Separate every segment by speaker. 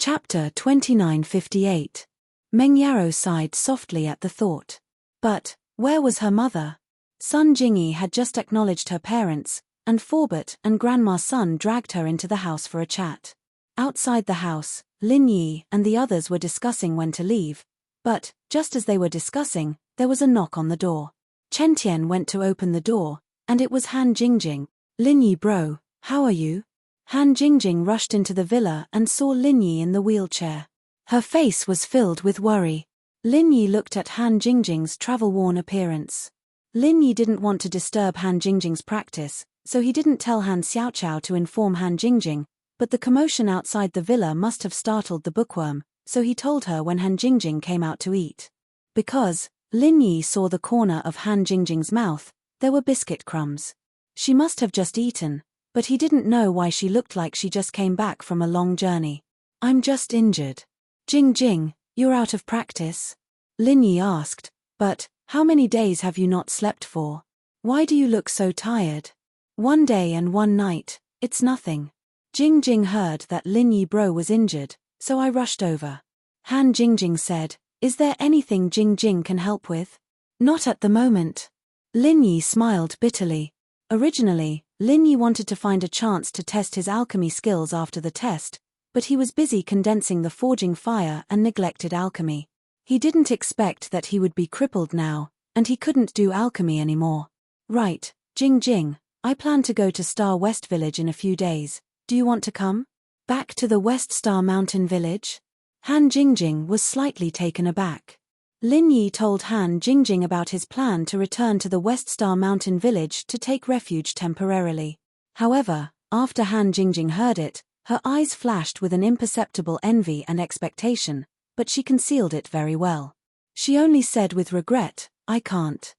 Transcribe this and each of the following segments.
Speaker 1: Chapter 2958. Meng Yarrow sighed softly at the thought. But, where was her mother? Sun Jingyi had just acknowledged her parents, and Forbert and Grandma Sun dragged her into the house for a chat. Outside the house, Lin Yi and the others were discussing when to leave, but, just as they were discussing, there was a knock on the door. Chen Tian went to open the door, and it was Han Jingjing. "Lin Yi bro, how are you?" Han Jingjing rushed into the villa and saw Lin Yi in the wheelchair. Her face was filled with worry. Lin Yi looked at Han Jingjing's travel-worn appearance. Lin Yi didn't want to disturb Han Jingjing's practice, so he didn't tell Han Xiaoqiao to inform Han Jingjing, but the commotion outside the villa must have startled the bookworm, so he told her when Han Jingjing came out to eat. Because Lin Yi saw the corner of Han Jingjing's mouth, there were biscuit crumbs. She must have just eaten, but he didn't know why she looked like she just came back from a long journey. "I'm just injured." "Jingjing, you're out of practice?" Lin Yi asked. "But, how many days have you not slept for? Why do you look so tired?" "1 day and 1 night, it's nothing." Jingjing heard that Lin Yi bro was injured, so I rushed over. Han Jingjing said, "Is there anything Jingjing can help with?" "Not at the moment." Lin Yi smiled bitterly. Originally, Lin Yi wanted to find a chance to test his alchemy skills after the test, but he was busy condensing the forging fire and neglected alchemy. He didn't expect that he would be crippled now, and he couldn't do alchemy anymore. "Right, Jingjing, I plan to go to Star West Village in a few days. Do you want to come?" "Back to the West Star Mountain Village?" Han Jingjing was slightly taken aback. Lin Yi told Han Jingjing about his plan to return to the West Star Mountain Village to take refuge temporarily. However, after Han Jingjing heard it, her eyes flashed with an imperceptible envy and expectation, but she concealed it very well. She only said with regret, I can't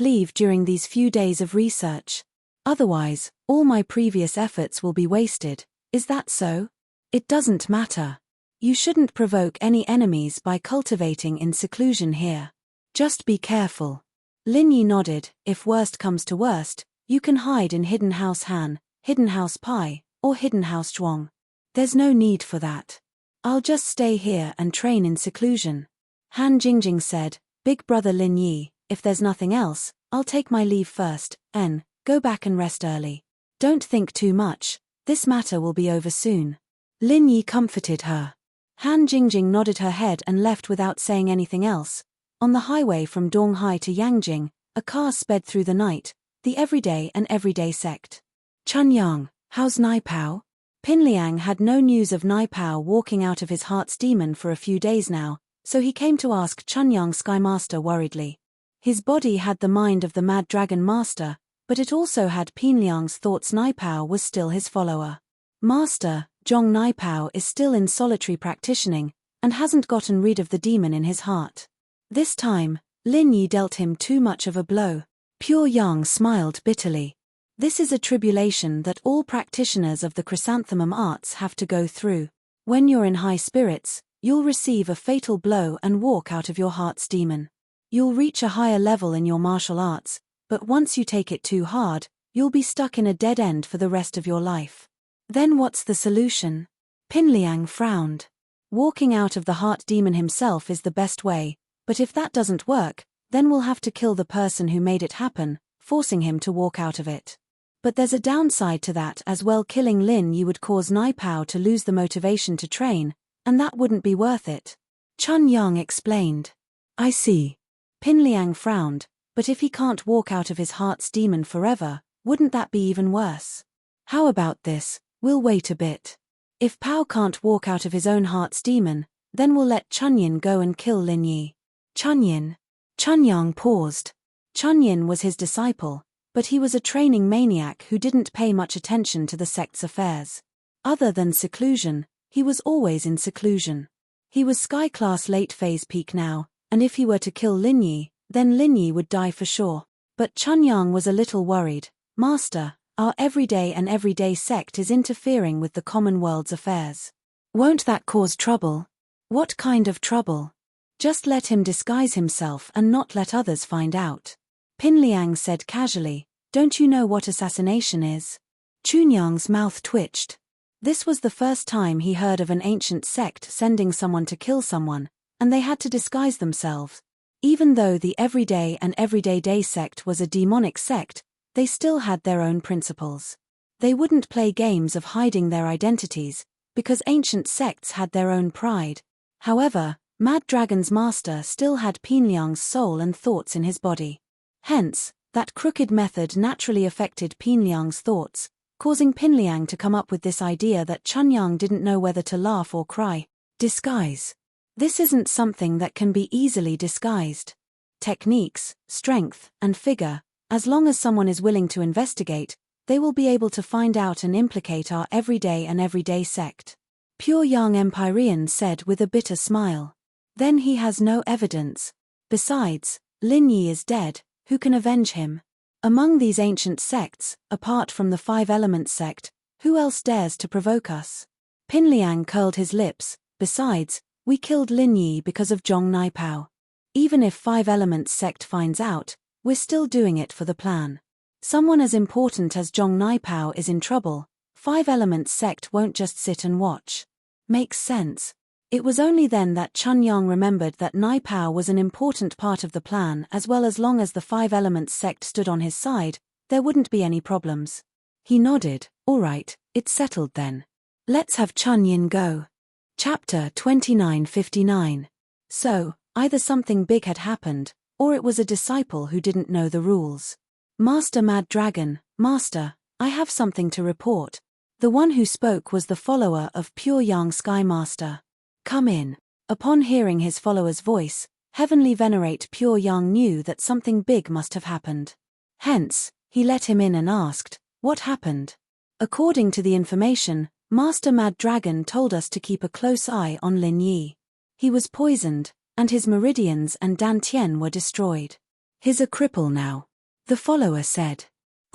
Speaker 1: leave during these few days of research. Otherwise, all my previous efforts will be wasted. Is that so?" "It doesn't matter. You shouldn't provoke any enemies by cultivating in seclusion here. Just be careful." Lin Yi nodded. "If worst comes to worst, you can hide in Hidden House Han, Hidden House Pai, or Hidden House Zhuang. There's no need for that. I'll just stay here and train in seclusion." Han Jingjing said, "Big brother Lin Yi, if there's nothing else, I'll take my leave first, go back and rest early. Don't think too much, this matter will be over soon." Lin Yi comforted her. Han Jingjing nodded her head and left without saying anything else. On the highway from Donghai to Yangjing, a car sped through the night, the everyday and everyday sect. "Chunyang, how's Naipao?" Pinliang had no news of Naipao walking out of his heart's demon for a few days now, so he came to ask Chunyang Skymaster worriedly. His body had the mind of the Mad Dragon Master, but it also had Pinliang's thoughts. Naipao was still his follower. Master Zhong Naipao is still in solitary practicing, and hasn't gotten rid of the demon in his heart. This time, Lin Yi dealt him too much of a blow. Pure Yang smiled bitterly. "This is a tribulation that all practitioners of the chrysanthemum arts have to go through. When you're in high spirits, you'll receive a fatal blow and walk out of your heart's demon. You'll reach a higher level in your martial arts, but once you take it too hard, you'll be stuck in a dead end for the rest of your life. Then what's the solution?" Pinliang frowned. "Walking out of the heart demon himself is the best way, but if that doesn't work, then we'll have to kill the person who made it happen, forcing him to walk out of it. But there's a downside to that as well. Killing Lin Yi would cause Naipao to lose the motivation to train, and that wouldn't be worth it." Chunyang explained. "I see." Pinliang frowned. "But if he can't walk out of his heart's demon forever, wouldn't that be even worse? How about this? We'll wait a bit. If Pao can't walk out of his own heart's demon, then we'll let Chunyin go and kill Lin Yi." "Chunyin?" Chunyang paused. Chunyin was his disciple, but he was a training maniac who didn't pay much attention to the sect's affairs. Other than seclusion, he was always in seclusion. He was Sky-class late-phase peak now, and if he were to kill Lin Yi, then Lin Yi would die for sure. But Chunyang was a little worried. "Master, our everyday sect is interfering with the common world's affairs. Won't that cause trouble?" "What kind of trouble?" "Just let him disguise himself and not let others find out." Pinliang said casually, "Don't you know what assassination is?" Chunyang's mouth twitched. This was the first time he heard of an ancient sect sending someone to kill someone, and they had to disguise themselves. Even though the Everyday and Everyday Day sect was a demonic sect, they still had their own principles. They wouldn't play games of hiding their identities, because ancient sects had their own pride. However, Mad Dragon's master still had Pinliang's soul and thoughts in his body. Hence, that crooked method naturally affected Pinliang's thoughts, causing Pinliang to come up with this idea that Chunyang didn't know whether to laugh or cry. Disguise. This isn't something that can be easily disguised. Techniques, strength, and figure, as long as someone is willing to investigate, they will be able to find out and implicate our Everyday and Everyday sect. Pure Yang Empyrean said with a bitter smile. Then he has no evidence. Besides, Lin Yi is dead, who can avenge him? Among these ancient sects, apart from the Five Elements sect, who else dares to provoke us? Pinliang curled his lips. Besides, we killed Lin Yi because of Zhong Naipao. Even if Five Elements sect finds out, we're still doing it for the plan. Someone as important as Zhong Naipao is in trouble, Five Elements sect won't just sit and watch. Makes sense. It was only then that Chunyang remembered that Naipao was an important part of the plan, as long as the Five Elements sect stood on his side, there wouldn't be any problems. He nodded. All right, it's settled then. Let's have Chunyin go. Chapter 2959. So, either something big had happened, or it was a disciple who didn't know the rules. Master Mad Dragon, Master, I have something to report. The one who spoke was the follower of Pure Yang Sky Master. Come in. Upon hearing his follower's voice, Heavenly Venerate Pure Yang knew that something big must have happened. Hence, he let him in and asked, what happened? According to the information, Master Mad Dragon told us to keep a close eye on Lin Yi. He was poisoned, and his meridians and Dantian were destroyed. He's a cripple now. The follower said.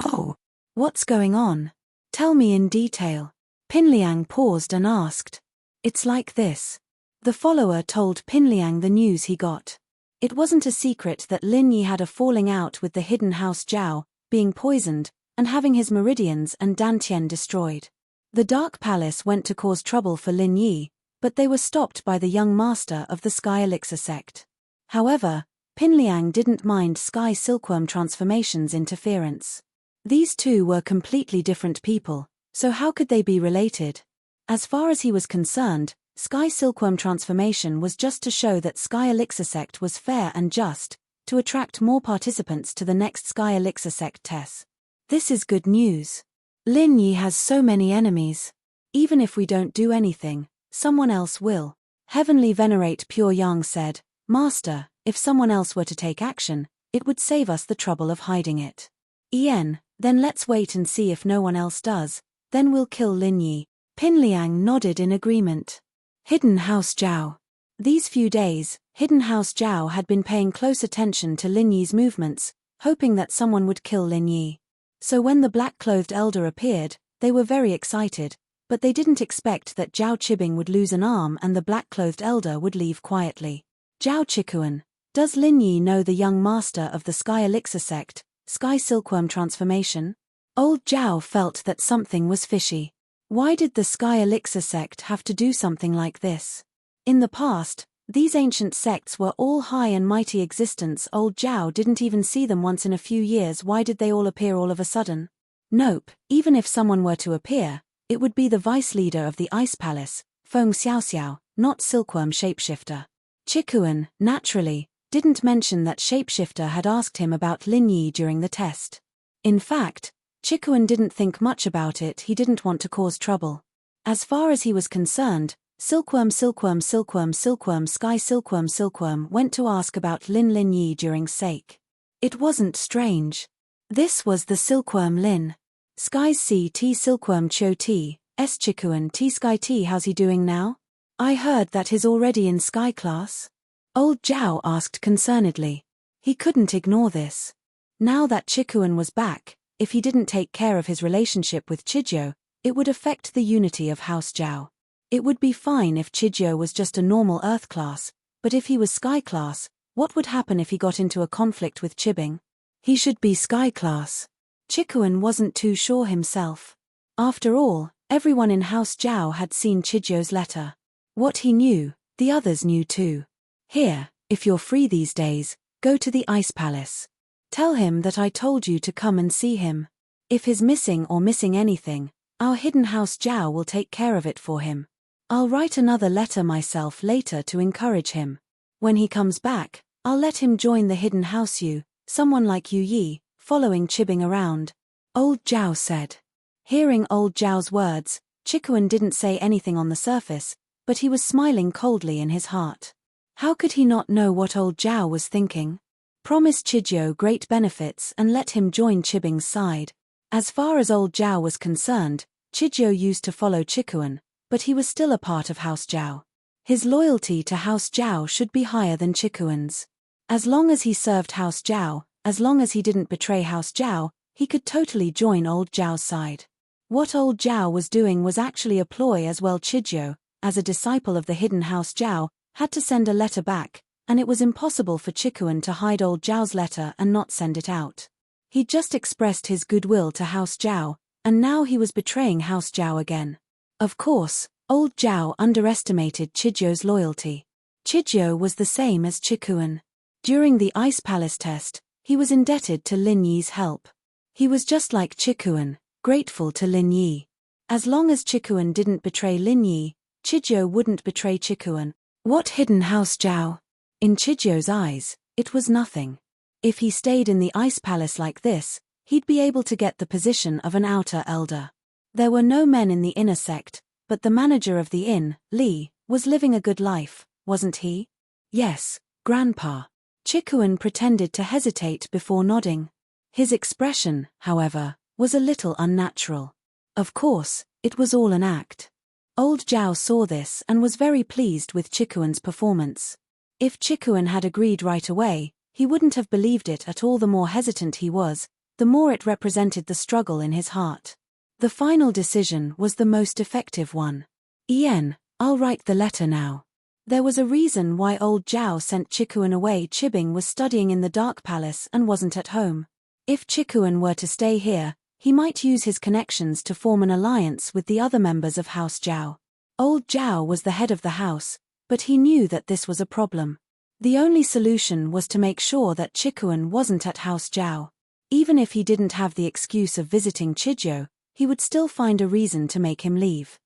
Speaker 1: Oh, what's going on? Tell me in detail. Pinliang paused and asked. It's like this. The follower told Pinliang the news he got. It wasn't a secret that Lin Yi had a falling out with the hidden House Zhao, being poisoned, and having his meridians and Dantian destroyed. The Dark Palace went to cause trouble for Lin Yi, but they were stopped by the young master of the Sky Elixir sect. However, Pinliang didn't mind Sky Silkworm Transformation's interference. These two were completely different people, so how could they be related? As far as he was concerned, Sky Silkworm Transformation was just to show that Sky Elixir sect was fair and just, to attract more participants to the next Sky Elixir sect test. This is good news. Lin Yi has so many enemies. Even if we don't do anything, someone else will. Heavenly Venerate Pure Yang said, Master, if someone else were to take action, it would save us the trouble of hiding it. Then let's wait and see if no one else does, then we'll kill Lin Yi. Pinliang nodded in agreement. Hidden House Zhao. These few days, Hidden House Zhao had been paying close attention to Lin Yi's movements, hoping that someone would kill Lin Yi. So when the black-clothed elder appeared, they were very excited, but they didn't expect that Zhao Qibing would lose an arm and the black-clothed elder would leave quietly. Zhao Chikuan, does Lin Yi know the young master of the Sky Elixir sect, Sky Silkworm Transformation? Old Zhao felt that something was fishy. Why did the Sky Elixir sect have to do something like this? In the past, these ancient sects were all high and mighty existence. Old Zhao didn't even see them once in a few years. Why did they all appear all of a sudden? Nope, even if someone were to appear, it would be the vice leader of the Ice Palace, Feng Xiaoxiao, not Silkworm Shapeshifter. Chikuan, naturally, didn't mention that Shapeshifter had asked him about Lin Yi during the test. In fact, Chikuan didn't think much about it. He didn't want to cause trouble. As far as he was concerned, Silkworm Sky Silkworm went to ask about Lin Yi during sake. It wasn't strange. This was the Silkworm Lin. Sky's CT Silkworm Cho T, S Chikuan T Sky T. How's he doing now? I heard that he's already in Sky class. Old Zhao asked concernedly. He couldn't ignore this. Now that Chikuan was back, if he didn't take care of his relationship with Chijio, it would affect the unity of House Zhao. It would be fine if Chijio was just a normal Earth class, but if he was Sky class, what would happen if he got into a conflict with Qibing? He should be Sky class. Chikuan wasn't too sure himself. After all, Everyone in House Zhao had seen Chizhou's letter. What he knew, the others knew too. Here, if you're free these days, go to the Ice Palace. Tell him that I told you to come and see him. If he's missing or missing anything, our hidden House Zhao will take care of it for him. I'll write another letter myself later to encourage him. When he comes back, I'll let him join the hidden house you, someone like Yu Yi, following Chibing around. Old Zhao said. Hearing Old Zhao's words, Chikuan didn't say anything on the surface, but he was smiling coldly in his heart. How could he not know what Old Zhao was thinking? Promise Chizhou great benefits and let him join Chibing's side. As far as Old Zhao was concerned, Chizhou used to follow Chikuan, but he was still a part of House Zhao. His loyalty to House Zhao should be higher than Chikuan's. As long as he served House Zhao, as long as he didn't betray House Zhao, he could totally join Old Zhao's side. What Old Zhao was doing was actually a ploy as well. Chizhou, as a disciple of the hidden House Zhao, had to send a letter back, and it was impossible for Chikuan to hide Old Zhao's letter and not send it out. He just expressed his goodwill to House Zhao, and now he was betraying House Zhao again. Of course, Old Zhao underestimated Chizhou's loyalty. Chizhou was the same as Chikuan. During the Ice Palace test, he was indebted to Lin Yi's help. He was just like Chikuan, grateful to Lin Yi. As long as Chikuan didn't betray Lin Yi, Chizhou wouldn't betray Chikuan. What hidden House Zhao? In Chizhou's eyes, it was nothing. If he stayed in the Ice Palace like this, he'd be able to get the position of an outer elder. There were no men in the inner sect, but the manager of the inn, Li, was living a good life, wasn't he? Yes, Grandpa. Chikuan pretended to hesitate before nodding. His expression, however, was a little unnatural. Of course, it was all an act. Old Zhao saw this and was very pleased with Chikuan's performance. If Chikuan had agreed right away, he wouldn't have believed it at all. The more hesitant he was, the more it represented the struggle in his heart. The final decision was the most effective one. Ian, I'll write the letter now. There was a reason why Old Zhao sent Chikuan away. Chibing was studying in the Dark Palace and wasn't at home. If Chikuan were to stay here, he might use his connections to form an alliance with the other members of House Zhao. Old Zhao was the head of the house, but he knew that this was a problem. The only solution was to make sure that Chikuan wasn't at House Zhao. Even if he didn't have the excuse of visiting Chizhou, he would still find a reason to make him leave.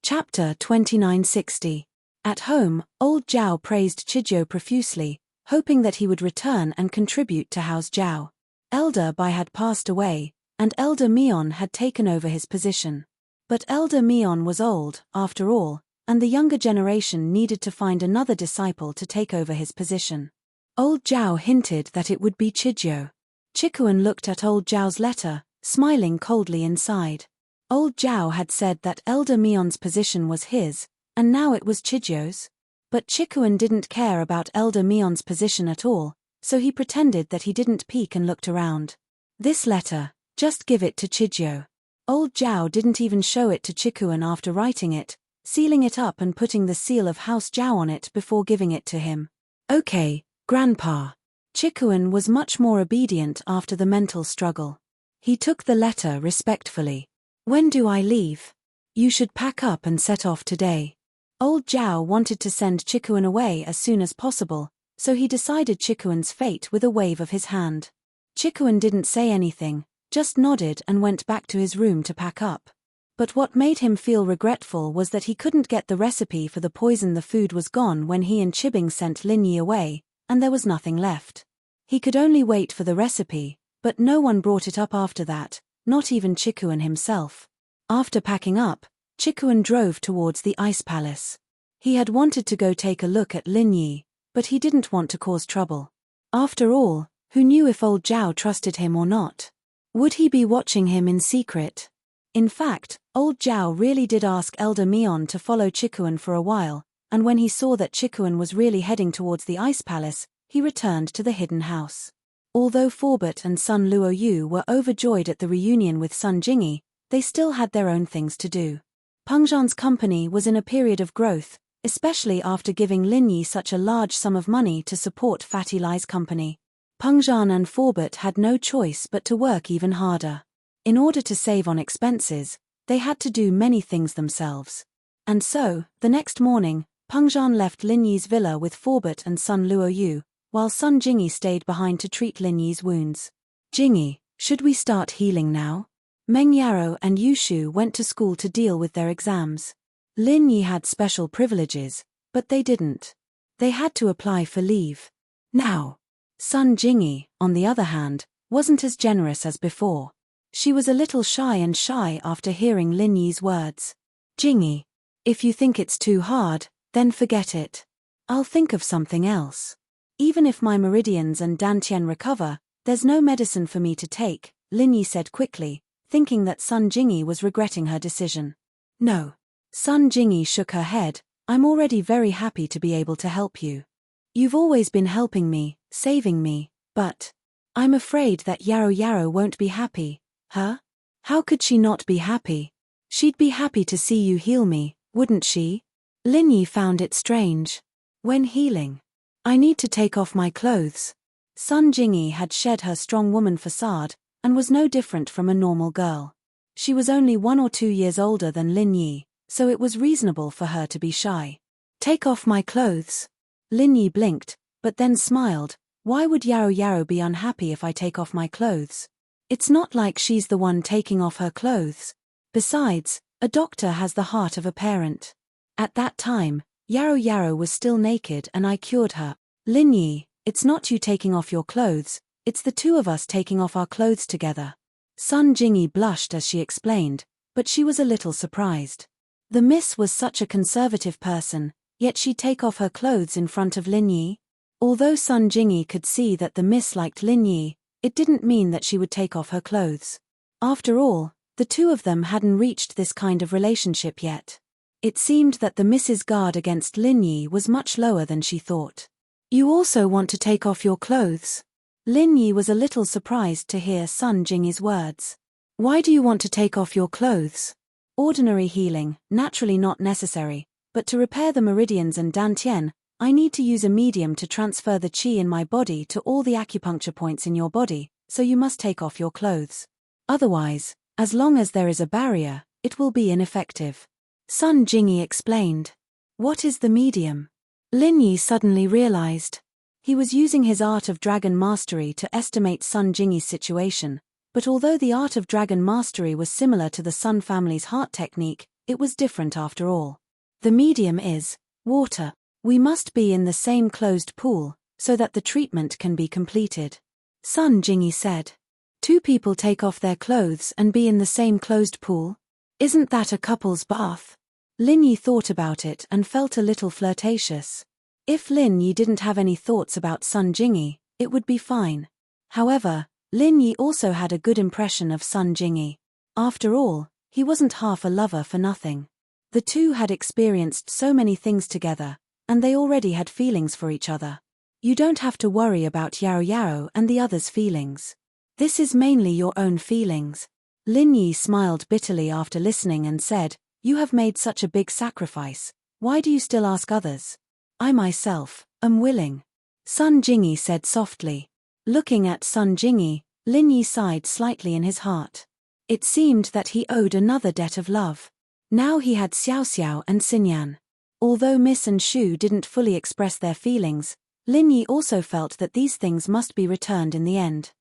Speaker 1: Chapter 2960. At home, Old Zhao praised Chizhou profusely, hoping that he would return and contribute to House Zhao. Elder Bai had passed away, and Elder Mion had taken over his position. But Elder Mion was old, after all, and the younger generation needed to find another disciple to take over his position. Old Zhao hinted that it would be Chizhou. Chikuan looked at Old Zhao's letter, smiling coldly inside. Old Zhao had said that Elder Mion's position was his, and now it was Chizhou's. But Chikuan didn't care about Elder Mion's position at all, so he pretended that he didn't peek and looked around. This letter, just give it to Chizhou. Old Zhao didn't even show it to Chikuan after writing it, sealing it up and putting the seal of House Zhao on it before giving it to him. Okay, Grandpa. Chikuan was much more obedient after the mental struggle. He took the letter respectfully. When do I leave? You should pack up and set off today. Old Zhao wanted to send Chikuan away as soon as possible, so he decided Chikuan's fate with a wave of his hand. Chikuan didn't say anything, just nodded and went back to his room to pack up. But what made him feel regretful was that he couldn't get the recipe for the poison. The food was gone when he and Chibing sent Lin Yi away, and there was nothing left. He could only wait for the recipe, but no one brought it up after that, not even Chikuan himself. After packing up, Chikuan drove towards the Ice Palace. He had wanted to go take a look at Lin Yi, but he didn't want to cause trouble. After all, who knew if Old Zhao trusted him or not? Would he be watching him in secret? In fact, Old Zhao really did ask Elder Mion to follow Chikuan for a while, and when he saw that Chikuan was really heading towards the Ice Palace, he returned to the hidden house. Although Forbet and Sun Luoyu were overjoyed at the reunion with Sun Jingyi, they still had their own things to do. Pengzhan's company was in a period of growth, especially after giving Lin Yi such a large sum of money to support Fatty Lai's company. Pengzhan and Forbet had no choice but to work even harder. In order to save on expenses, They had to do many things themselves. And so, the next morning, Pengzhan left Lin Yi's villa with Forbert and Sun Luoyu, while Sun Jingyi stayed behind to treat Lin Yi's wounds. Jingyi, should we start healing now? Meng Yarou and Yushu went to school to deal with their exams. Lin Yi had special privileges, but they didn't. They had to apply for leave. Now, Sun Jingyi, on the other hand, wasn't as generous as before. She was a little shy after hearing Lin Yi's words. Jingyi, if you think it's too hard, then forget it. I'll think of something else. Even if my meridians and dantian recover, there's no medicine for me to take, Lin Yi said quickly, thinking that Sun Jingyi was regretting her decision. No. Sun Jingyi shook her head. I'm already very happy to be able to help you. You've always been helping me, saving me, but I'm afraid that Yarou won't be happy. Huh? How could she not be happy? She'd be happy to see you heal me, wouldn't she? Lin Yi found it strange. When healing, I need to take off my clothes. Sun Jingyi had shed her strong woman facade, and was no different from a normal girl. She was only 1 or 2 years older than Lin Yi, so it was reasonable for her to be shy. Take off my clothes. Lin Yi blinked, but then smiled. Why would Yarou be unhappy if I take off my clothes? It's not like she's the one taking off her clothes. Besides, a doctor has the heart of a parent. At that time, Yarou was still naked and I cured her. Lin Yi, it's not you taking off your clothes, it's the two of us taking off our clothes together. Sun Jingyi blushed as she explained, but she was a little surprised. The miss was such a conservative person, yet she'd take off her clothes in front of Lin Yi. Although Sun Jingyi could see that the miss liked Lin Yi, it didn't mean that she would take off her clothes. After all, the two of them hadn't reached this kind of relationship yet. It seemed that the miss's guard against Lin Yi was much lower than she thought. You also want to take off your clothes? Lin Yi was a little surprised to hear Sun Jingyi's words. Why do you want to take off your clothes? Ordinary healing, naturally not necessary, but to repair the meridians and dantian, I need to use a medium to transfer the qi in my body to all the acupuncture points in your body, so you must take off your clothes. Otherwise, as long as there is a barrier, it will be ineffective. Sun Jingyi explained. What is the medium? Lin Yi suddenly realized. He was using his art of dragon mastery to estimate Sun Jingyi's situation, but although the art of dragon mastery was similar to the Sun family's heart technique, it was different after all. The medium is water. We must be in the same closed pool, so that the treatment can be completed. Sun Jingyi said. 2 people take off their clothes and be in the same closed pool? Isn't that a couple's bath? Lin Yi thought about it and felt a little flirtatious. If Lin Yi didn't have any thoughts about Sun Jingyi, it would be fine. However, Lin Yi also had a good impression of Sun Jingyi. After all, he wasn't half a lover for nothing. The two had experienced so many things together, and they already had feelings for each other. You don't have to worry about Yarou and the others' feelings. This is mainly your own feelings. Lin Yi smiled bitterly after listening and said, You have made such a big sacrifice. Why do you still ask others? I myself am willing. Sun Jingyi said softly. Looking at Sun Jingyi, Lin Yi sighed slightly in his heart. It seemed that he owed another debt of love. Now he had Xiao Xiao and Xinyan. Although Miss and Shu didn't fully express their feelings, Lin Yi also felt that these things must be returned in the end.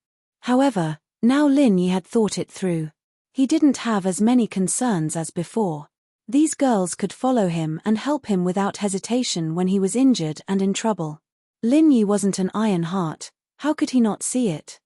Speaker 1: However, now Lin Yi had thought it through. He didn't have as many concerns as before. These girls could follow him and help him without hesitation when he was injured and in trouble. Lin Yi wasn't an iron heart, how could he not see it?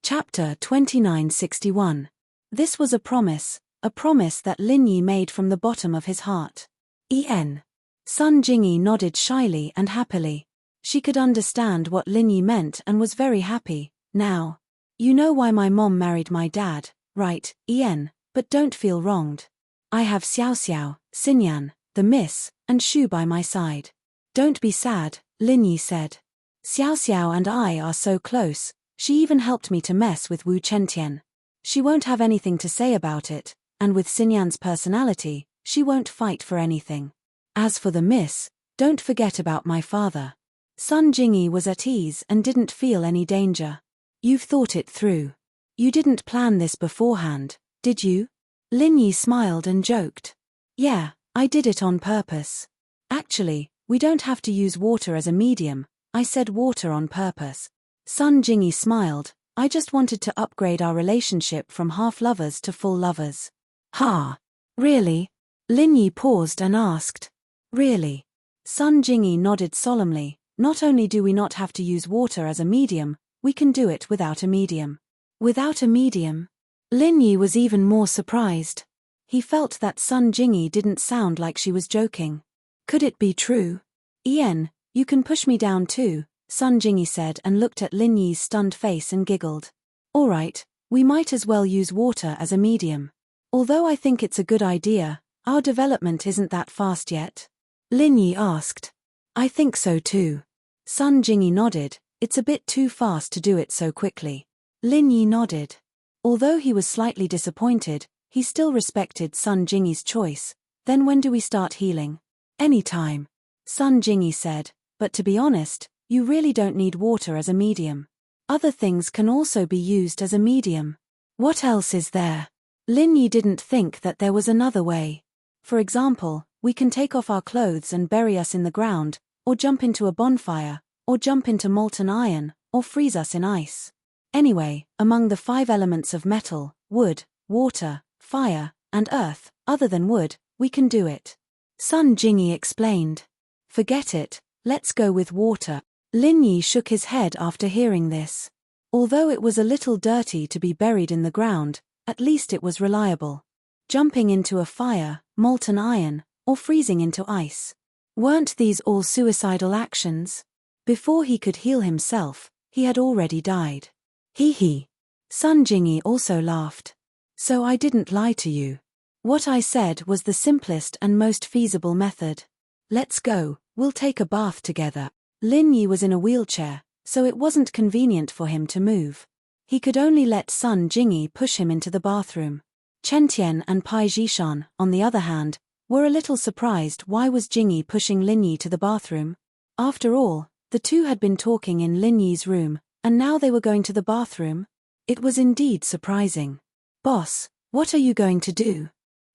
Speaker 1: Chapter 2961. This was a promise that Lin Yi made from the bottom of his heart. En. Sun Jingyi nodded shyly and happily. She could understand what Lin Yi meant and was very happy. Now, you know why my mom married my dad, right, En, but don't feel wronged. I have Xiao Xiao, Xinyan, the miss, and Shu by my side. Don't be sad, Lin Yi said. Xiao Xiao and I are so close, she even helped me to mess with Wu Chentian. She won't have anything to say about it, and with Xinyan's personality, she won't fight for anything. As for the miss, don't forget about my father. Sun Jingyi was at ease and didn't feel any danger. You've thought it through. You didn't plan this beforehand, did you? Lin Yi smiled and joked. Yeah, I did it on purpose. Actually, we don't have to use water as a medium, I said water on purpose. Sun Jingyi smiled, I just wanted to upgrade our relationship from half lovers to full lovers. Ha! Really? Lin Yi paused and asked. Really? Sun Jingyi nodded solemnly, not only do we not have to use water as a medium, we can do it without a medium. Without a medium? Lin Yi was even more surprised. He felt that Sun Jingyi didn't sound like she was joking. Could it be true? Ian, you can push me down too, Sun Jingyi said and looked at Lin Yi's stunned face and giggled. Alright, we might as well use water as a medium. Although I think it's a good idea, our development isn't that fast yet. Lin Yi asked. I think so too. Sun Jingyi nodded, it's a bit too fast to do it so quickly. Lin Yi nodded. Although he was slightly disappointed, he still respected Sun Jingyi's choice. Then when do we start healing? Anytime. Sun Jingyi said, but to be honest, you really don't need water as a medium. Other things can also be used as a medium. What else is there? Lin Yi didn't think that there was another way. For example, we can take off our clothes and bury us in the ground, or jump into a bonfire, or jump into molten iron, or freeze us in ice. Anyway, among the 5 elements of metal, wood, water, fire, and earth, other than wood, we can do it. Sun Jingyi explained. Forget it, let's go with water. Lin Yi shook his head after hearing this. Although it was a little dirty to be buried in the ground, at least it was reliable. Jumping into a fire, molten iron, or freezing into ice. Weren't these all suicidal actions? Before he could heal himself, he had already died. Hee hee. Sun Jingyi also laughed. So I didn't lie to you. What I said was the simplest and most feasible method. Let's go, we'll take a bath together. Lin Yi was in a wheelchair, so it wasn't convenient for him to move. He could only let Sun Jingyi push him into the bathroom. Chen Tian and Pai Jishan, on the other hand, were a little surprised why was Jingyi pushing Lin Yi to the bathroom. After all, the two had been talking in Lin Yi's room, and now they were going to the bathroom. It was indeed surprising. Boss, what are you going to do?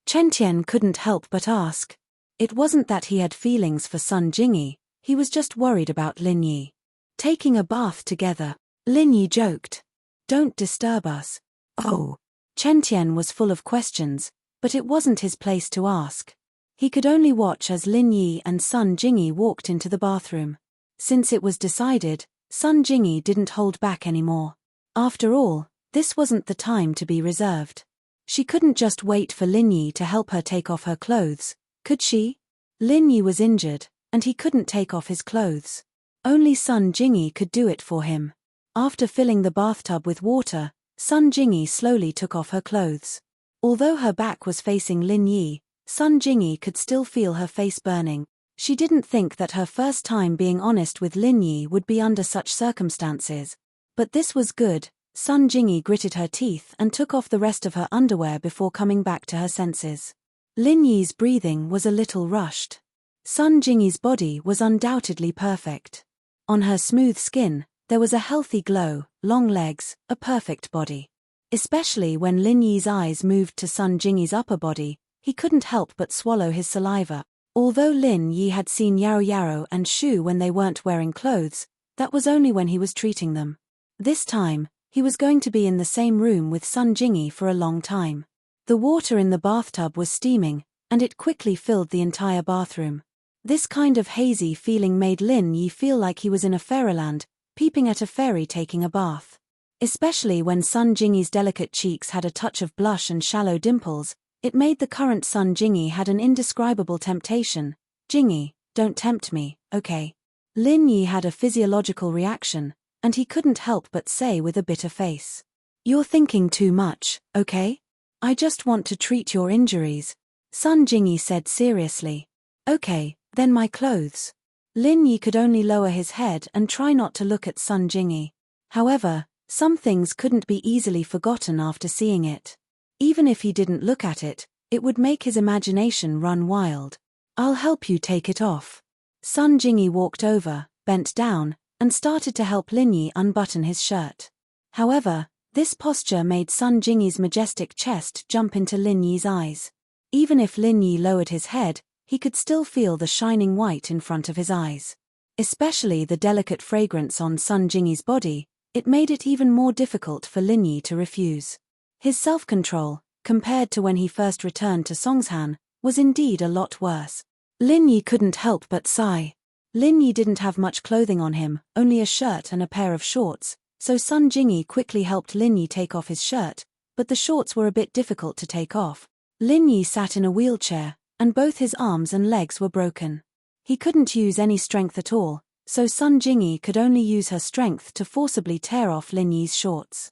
Speaker 1: Chen Tian couldn't help but ask. It wasn't that he had feelings for Sun Jingyi, he was just worried about Lin Yi. Taking a bath together, Lin Yi joked. Don't disturb us. Oh. Chen Tian was full of questions, but it wasn't his place to ask. He could only watch as Lin Yi and Sun Jingyi walked into the bathroom. Since it was decided, Sun Jingyi didn't hold back anymore. After all, this wasn't the time to be reserved. She couldn't just wait for Lin Yi to help her take off her clothes, could she? Lin Yi was injured, and he couldn't take off his clothes. Only Sun Jingyi could do it for him. After filling the bathtub with water, Sun Jingyi slowly took off her clothes. Although her back was facing Lin Yi, Sun Jingyi could still feel her face burning. She didn't think that her first time being honest with Lin Yi would be under such circumstances. But this was good. Sun Jingyi gritted her teeth and took off the rest of her underwear before coming back to her senses. Lin Yi's breathing was a little rushed. Sun Jingyi's body was undoubtedly perfect. On her smooth skin, there was a healthy glow, long legs, a perfect body. Especially when Lin Yi's eyes moved to Sun Jingyi's upper body, he couldn't help but swallow his saliva. Although Lin Yi had seen Yaro Yaro and Shu when they weren't wearing clothes, that was only when he was treating them. This time, he was going to be in the same room with Sun Jingyi for a long time. The water in the bathtub was steaming, and it quickly filled the entire bathroom. This kind of hazy feeling made Lin Yi feel like he was in a fairyland, peeping at a fairy taking a bath. Especially when Sun Jingyi's delicate cheeks had a touch of blush and shallow dimples, it made the current Sun Jingyi had an indescribable temptation. Jingyi, don't tempt me, okay? Lin Yi had a physiological reaction, and he couldn't help but say with a bitter face. You're thinking too much, okay? I just want to treat your injuries. Sun Jingyi said seriously. Okay, then my clothes. Lin Yi could only lower his head and try not to look at Sun Jingyi. However, some things couldn't be easily forgotten after seeing it. Even if he didn't look at it, it would make his imagination run wild. I'll help you take it off. Sun Jingyi walked over, bent down, and started to help Lin Yi unbutton his shirt. However, This posture made Sun Jingyi's majestic chest jump into Lin Yi's eyes. Even if Lin Yi lowered his head, he could still feel the shining white in front of his eyes. Especially the delicate fragrance on Sun Jingyi's body, it made it even more difficult for Lin Yi to refuse. His self-control, compared to when he first returned to Songshan, was indeed a lot worse. Lin Yi couldn't help but sigh. Lin Yi didn't have much clothing on him, only a shirt and a pair of shorts, so Sun Jingyi quickly helped Lin Yi take off his shirt, but the shorts were a bit difficult to take off. Lin Yi sat in a wheelchair, and both his arms and legs were broken. He couldn't use any strength at all, so Sun Jingyi could only use her strength to forcibly tear off Lin Yi's shorts.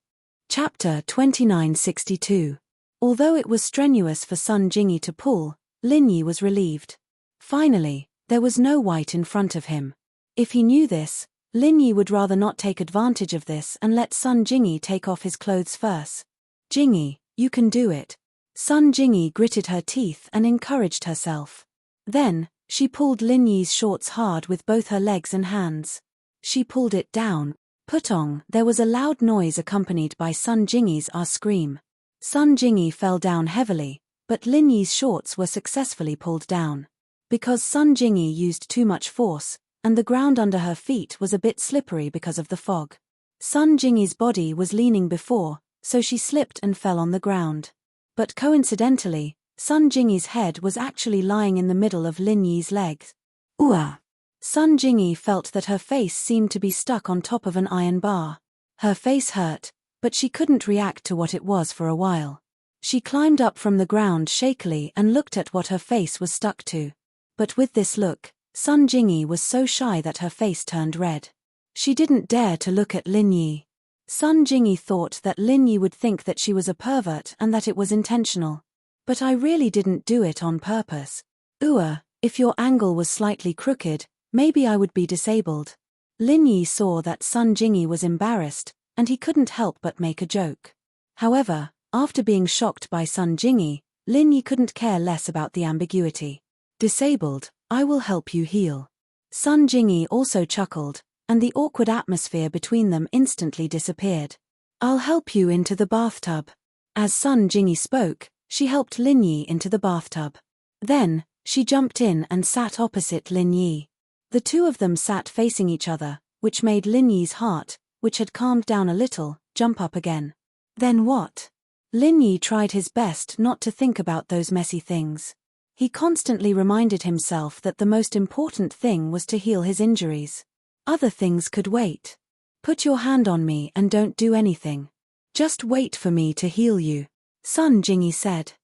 Speaker 1: Chapter 2962. Although it was strenuous for Sun Jingyi to pull, Lin Yi was relieved. Finally, there was no white in front of him. If he knew this, Lin Yi would rather not take advantage of this and let Sun Jingyi take off his clothes first. Jingyi, you can do it. Sun Jingyi gritted her teeth and encouraged herself. Then, she pulled Lin Yi's shorts hard with both her legs and hands. She pulled it down. Putong, there was a loud noise accompanied by Sun Jingyi's scream. Sun Jingyi fell down heavily, but Lin Yi's shorts were successfully pulled down. Because Sun Jingyi used too much force, and the ground under her feet was a bit slippery because of the fog. Sun Jingyi's body was leaning before, so she slipped and fell on the ground. But coincidentally, Sun Jingyi's head was actually lying in the middle of Lin Yi's legs. Ooh! Sun Jingyi felt that her face seemed to be stuck on top of an iron bar. Her face hurt, but she couldn't react to what it was for a while. She climbed up from the ground shakily and looked at what her face was stuck to. But with this look, Sun Jingyi was so shy that her face turned red. She didn't dare to look at Lin Yi. Sun Jingyi thought that Lin Yi would think that she was a pervert and that it was intentional. But I really didn't do it on purpose. Ooh, if your angle was slightly crooked, maybe I would be disabled. Lin Yi saw that Sun Jingyi was embarrassed, and he couldn't help but make a joke. However, after being shocked by Sun Jingyi, Lin Yi couldn't care less about the ambiguity. Disabled, I will help you heal. Sun Jingyi also chuckled, and the awkward atmosphere between them instantly disappeared. I'll help you into the bathtub. As Sun Jingyi spoke, she helped Lin Yi into the bathtub. Then, she jumped in and sat opposite Lin Yi. The two of them sat facing each other, which made Lin Yi's heart, which had calmed down a little, jump up again. Then what? Lin Yi tried his best not to think about those messy things. He constantly reminded himself that the most important thing was to heal his injuries. Other things could wait. Put your hand on me and don't do anything. Just wait for me to heal you, Sun Jingyi said.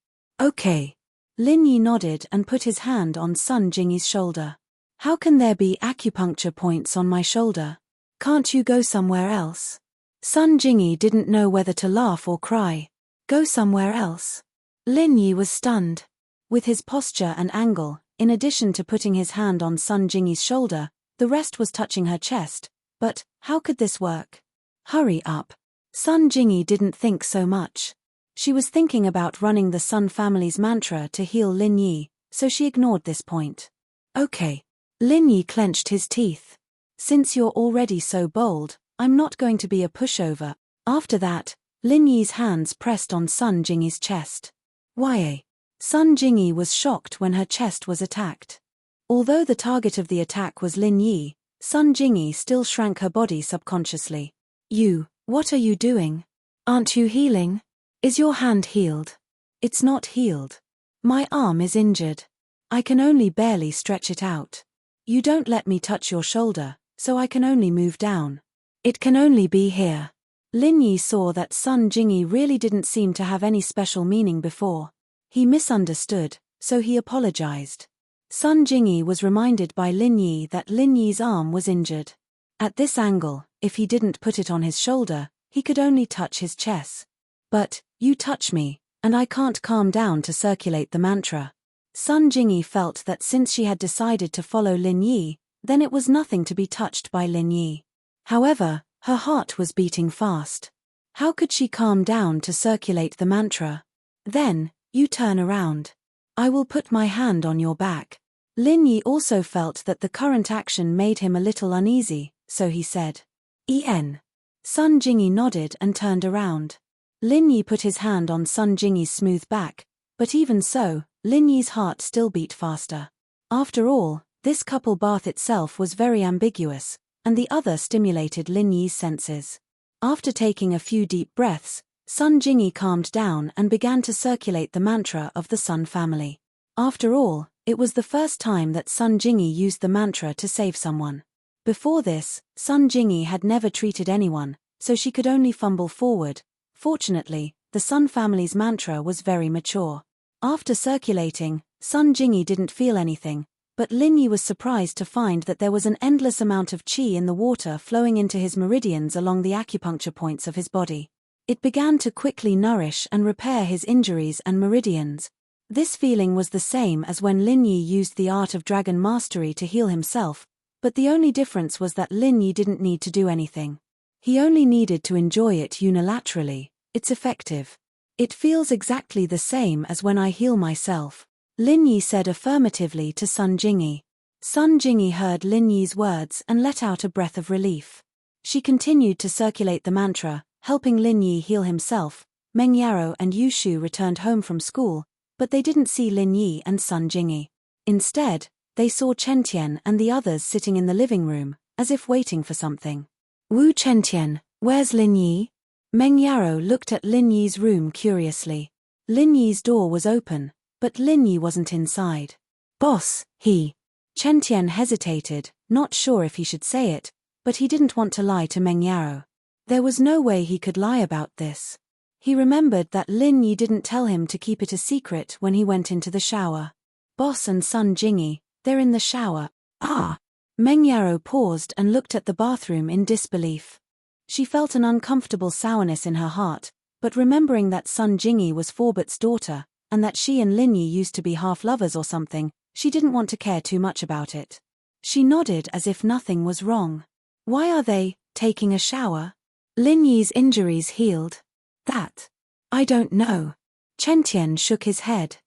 Speaker 1: Okay. Lin Yi nodded and put his hand on Sun Jingyi's shoulder. How can there be acupuncture points on my shoulder? Can't you go somewhere else? Sun Jingyi didn't know whether to laugh or cry. Go somewhere else? Lin Yi was stunned. With his posture and angle, in addition to putting his hand on Sun Jingyi's shoulder, the rest was touching her chest. But, how could this work? Hurry up. Sun Jingyi didn't think so much. She was thinking about running the Sun family's mantra to heal Lin Yi, so she ignored this point. Okay. Lin Yi clenched his teeth. Since you're already so bold, I'm not going to be a pushover. After that, Lin Yi's hands pressed on Sun Jingyi's chest. Why? Sun Jingyi was shocked when her chest was attacked. Although the target of the attack was Lin Yi, Sun Jingyi still shrank her body subconsciously. What are you doing? Aren't you healing? Is your hand healed? It's not healed. My arm is injured. I can only barely stretch it out. You don't let me touch your shoulder, so I can only move down. It can only be here. Lin Yi saw that Sun Jingyi really didn't seem to have any special meaning before. He misunderstood, so he apologized. Sun Jingyi was reminded by Lin Yi that Lin Yi's arm was injured. At this angle, if he didn't put it on his shoulder, he could only touch his chest. But, you touch me, and I can't calm down to circulate the mantra. Sun Jingyi felt that since she had decided to follow Lin Yi, then it was nothing to be touched by Lin Yi. However, her heart was beating fast. How could she calm down to circulate the mantra? Then, you turn around. I will put my hand on your back. Lin Yi also felt that the current action made him a little uneasy, so he said, Sun Jingyi nodded and turned around. Lin Yi put his hand on Sun Jingyi's smooth back, but even so, Lin Yi's heart still beat faster. After all, this couple bath itself was very ambiguous, and the other stimulated Lin Yi's senses. After taking a few deep breaths, Sun Jingyi calmed down and began to circulate the mantra of the Sun family. After all, it was the first time that Sun Jingyi used the mantra to save someone. Before this, Sun Jingyi had never treated anyone, so she could only fumble forward. Fortunately, the Sun family's mantra was very mature. After circulating, Sun Jingyi didn't feel anything, but Lin Yi was surprised to find that there was an endless amount of qi in the water flowing into his meridians along the acupuncture points of his body. It began to quickly nourish and repair his injuries and meridians. This feeling was the same as when Lin Yi used the art of dragon mastery to heal himself, but the only difference was that Lin Yi didn't need to do anything. He only needed to enjoy it unilaterally. It's effective. It feels exactly the same as when I heal myself, Lin Yi said affirmatively to Sun Jingyi. Sun Jingyi heard Lin Yi's words and let out a breath of relief. She continued to circulate the mantra, helping Lin Yi heal himself. Meng Yarrow and Yu Shu returned home from school, but they didn't see Lin Yi and Sun Jingyi. Instead, they saw Chen Tian and the others sitting in the living room, as if waiting for something. Wu Chen Tian, where's Lin Yi? Meng Yarrow looked at Lin Yi's room curiously. Lin Yi's door was open, but Lin Yi wasn't inside. Boss, Chen Tian hesitated, not sure if he should say it, but he didn't want to lie to Meng Yarrow. There was no way he could lie about this. He remembered that Lin Yi didn't tell him to keep it a secret when he went into the shower. Boss and Sun Jingyi, they're in the shower. Ah! Meng Yarrow paused and looked at the bathroom in disbelief. She felt an uncomfortable sourness in her heart, but remembering that Sun Jingyi was Forbert's daughter, and that she and Lin Yi used to be half-lovers or something, she didn't want to care too much about it. She nodded as if nothing was wrong. Why are they taking a shower? Lin Yi's injuries healed. That? I don't know. Chen Tian shook his head.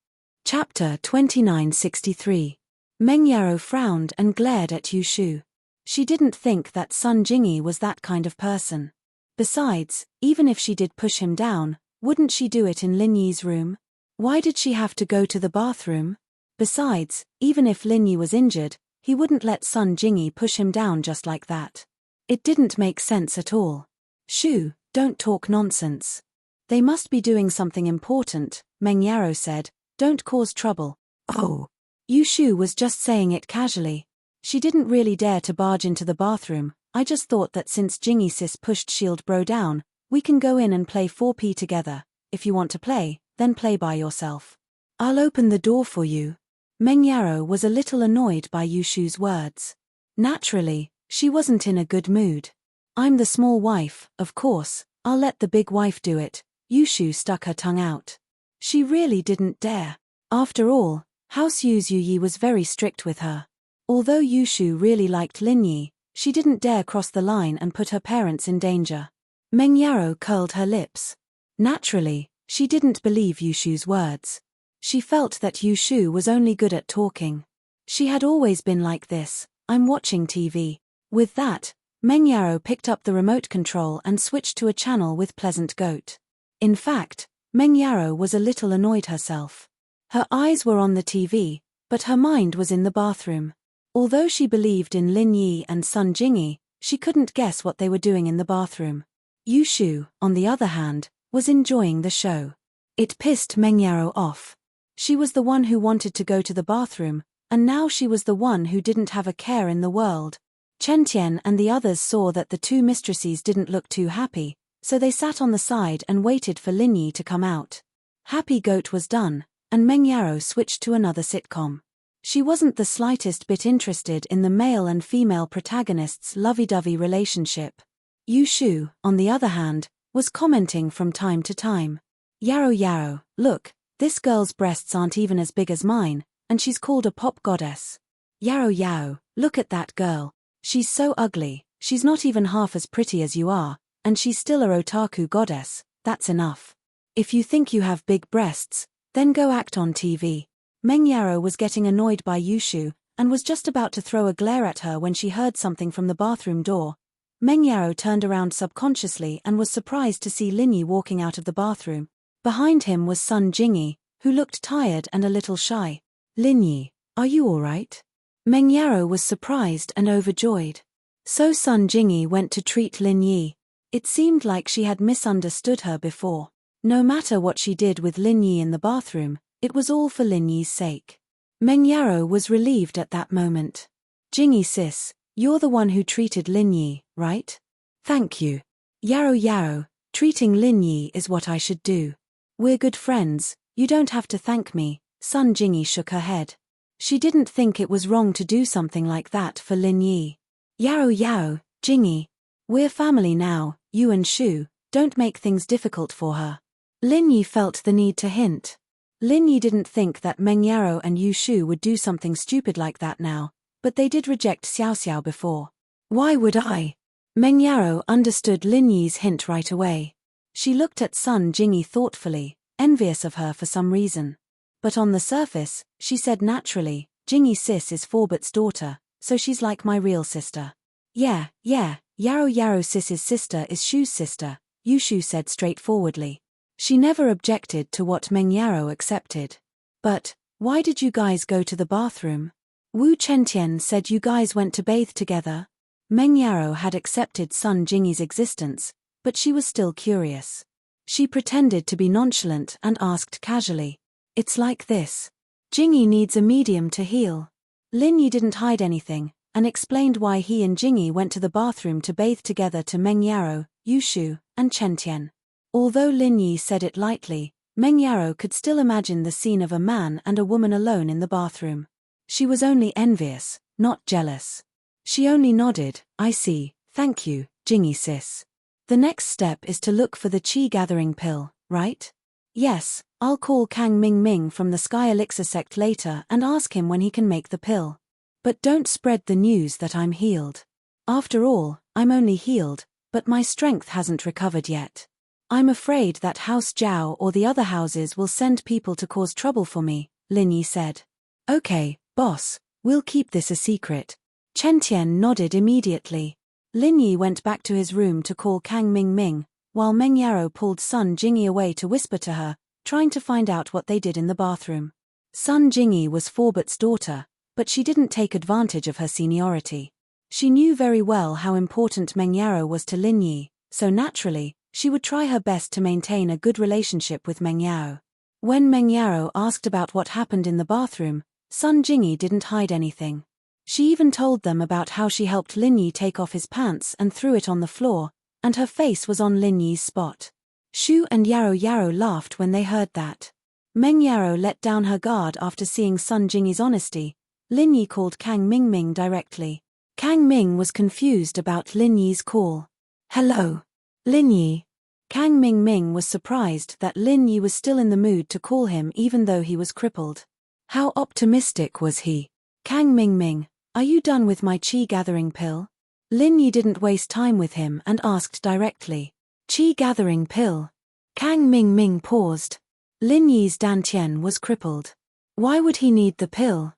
Speaker 1: Chapter 2963. Meng Yarrow frowned and glared at Yu Shu. She didn't think that Sun Jingyi was that kind of person. Besides, even if she did push him down, wouldn't she do it in Lin Yi's room? Why did she have to go to the bathroom? Besides, even if Lin Yi was injured, he wouldn't let Sun Jingyi push him down just like that. It didn't make sense at all. Shu, don't talk nonsense. They must be doing something important, Meng Yarrow said. Don't cause trouble. Oh. Yu Shu was just saying it casually. She didn't really dare to barge into the bathroom. I just thought that since Jingyi sis pushed Shield Bro down, we can go in and play 4P together. If you want to play, then play by yourself. I'll open the door for you. Meng Yarrow was a little annoyed by Yu Shu's words. Naturally, she wasn't in a good mood. I'm the small wife, of course, I'll let the big wife do it. Yu Shu stuck her tongue out. She really didn't dare. After all, House Yu's Yu Yi was very strict with her. Although Yu Shu really liked Lin Yi, she didn't dare cross the line and put her parents in danger. Meng Yarrow curled her lips. Naturally, she didn't believe Yu Shu's words. She felt that Yu Shu was only good at talking. She had always been like this. I'm watching TV. With that, Meng Yarrow picked up the remote control and switched to a channel with Pleasant Goat. In fact, Meng Yarrow was a little annoyed herself. Her eyes were on the TV, but her mind was in the bathroom. Although she believed in Lin Yi and Sun Jingyi, she couldn't guess what they were doing in the bathroom. Yu Shu, on the other hand, was enjoying the show. It pissed Meng Yarrow off. She was the one who wanted to go to the bathroom, and now she was the one who didn't have a care in the world. Chen Tian and the others saw that the two mistresses didn't look too happy, so they sat on the side and waited for Lin Yi to come out. Happy Goat was done, and Meng Yarrow switched to another sitcom. She wasn't the slightest bit interested in the male and female protagonists' lovey-dovey relationship. Yu Shu, on the other hand, was commenting from time to time. Yarrow, look, this girl's breasts aren't even as big as mine, and she's called a pop goddess. Yarrow, look at that girl. She's so ugly, she's not even half as pretty as you are, and she's still a otaku goddess. That's enough. If you think you have big breasts, then go act on TV. Meng Yarrow was getting annoyed by Yu Shu, and was just about to throw a glare at her when she heard something from the bathroom door. Meng Yaro turned around subconsciously and was surprised to see Lin Yi walking out of the bathroom. Behind him was Sun Jingyi, who looked tired and a little shy. Lin Yi, are you all right? Meng Yaro was surprised and overjoyed. So Sun Jingyi went to treat Lin Yi. It seemed like she had misunderstood her before. No matter what she did with Lin Yi in the bathroom, it was all for Lin Yi's sake. Meng Yaro was relieved at that moment. Jingyi sis, you're the one who treated Lin Yi, right? Thank you. Yaro, treating Lin Yi is what I should do. We're good friends, you don't have to thank me. Sun Jingyi shook her head. She didn't think it was wrong to do something like that for Lin Yi. Yaro, Jingyi. We're family now, you and Shu, don't make things difficult for her. Lin Yi felt the need to hint. Lin Yi didn't think that Meng Yaro and Yu Shu would do something stupid like that now, but they did reject Xiao Xiao before. Why would I? Meng Yaro understood Lin Yi's hint right away. She looked at Sun Jingyi thoughtfully, envious of her for some reason. But on the surface, she said naturally, Jingyi sis is Forbut's daughter, so she's like my real sister. Yeah, Yaro sis's sister is Shu's sister, Yu Shu said straightforwardly. She never objected to what Meng Yaro accepted. But, why did you guys go to the bathroom? Wu Chentian said you guys went to bathe together. Meng Yaro had accepted Sun Jingyi's existence, but she was still curious. She pretended to be nonchalant and asked casually. It's like this. Jingyi needs a medium to heal. Lin Yi didn't hide anything, and explained why he and Jingyi went to the bathroom to bathe together to Meng Yaro, Yu Shu, and Chen Tian. Although Lin Yi said it lightly, Meng Yaro could still imagine the scene of a man and a woman alone in the bathroom. She was only envious, not jealous. She only nodded, I see, thank you, Jingyi sis. The next step is to look for the Qi gathering pill, right? Yes, I'll call Kang Ming from the Sky Elixir sect later and ask him when he can make the pill. But don't spread the news that I'm healed. After all, I'm only healed, but my strength hasn't recovered yet. I'm afraid that House Zhao or the other houses will send people to cause trouble for me, Lin Yi said. Okay, boss, we'll keep this a secret. Chen Tian nodded immediately. Lin Yi went back to his room to call Kang Ming, while Meng Yaro pulled Sun Jingyi away to whisper to her, trying to find out what they did in the bathroom. Sun Jingyi was Forbut's daughter, but she didn't take advantage of her seniority. She knew very well how important Meng Yaro was to Lin Yi, so naturally, she would try her best to maintain a good relationship with Meng Yaro. When Meng Yaro asked about what happened in the bathroom, Sun Jingyi didn't hide anything. She even told them about how she helped Lin Yi take off his pants and threw it on the floor, and her face was on Lin Yi's spot. Shu and Yaro laughed when they heard that. Meng Yaro let down her guard after seeing Sun Jingyi's honesty. Lin Yi called Kang Ming directly. Kang Ming was confused about Lin Yi's call. Hello. Lin Yi. Kang Ming was surprised that Lin Yi was still in the mood to call him even though he was crippled. How optimistic was he? Kang Ming, are you done with my Qi gathering pill? Lin Yi didn't waste time with him and asked directly. Qi gathering pill? Kang Ming paused. Lin Yi's dantian was crippled. Why would he need the pill?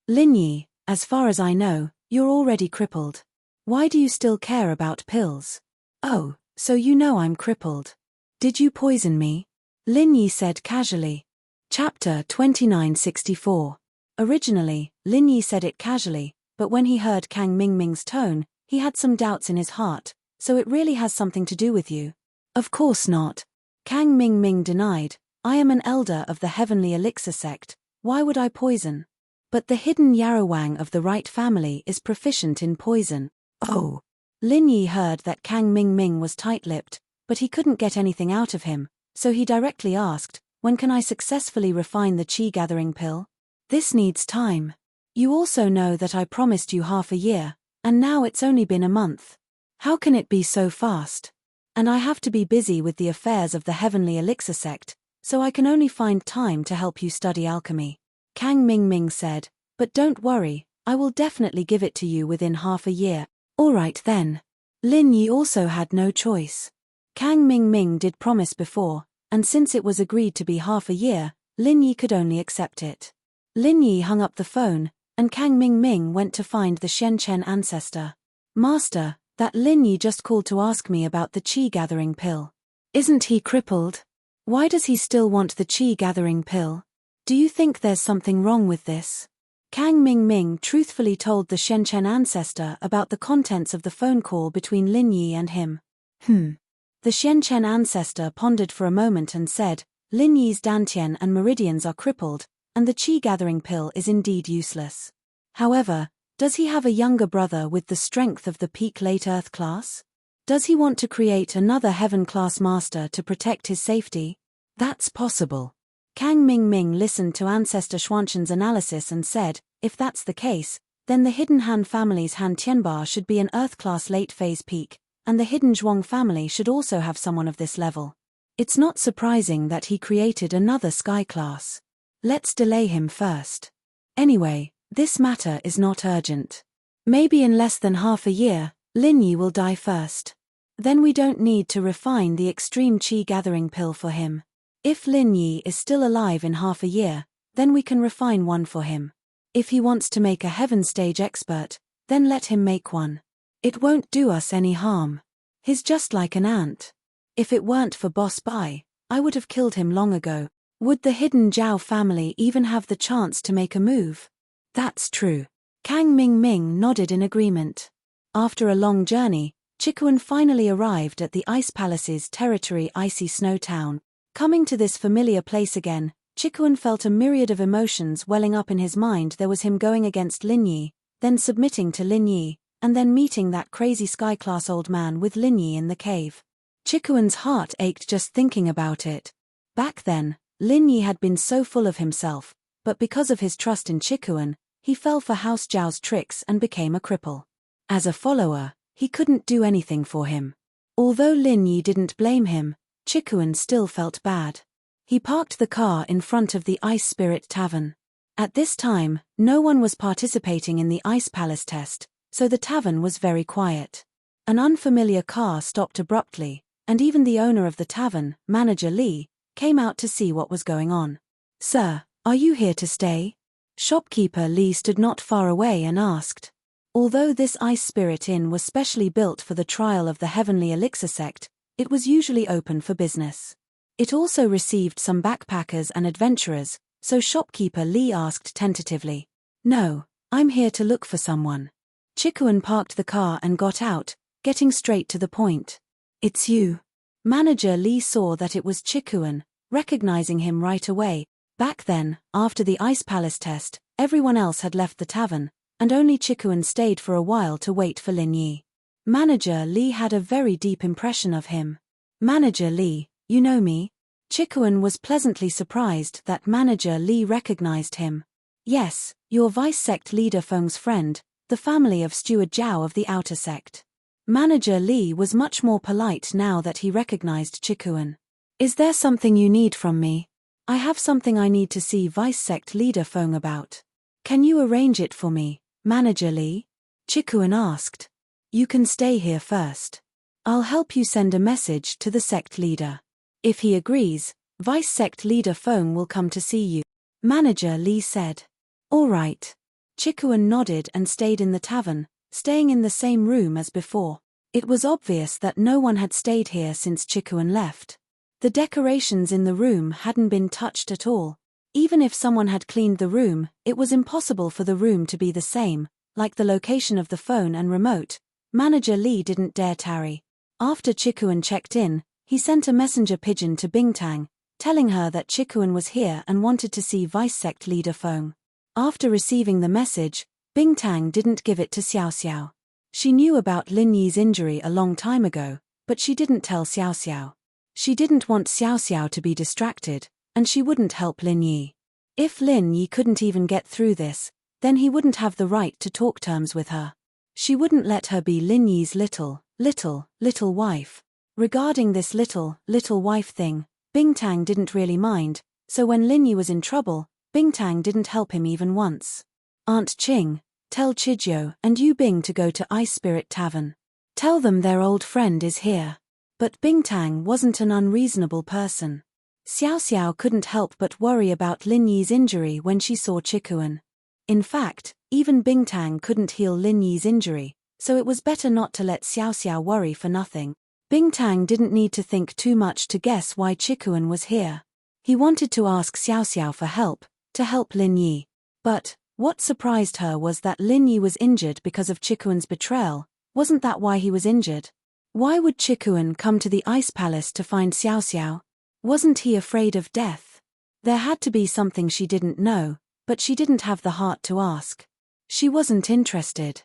Speaker 1: Lin Yi, as far as I know, you're already crippled. Why do you still care about pills? Oh, so you know I'm crippled. Did you poison me? Lin Yi said casually. Chapter 2964. Originally, Lin Yi said it casually, but when he heard Kang Ming's tone, he had some doubts in his heart, so it really has something to do with you. Of course not. Kang Ming denied, I am an elder of the Heavenly Elixir sect, why would I poison? But the hidden Yarowang of the right family is proficient in poison. Oh. Lin Yi heard that Kang Ming was tight-lipped, but he couldn't get anything out of him, so he directly asked, when can I successfully refine the Qi gathering pill? This needs time. You also know that I promised you half a year, and now it's only been a month. How can it be so fast? And I have to be busy with the affairs of the Heavenly Elixir sect, so I can only find time to help you study alchemy. Kang Ming said, but don't worry, I will definitely give it to you within half a year. Alright then. Lin Yi also had no choice. Kang Ming did promise before, and since it was agreed to be half a year, Lin Yi could only accept it. Lin Yi hung up the phone, and Kang Ming went to find the Shen Chen ancestor. Master, That Lin Yi just called to ask me about the qi-gathering pill. Isn't he crippled? Why does he still want the qi-gathering pill? Do you think there's something wrong with this? Kang Mingming truthfully told the Shenzhen ancestor about the contents of the phone call between Lin Yi and him. The Shenzhen ancestor pondered for a moment and said, Lin Yi's dantian and meridians are crippled, and the qi-gathering pill is indeed useless. However, does he have a younger brother with the strength of the peak late Earth class? Does he want to create another heaven-class master to protect his safety? That's possible. Kang Mingming listened to Ancestor Xuanshen's analysis and said, if that's the case, then the Hidden Han family's Han Tianba should be an Earth-class late-phase peak, and the Hidden Zhuang family should also have someone of this level. It's not surprising that he created another sky class. Let's delay him first. Anyway, this matter is not urgent. Maybe in less than half a year, Lin Yi will die first. Then we don't need to refine the extreme qi-gathering pill for him. If Lin Yi is still alive in half a year, then we can refine one for him. If he wants to make a heaven stage expert, then let him make one. It won't do us any harm. He's just like an ant. If it weren't for Boss Bai, I would have killed him long ago. Would the Hidden Zhao family even have the chance to make a move? That's true. Kang Mingming nodded in agreement. After a long journey, Chikuan finally arrived at the Ice Palace's territory Icy Snow Town. Coming to this familiar place again, Chikuan felt a myriad of emotions welling up in his mind. There was him going against Lin Yi, then submitting to Lin Yi, and then meeting that crazy sky-class old man with Lin Yi in the cave. Chikuan's heart ached just thinking about it. Back then, Lin Yi had been so full of himself, but because of his trust in Chikuan, he fell for House Zhao's tricks and became a cripple. As a follower, he couldn't do anything for him. Although Lin Yi didn't blame him, Chikuan still felt bad. He parked the car in front of the Ice Spirit Tavern. At this time, no one was participating in the Ice Palace test, so the tavern was very quiet. An unfamiliar car stopped abruptly, and even the owner of the tavern, Manager Li, came out to see what was going on. Sir, are you here to stay? Shopkeeper Li stood not far away and asked. Although this Ice Spirit Inn was specially built for the trial of the Heavenly Elixir sect, it was usually open for business. It also received some backpackers and adventurers, so shopkeeper Li asked tentatively. No, I'm here to look for someone. Chikuan parked the car and got out, getting straight to the point. It's you. Manager Li saw that it was Chikuan, recognizing him right away. Back then, after the Ice Palace test, everyone else had left the tavern, and only Chikuan stayed for a while to wait for Lin Yi. Manager Li had a very deep impression of him. Manager Li, you know me? Chikuan was pleasantly surprised that Manager Li recognized him. Yes, your vice sect leader Feng's friend, the family of Steward Zhao of the outer sect. Manager Li was much more polite now that he recognized Chikuan. Is there something you need from me? I have something I need to see vice sect leader Feng about. Can you arrange it for me, Manager Li? Chikuan asked. You can stay here first. I'll help you send a message to the sect leader. If he agrees, vice sect leader Feng will come to see you. Manager Li said. All right. Chikuan nodded and stayed in the tavern, staying in the same room as before. It was obvious that no one had stayed here since Chikuan left. The decorations in the room hadn't been touched at all. Even if someone had cleaned the room, it was impossible for the room to be the same, like the location of the phone and remote. Manager Li didn't dare tarry. After Chikuan checked in, he sent a messenger pigeon to Bingtang, telling her that Chikuan was here and wanted to see vice sect leader Feng. After receiving the message, Bingtang didn't give it to Xiao Xiao. She knew about Lin Yi's injury a long time ago, but she didn't tell Xiao Xiao. She didn't want Xiao Xiao to be distracted, and she wouldn't help Lin Yi. If Lin Yi couldn't even get through this, then he wouldn't have the right to talk terms with her. She wouldn't let her be Lin Yi's little wife. Regarding this little wife thing, Bingtang didn't really mind, so when Lin Yi was in trouble, Bingtang didn't help him even once. Aunt Qing, tell Chijio and Yu Bing to go to Ice Spirit Tavern. Tell them their old friend is here. But Bingtang wasn't an unreasonable person. Xiao Xiao couldn't help but worry about Lin Yi's injury when she saw Chikuan. In fact, even Bingtang couldn't heal Lin Yi's injury, so it was better not to let Xiao Xiao worry for nothing. Bingtang didn't need to think too much to guess why Chikuan was here. He wanted to ask Xiao Xiao for help, to help Lin Yi. But what surprised her was that Lin Yi was injured because of Chikuan's betrayal. Wasn't that why he was injured? Why would Chikuan come to the Ice Palace to find Xiao Xiao? Wasn't he afraid of death? There had to be something she didn't know, but she didn't have the heart to ask. She wasn't interested.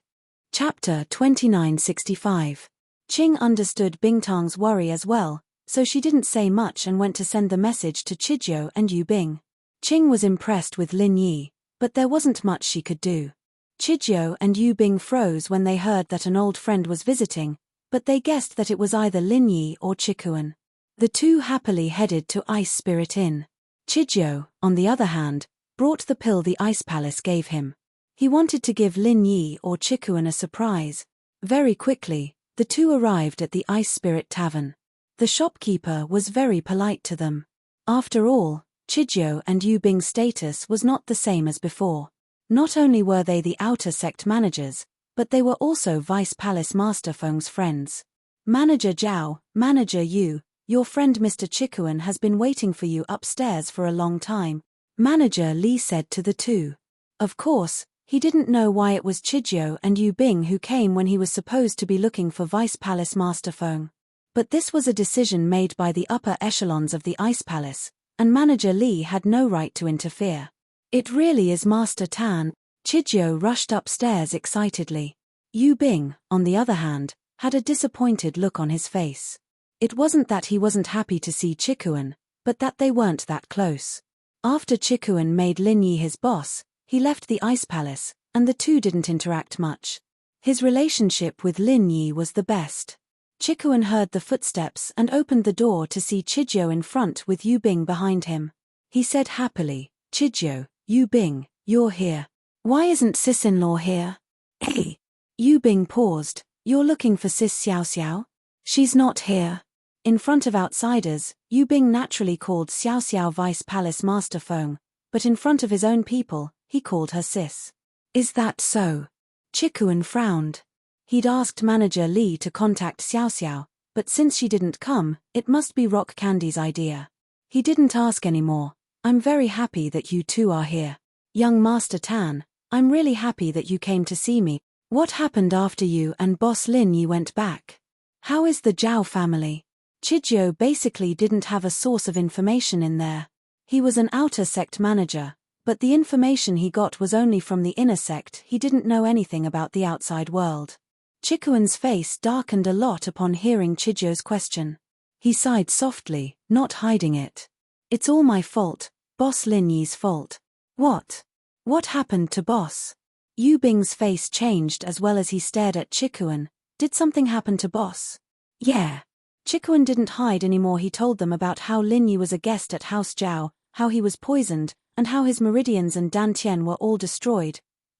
Speaker 1: Chapter 2965. Qing understood Bingtang's worry as well, so she didn't say much and went to send the message to Chijiu and Yu Bing. Qing was impressed with Lin Yi, but there wasn't much she could do. Chijiu and Yu Bing froze when they heard that an old friend was visiting, but they guessed that it was either Lin Yi or Chikuan. The two happily headed to Ice Spirit Inn. Chijiu, on the other hand, brought the pill the Ice Palace gave him. He wanted to give Lin Yi or Chikuan a surprise. Very quickly, the two arrived at the Ice Spirit Tavern. The shopkeeper was very polite to them. After all, Chijiu and Yu Bing's status was not the same as before. Not only were they the outer sect managers, but they were also Vice Palace Master Feng's friends. Manager Zhao, Manager Yu, your friend Mr. Chikuan has been waiting for you upstairs for a long time, Manager Li said to the two. Of course, he didn't know why it was Chijiu and Yu Bing who came when he was supposed to be looking for Vice Palace Master Feng. But this was a decision made by the upper echelons of the Ice Palace, and Manager Li had no right to interfere. It really is Master Tan. Chijiu rushed upstairs excitedly. Yu Bing, on the other hand, had a disappointed look on his face. It wasn't that he wasn't happy to see Chikuan, but that they weren't that close. After Chikuan made Lin Yi his boss, he left the Ice Palace, and the two didn't interact much. His relationship with Lin Yi was the best. Chikuan heard the footsteps and opened the door to see Chijiu in front with Yu Bing behind him. He said happily, Chijiu, Yu Bing, you're here. Why isn't sis-in-law here? Hey! Yu Bing paused. You're looking for sis Xiao Xiao? She's not here. In front of outsiders, Yu Bing naturally called Xiao Xiao Vice Palace Master Feng, but in front of his own people, he called her sis. Is that so? Chikuan frowned. He'd asked Manager Li to contact Xiao Xiao, but since she didn't come, it must be Rock Candy's idea. He didn't ask anymore. I'm very happy that you two are here. Young Master Tan, I'm really happy that you came to see me. What happened after you and Boss Lin Yi went back? How is the Zhao family? Chijiu basically didn't have a source of information in there. He was an outer sect manager, but the information he got was only from the inner sect. He didn't know anything about the outside world. Chikuan's face darkened a lot upon hearing Chijiu's question. He sighed softly, not hiding it. It's all my fault, Boss Lin Yi's fault. What? What happened to Boss? Yu Bing's face changed as well as he stared at Chikuan. Did something happen to Boss? Yeah. Chikuan didn't hide anymore. He told them about how Lin Yi was a guest at House Zhao, how he was poisoned, and how his meridians and dantian were all destroyed.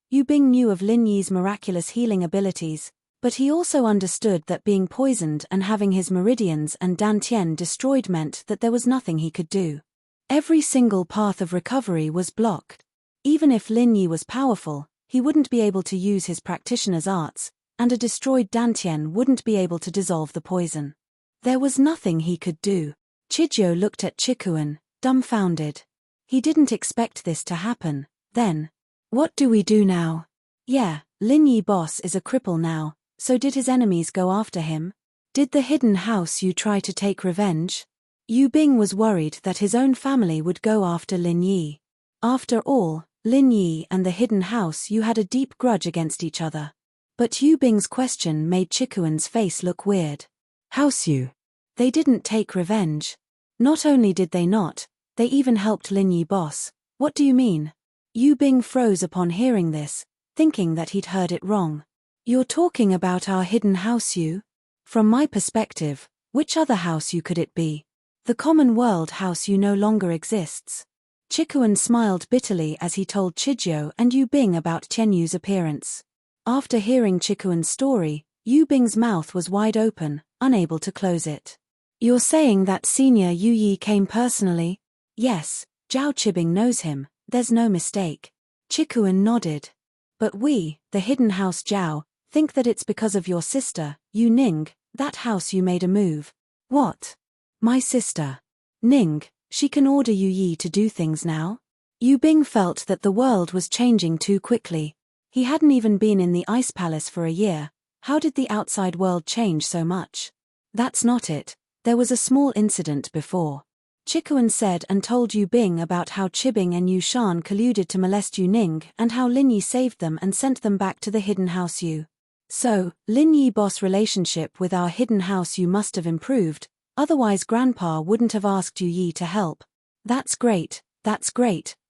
Speaker 1: Yu Bing knew of Lin Yi's miraculous healing abilities, but he also understood that being poisoned and having his meridians and dantian destroyed meant that there was nothing he could do. Every single path of recovery was blocked. Even if Lin Yi was powerful, he wouldn't be able to use his practitioner's arts, and a destroyed dantian wouldn't be able to dissolve the poison. There was nothing he could do. Chijiu looked at Chikuan, dumbfounded. He didn't expect this to happen. Then, what do we do now? Yeah, Lin Yi Boss is a cripple now. So did his enemies go after him? Did the hidden house Yu try to take revenge? Yu Bing was worried that his own family would go after Lin Yi. After all, Lin Yi and the hidden house Yu had a deep grudge against each other. But Yu Bing's question made Chikuan's face look weird. House Yu. They didn't take revenge. Not only did they not, they even helped Lin Yi Boss. What do you mean? Yu Bing froze upon hearing this, thinking that he'd heard it wrong. You're talking about our hidden house Yu? From my perspective, which other house Yu could it be? The common world house Yu no longer exists. Chikuan smiled bitterly as he told Chijiu and Yu Bing about Qianyu's appearance. After hearing Chikuan's story, Yu Bing's mouth was wide open, unable to close it. You're saying that Senior Yu Yi came personally? Yes, Zhao Qibing knows him, there's no mistake. Chikuan nodded. But we, the hidden house Zhao, Think that it's because of your sister, Yu Ning, that house you made a move. What? My sister? Ning, she can order Yu Yi to do things now? Yu Bing felt that the world was changing too quickly. He hadn't even been in the Ice Palace for a year. How did the outside world change so much? That's not it. There was a small incident before. Chikuan said and told Yu Bing about how Chibing and Yu Shan colluded to molest Yu Ning and how Lin Yi saved them and sent them back to the hidden house Yu. So, Lin Yi boss relationship with our hidden house Yu must have improved, otherwise Grandpa wouldn't have asked Yu Yi to help. That's great,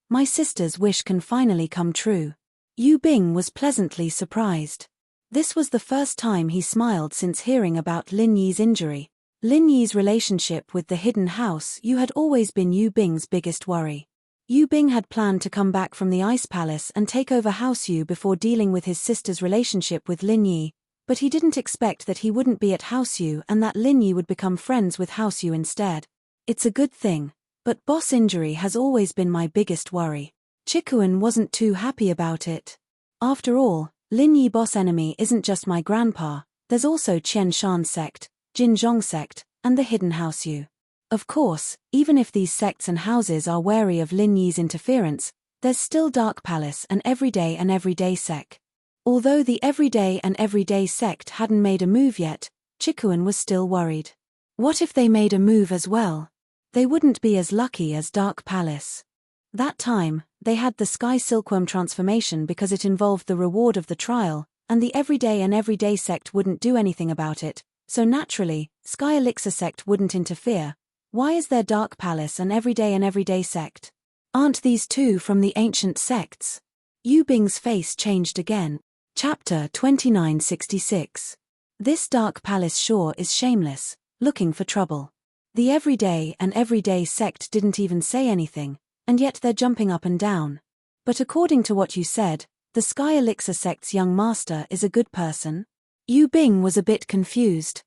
Speaker 1: my sister's wish can finally come true. Yu Bing was pleasantly surprised. This was the first time he smiled since hearing about Lin Yi's injury. Lin Yi's relationship with the hidden house Yu had always been Yu Bing's biggest worry. Yu Bing had planned to come back from the Ice Palace and take over House Yu before dealing with his sister's relationship with Lin Yi, but he didn't expect that he wouldn't be at House Yu and that Lin Yi would become friends with House Yu instead. It's a good thing, but boss injury has always been my biggest worry. Chikuan wasn't too happy about it. After all, Lin Yi boss enemy isn't just my grandpa, there's also Qian Shan sect, Jin Zhong sect, and the hidden house Yu. Of course, even if these sects and houses are wary of Lin Yi's interference, there's still Dark Palace and Everyday sect. Although the Everyday sect hadn't made a move yet, Chikuan was still worried. What if they made a move as well? They wouldn't be as lucky as Dark Palace. That time, they had the Sky Silkworm transformation because it involved the reward of the trial, and the Everyday sect wouldn't do anything about it, so naturally, Sky Elixir sect wouldn't interfere. Why is there Dark Palace and Everyday sect? Aren't these two from the ancient sects? Yu Bing's face changed again. Chapter 2966. This Dark Palace sure is shameless, looking for trouble. The Everyday sect didn't even say anything, and yet they're jumping up and down. But according to what you said, the Sky Elixir sect's young master is a good person? Yu Bing was a bit confused.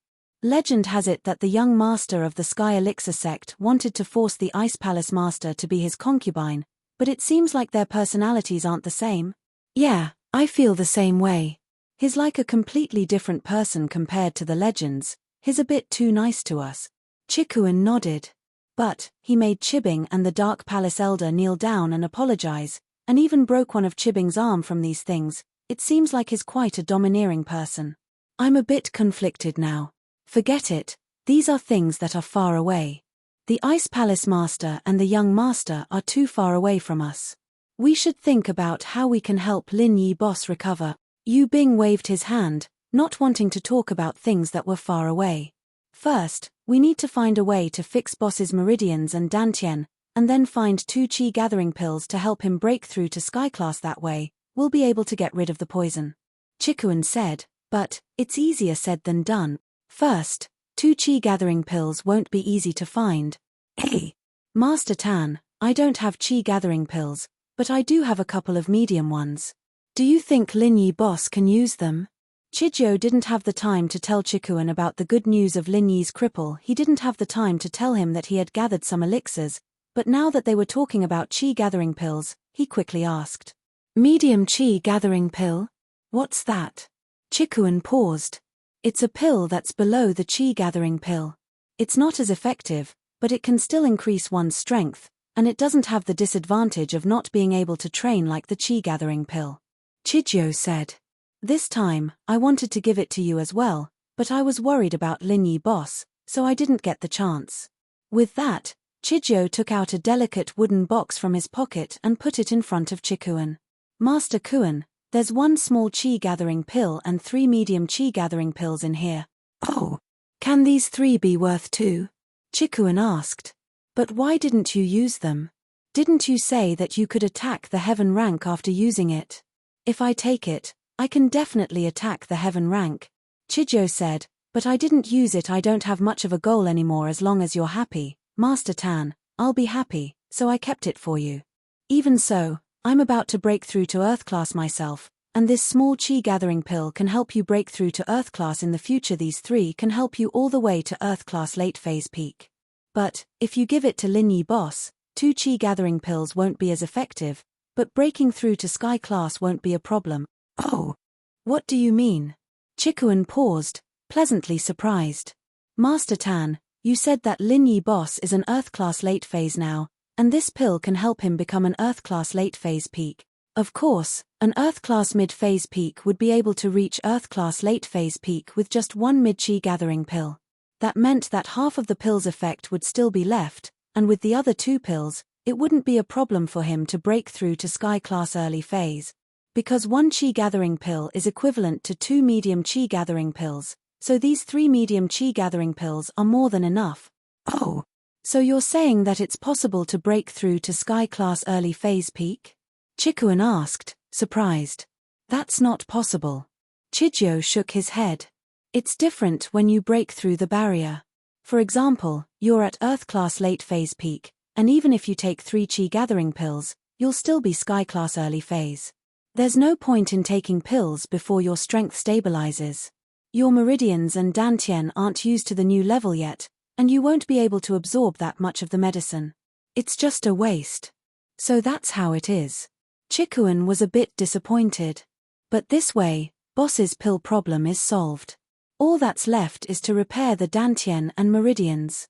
Speaker 1: Legend has it that the young master of the Sky Elixir sect wanted to force the Ice Palace master to be his concubine, but it seems like their personalities aren't the same. Yeah, I feel the same way. He's like a completely different person compared to the legends, he's a bit too nice to us. Chikuan nodded. But, he made Chibing and the Dark Palace elder kneel down and apologize, and even broke one of Chibing's arm from these things. It seems like he's quite a domineering person. I'm a bit conflicted now. Forget it, these are things that are far away. The Ice Palace Master and the Young Master are too far away from us. We should think about how we can help Lin Yi boss recover. Yu Bing waved his hand, not wanting to talk about things that were far away. First, we need to find a way to fix boss's meridians and Dantian, and then find 2 Qi gathering pills to help him break through to Sky Class that way. We'll be able to get rid of the poison. Chikuan said, but, it's easier said than done. First, 2 Qi gathering pills won't be easy to find. Hey, Master Tan, I don't have Qi gathering pills, but I do have a couple of medium ones. Do you think Lin Yi boss can use them? Chijo didn't have the time to tell Chikuan about the good news of Lin Yi's cripple. He didn't have the time to tell him that he had gathered some elixirs, but now that they were talking about Qi gathering pills, he quickly asked. Medium Qi gathering pill? What's that? Chikuan paused. It's a pill that's below the Qi gathering pill. It's not as effective, but it can still increase one's strength, and it doesn't have the disadvantage of not being able to train like the Qi gathering pill. Chijo said. This time, I wanted to give it to you as well, but I was worried about Lin Yi boss, so I didn't get the chance. With that, Chijo took out a delicate wooden box from his pocket and put it in front of Chikuan. Master Kuan, there's 1 small Qi gathering pill and 3 medium Qi gathering pills in here. Oh, can these 3 be worth 2? Chikuan asked. But why didn't you use them? Didn't you say that you could attack the heaven rank after using it? If I take it, I can definitely attack the heaven rank. Chijo said, but I didn't use it. I don't have much of a goal anymore. As long as you're happy, Master Tan, I'll be happy, so I kept it for you. Even so, I'm about to break through to Earth class myself, and this small Qi gathering pill can help you break through to Earth class in the future. These 3 can help you all the way to Earth class late phase peak. But, if you give it to Lin Yi boss, 2 Qi gathering pills won't be as effective, but breaking through to Sky class won't be a problem. Oh, what do you mean? Chikuan paused, pleasantly surprised. Master Tan, you said that Lin Yi boss is an Earth-class late phase now, and this pill can help him become an Earth-class late phase peak. Of course, an Earth-class mid-phase peak would be able to reach Earth-class late phase peak with just one mid-chi gathering pill. That meant that half of the pill's effect would still be left, and with the other 2 pills, it wouldn't be a problem for him to break through to Sky-class early phase. Because 1 chi gathering pill is equivalent to 2 medium chi gathering pills, so these 3 medium chi gathering pills are more than enough. Oh, so you're saying that it's possible to break through to Sky-class early phase peak? Chikuan asked, surprised. That's not possible. Chijio shook his head. It's different when you break through the barrier. For example, you're at Earth-class late phase peak, and even if you take 3 chi gathering pills, you'll still be Sky-class early phase. There's no point in taking pills before your strength stabilizes. Your meridians and dantian aren't used to the new level yet, and you won't be able to absorb that much of the medicine. It's just a waste. So that's how it is. Chikuan was a bit disappointed. But this way, boss's pill problem is solved. All that's left is to repair the dantian and meridians.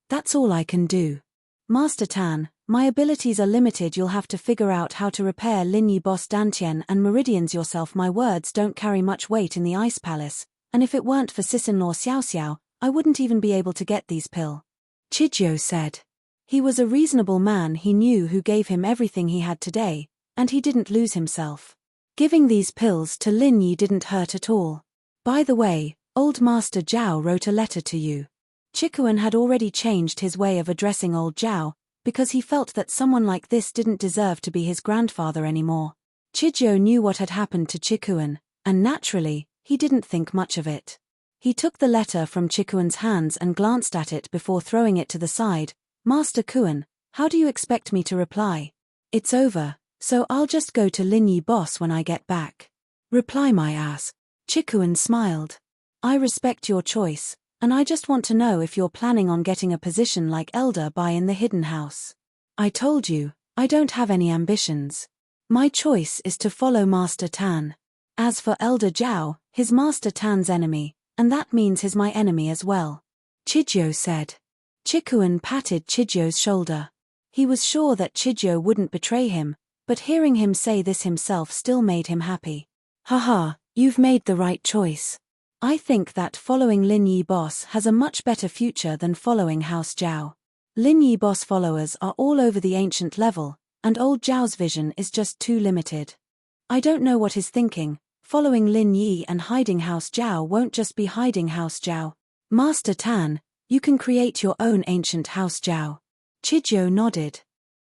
Speaker 1: That's all I can do. Master Tan, my abilities are limited. You'll have to figure out how to repair Lin Yi boss dantian and meridians yourself. My words don't carry much weight in the Ice Palace, and if it weren't for sis-in-law Xiao Xiao, I wouldn't even be able to get these pill. Chijio said. He was a reasonable man. He knew who gave him everything he had today, and he didn't lose himself. Giving these pills to Lin Yi didn't hurt at all. By the way, old Master Zhao wrote a letter to you. Chikuan had already changed his way of addressing old Zhao, because he felt that someone like this didn't deserve to be his grandfather anymore. Chijio knew what had happened to Chikuan, and naturally, he didn't think much of it. He took the letter from Chikuan's hands and glanced at it before throwing it to the side. Master Kuan, how do you expect me to reply? It's over, so I'll just go to Lin Yi boss when I get back. Reply my ass. Chikuan smiled. I respect your choice, and I just want to know if you're planning on getting a position like Elder Bai in the Hidden House. I told you, I don't have any ambitions. My choice is to follow Master Tan. As for Elder Zhao, he's Master Tan's enemy, and that means he's my enemy as well. Chijio said. Chikuan patted Chijio's shoulder. He was sure that Chijio wouldn't betray him, but hearing him say this himself still made him happy. Haha, you've made the right choice. I think that following Lin Yi boss has a much better future than following House Zhao. Lin Yi boss followers are all over the ancient level, and old Zhao's vision is just too limited. I don't know what he's thinking. Following Lin Yi and hiding House Zhao won't just be hiding House Zhao. Master Tan, you can create your own ancient House Zhao. Chijio nodded.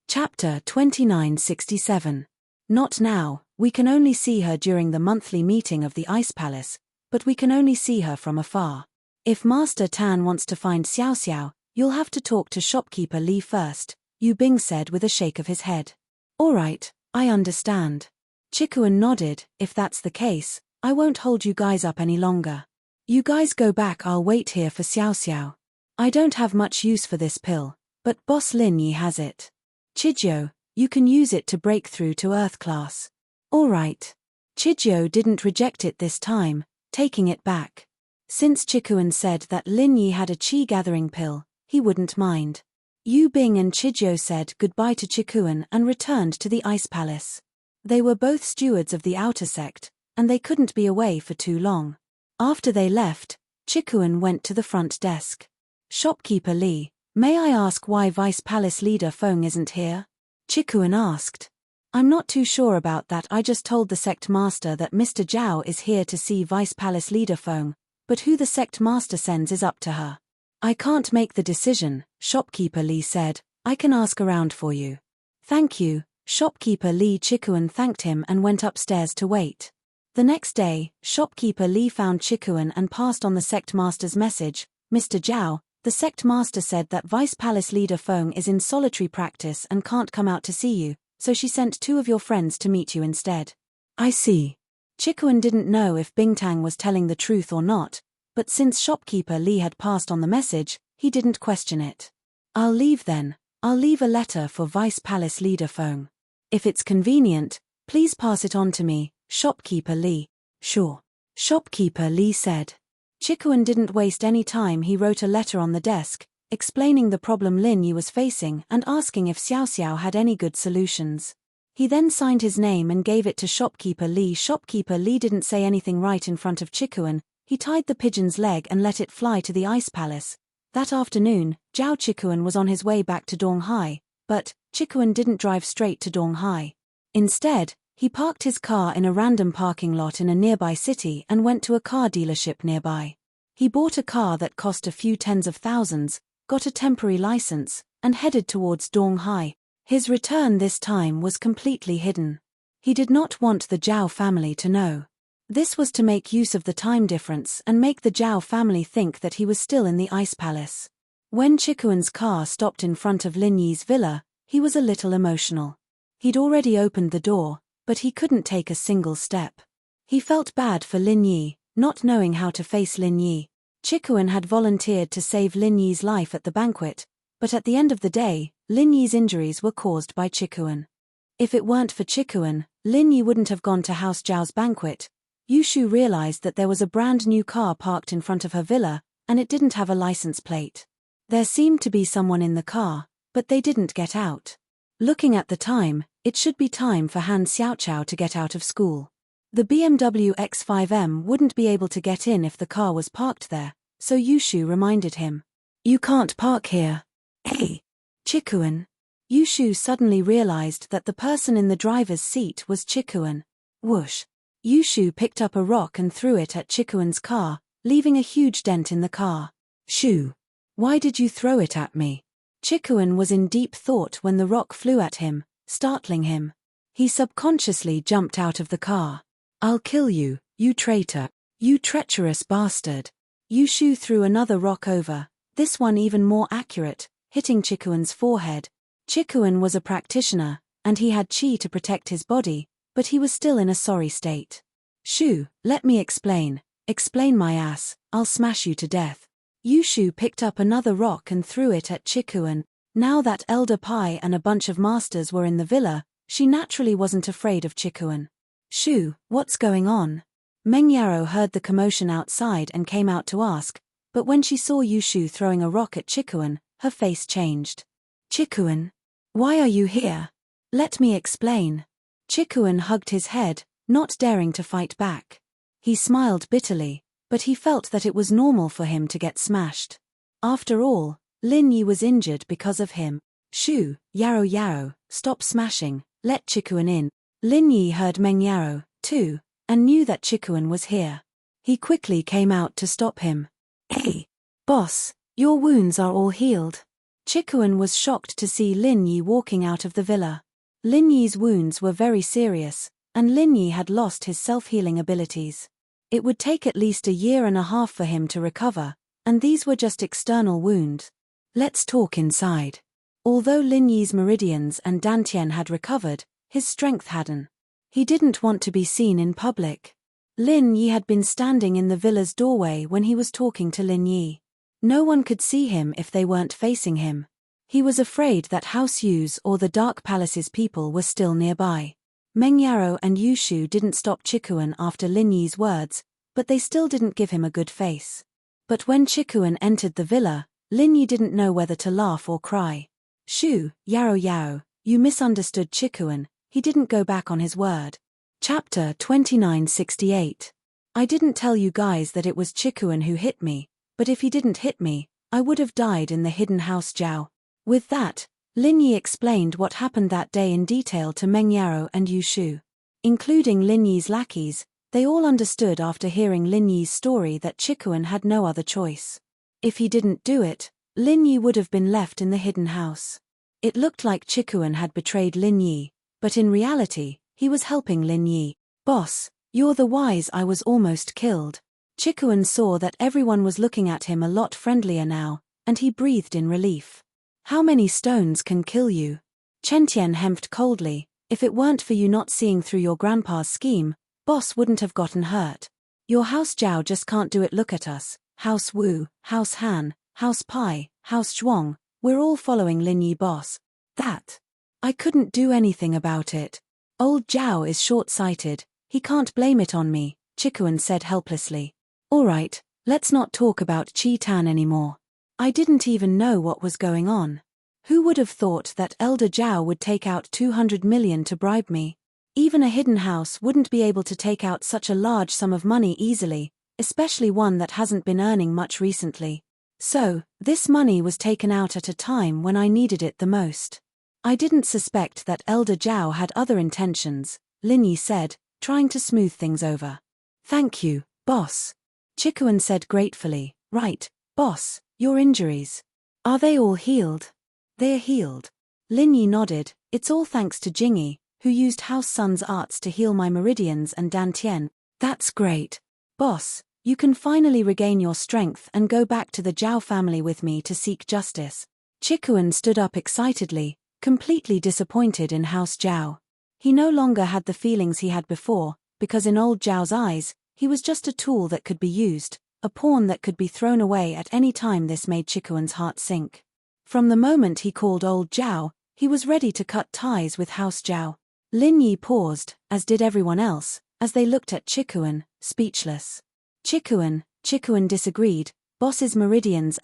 Speaker 1: Chapter 2967. Not now, we can only see her during the monthly meeting of the Ice Palace, but we can only see her from afar. If Master Tan wants to find Xiao Xiao, you'll have to talk to shopkeeper Li first, Yu Bing said with a shake of his head. All right, I understand. Chikuan nodded. If that's the case, I won't hold you guys up any longer. You guys go back, I'll wait here for Xiao Xiao. I don't have much use for this pill, but Boss Lin Yi has it. Chijio, you can use it to break through to Earth class. All right. Chijio didn't reject it this time, taking it back. Since Chikuan said that Lin Yi had a chi gathering pill, he wouldn't mind. Yu Bing and Chijio said goodbye to Chikuan and returned to the Ice Palace. They were both stewards of the outer sect, and they couldn't be away for too long. After they left, Chikuan went to the front desk. Shopkeeper Li, may I ask why Vice Palace Leader Feng isn't here? Chikuan asked. I'm not too sure about that. I just told the sect master that Mr. Zhao is here to see Vice Palace Leader Feng, but who the sect master sends is up to her. I can't make the decision, Shopkeeper Li said. I can ask around for you. Thank you, Shopkeeper Li. Chikuan thanked him and went upstairs to wait. The next day, Shopkeeper Li found Chikuan and passed on the sect master's message. Mr. Zhao, the sect master said that Vice Palace Leader Feng is in solitary practice and can't come out to see you, so she sent 2 of your friends to meet you instead. I see. Chikuan didn't know if Bingtang was telling the truth or not, but since Shopkeeper Li had passed on the message, he didn't question it. I'll leave then. I'll leave a letter for Vice Palace Leader Feng. If it's convenient, please pass it on to me, Shopkeeper Li. Sure. Shopkeeper Li said. Chikuan didn't waste any time. He wrote a letter on the desk, explaining the problem Lin Yi was facing and asking if Xiao Xiao had any good solutions. He then signed his name and gave it to Shopkeeper Li. Shopkeeper Li didn't say anything right in front of Chikuan. He tied the pigeon's leg and let it fly to the ice palace. That afternoon, Zhao Chikuan was on his way back to Donghai, but Chikuan didn't drive straight to Donghai. Instead, he parked his car in a random parking lot in a nearby city and went to a car dealership nearby. He bought a car that cost a few tens of thousands, got a temporary license, and headed towards Donghai. His return this time was completely hidden. He did not want the Zhao family to know. This was to make use of the time difference and make the Zhao family think that he was still in the ice palace. When Chikuan's car stopped in front of Lin Yi's villa, he was a little emotional. He'd already opened the door, but he couldn't take a single step. He felt bad for Lin Yi, not knowing how to face Lin Yi. Chikuan had volunteered to save Lin Yi's life at the banquet, but at the end of the day, Lin Yi's injuries were caused by Chikuan. If it weren't for Chikuan, Lin Yi wouldn't have gone to House Zhao's banquet. Yushu realized that there was a brand new car parked in front of her villa, and it didn't have a license plate. There seemed to be someone in the car, but they didn't get out. Looking at the time, it should be time for Han Xiaoqiao to get out of school. The BMW X5M wouldn't be able to get in if the car was parked there, so Yushu reminded him. You can't park here. Hey, Chikuan. Yushu suddenly realized that the person in the driver's seat was Chikuan. Whoosh. Yushu picked up a rock and threw it at Chikuan's car, leaving a huge dent in the car. Shoo. Why did you throw it at me? Chikuan was in deep thought when the rock flew at him, startling him. He subconsciously jumped out of the car. I'll kill you, you traitor, you treacherous bastard. Yushu threw another rock over, this one even more accurate, hitting Chikuan's forehead. Chikuan was a practitioner, and he had chi to protect his body, but he was still in a sorry state. Shoo, let me explain. Explain my ass, I'll smash you to death. Yushu picked up another rock and threw it at Chikuan. Now that Elder Pai and a bunch of masters were in the villa, she naturally wasn't afraid of Chikuan. Shoo, what's going on? Meng Yarrow heard the commotion outside and came out to ask, but when she saw Yushu throwing a rock at Chikuan, her face changed. Chikuan? Why are you here? Let me explain. Chikuan hugged his head, not daring to fight back. He smiled bitterly, but he felt that it was normal for him to get smashed. After all, Lin Yi was injured because of him. Shoo, Yarrow, stop smashing, let Chikuan in. Lin Yi heard Meng Yarrow, too, and knew that Chikuan was here. He quickly came out to stop him. Hey, boss, your wounds are all healed. Chikuan was shocked to see Lin Yi walking out of the villa. Lin Yi's wounds were very serious, and Lin Yi had lost his self-healing abilities. It would take at least a year and a half for him to recover, and these were just external wounds. Let's talk inside. Although Lin Yi's meridians and Dantian had recovered, his strength hadn't. He didn't want to be seen in public. Lin Yi had been standing in the villa's doorway when he was talking to Lin Yi. No one could see him if they weren't facing him. He was afraid that House Yu's or the Dark Palace's people were still nearby. Meng Yarrow and Yushu didn't stop Chikuan after Lin Yi's words, but they still didn't give him a good face. But when Chikuan entered the villa, Lin Yi didn't know whether to laugh or cry. Shoo, Yarrow, you misunderstood Chikuan, he didn't go back on his word. Chapter 2968. I didn't tell you guys that it was Chikuan who hit me, but if he didn't hit me, I would have died in the hidden house Zhao. With that, Lin Yi explained what happened that day in detail to Meng Yarrow and Yushu. Including Lin Yi's lackeys, they all understood after hearing Lin Yi's story that Chikuan had no other choice. If he didn't do it, Lin Yi would have been left in the hidden house. It looked like Chikuan had betrayed Lin Yi, but in reality, he was helping Lin Yi. Boss, you're the wise. I was almost killed. Chikuan saw that everyone was looking at him a lot friendlier now, and he breathed in relief. How many stones can kill you? Chen Tian hemped coldly. If it weren't for you not seeing through your grandpa's scheme, boss wouldn't have gotten hurt. Your House Zhao just can't do it. Look at us. House Wu, House Han, House Pai, House Zhuang, we're all following Lin Yi, boss. That. I couldn't do anything about it. Old Zhao is short-sighted, he can't blame it on me, Chikuan said helplessly. Alright, let's not talk about Chi-Tan anymore. I didn't even know what was going on. Who would have thought that Elder Zhao would take out 200 million to bribe me? Even a hidden house wouldn't be able to take out such a large sum of money easily, especially one that hasn't been earning much recently. So, this money was taken out at a time when I needed it the most. I didn't suspect that Elder Zhao had other intentions, Lin Yi said, trying to smooth things over. Thank you, boss. Chikuan said gratefully. Right, boss, your injuries. Are they all healed? They're healed. Lin Yi nodded. It's all thanks to Jingyi, who used House Sun's arts to heal my meridians and Dantian. That's great. Boss, you can finally regain your strength and go back to the Zhao family with me to seek justice. Chikuan stood up excitedly, completely disappointed in House Zhao. He no longer had the feelings he had before, because in old Zhao's eyes, he was just a tool that could be used, a pawn that could be thrown away at any time. This made Chikuan's heart sink. From the moment he called old Zhao, he was ready to cut ties with House Zhao. Lin Yi paused, as did everyone else, as they looked at Chikuan, speechless. Chikuan disagreed. Boss's meridians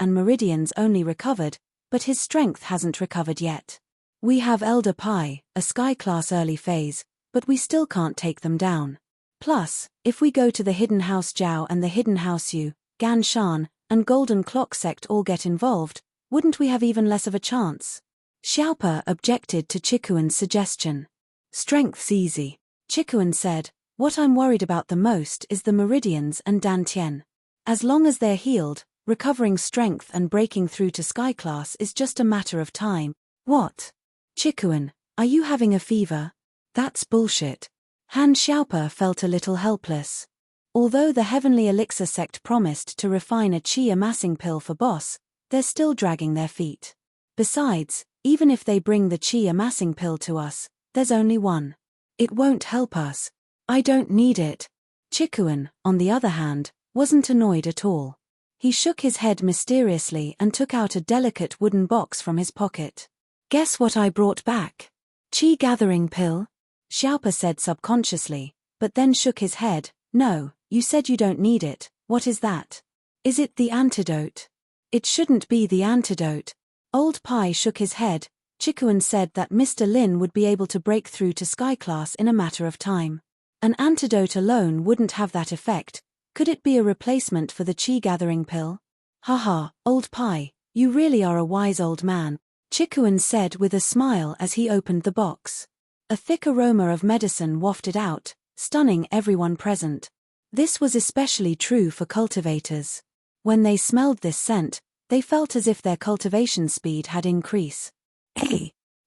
Speaker 1: only recovered, but his strength hasn't recovered yet. We have Elder Pai, a sky-class early phase, but we still can't take them down. Plus, if we go to the Hidden House Zhao and the Hidden House Yu, Gan Shan, and Golden Clock sect all get involved, wouldn't we have even less of a chance? Xiaopa objected to Chikuan's suggestion. Strength's easy. Chikuan said, what I'm worried about the most is the meridians and Dantian. As long as they're healed, recovering strength and breaking through to sky class is just a matter of time. What? Chikuan, are you having a fever? That's bullshit. Han Xiaopa felt a little helpless. Although the Heavenly Elixir sect promised to refine a qi amassing pill for boss, they're still dragging their feet. Besides, even if they bring the qi amassing pill to us, there's only one. It won't help us. I don't need it. Chikuan, on the other hand, wasn't annoyed at all. He shook his head mysteriously and took out a delicate wooden box from his pocket. Guess what I brought back? Qi gathering pill? Xiaopa said subconsciously, but then shook his head. No, you said you don't need it. What is that? Is it the antidote? It shouldn't be the antidote. Old Pai shook his head. Chikuan said that Mr. Lin would be able to break through to sky class in a matter of time. An antidote alone wouldn't have that effect. Could it be a replacement for the qi gathering pill? Haha, Old Pai, you really are a wise old man, Chikuan said with a smile as he opened the box. A thick aroma of medicine wafted out, stunning everyone present. This was especially true for cultivators. When they smelled this scent, they felt as if their cultivation speed had increased.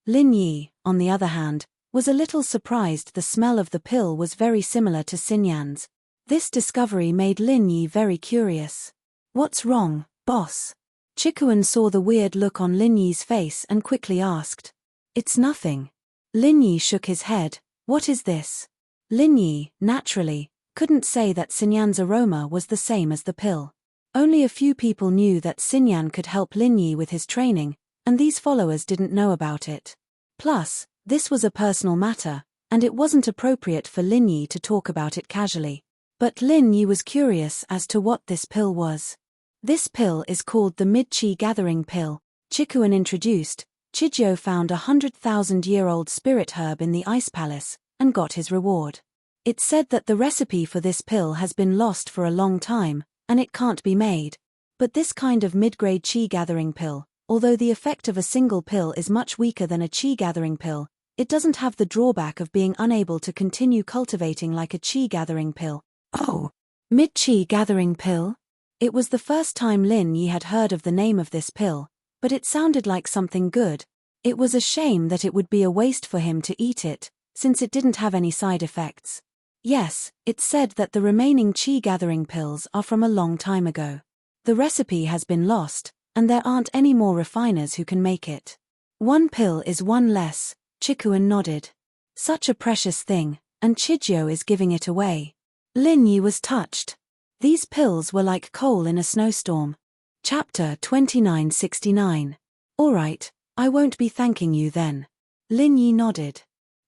Speaker 1: Lin Yi, on the other hand, was a little surprised. The smell of the pill was very similar to Xinyan's. This discovery made Lin Yi very curious. What's wrong, boss? Chikuan saw the weird look on Lin Yi's face and quickly asked. It's nothing. Lin Yi shook his head. What is this? Lin Yi, naturally, couldn't say that Xinyan's aroma was the same as the pill. Only a few people knew that Xinyan could help Lin Yi with his training, and these followers didn't know about it. Plus, this was a personal matter, and it wasn't appropriate for Lin Yi to talk about it casually. But Lin Yi was curious as to what this pill was. This pill is called the Mid-Qi Gathering Pill, Chikuan introduced. Chijio found 100,000-year-old spirit herb in the Ice Palace, and got his reward. It's said that the recipe for this pill has been lost for a long time, and it can't be made. But this kind of mid-grade qi gathering pill, although the effect of a single pill is much weaker than a qi gathering pill, it doesn't have the drawback of being unable to continue cultivating like a qi gathering pill. Oh, mid-qi gathering pill? It was the first time Lin Yi had heard of the name of this pill, but it sounded like something good. It was a shame that it would be a waste for him to eat it, since it didn't have any side effects. Yes, it said that the remaining qi gathering pills are from a long time ago. The recipe has been lost, and there aren't any more refiners who can make it. One pill is one less, Chikuan nodded. Such a precious thing, and Chijio is giving it away. Lin Yi was touched. These pills were like coal in a snowstorm. Chapter 2969. Alright, I won't be thanking you then. Lin Yi nodded.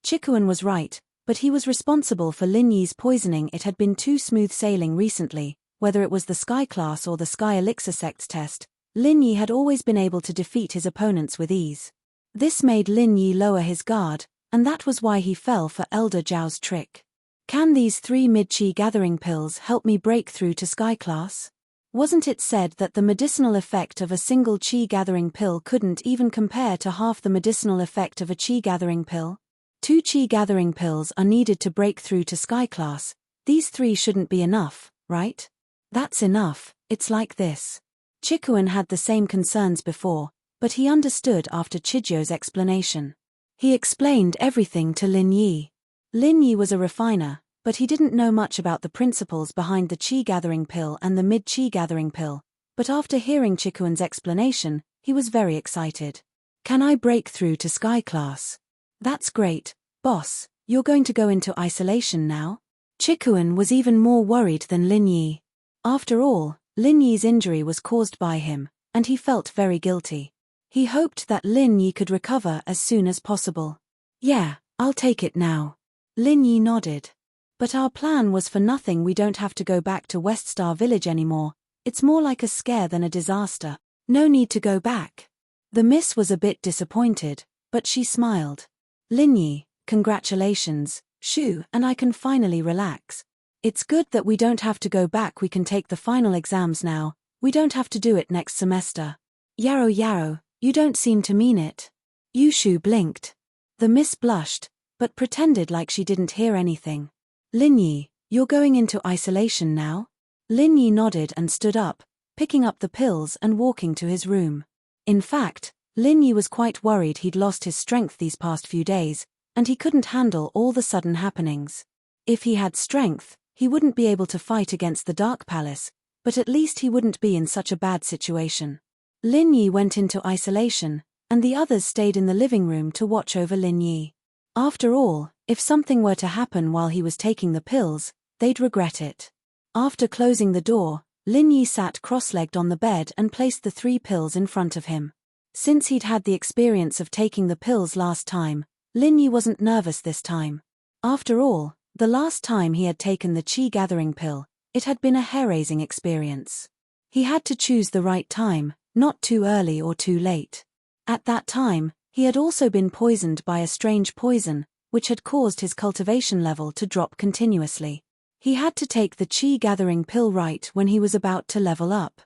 Speaker 1: Chikuan was right, but he was responsible for Lin Yi's poisoning. It had been too smooth sailing recently, whether it was the Sky Class or the Sky Elixir Sects test. Lin Yi had always been able to defeat his opponents with ease. This made Lin Yi lower his guard, and that was why he fell for Elder Zhao's trick. Can these 3 mid-chi gathering pills help me break through to Sky Class? Wasn't it said that the medicinal effect of a single chi gathering pill couldn't even compare to half the medicinal effect of a chi gathering pill? 2 chi gathering pills are needed to break through to Sky Class. These 3 shouldn't be enough, right? That's enough. It's like this. Chikuan had the same concerns before, but he understood after Chijio's explanation. He explained everything to Lin Yi. Lin Yi was a refiner, but he didn't know much about the principles behind the chi gathering pill and the mid-chi gathering pill, but after hearing Chikuan's explanation, he was very excited. Can I break through to Sky Class? That's great, boss. You're going to go into isolation now? Chikuan was even more worried than Lin Yi. After all, Lin Yi's injury was caused by him, and he felt very guilty. He hoped that Lin Yi could recover as soon as possible. Yeah, I'll take it now. Lin Yi nodded. But our plan was for nothing. We don't have to go back to West Star Village anymore. It's more like a scare than a disaster. No need to go back. The miss was a bit disappointed, but she smiled. Lin Yi, congratulations, Shu, and I can finally relax. It's good that we don't have to go back. We can take the final exams now. We don't have to do it next semester. Yarrow, you don't seem to mean it. Yushu blinked. The miss blushed, but pretended like she didn't hear anything. Lin Yi, you're going into isolation now? Lin Yi nodded and stood up, picking up the pills and walking to his room. In fact, Lin Yi was quite worried he'd lost his strength these past few days, and he couldn't handle all the sudden happenings. If he had strength, he wouldn't be able to fight against the Dark Palace, but at least he wouldn't be in such a bad situation. Lin Yi went into isolation, and the others stayed in the living room to watch over Lin Yi. After all, if something were to happen while he was taking the pills, they'd regret it. After closing the door, Lin Yi sat cross-legged on the bed and placed the 3 pills in front of him. Since he'd had the experience of taking the pills last time, Lin Yi wasn't nervous this time. After all, the last time he had taken the chi gathering pill, it had been a hair-raising experience. He had to choose the right time, not too early or too late. At that time, he had also been poisoned by a strange poison, which had caused his cultivation level to drop continuously. He had to take the chi gathering pill right when he was about to level up.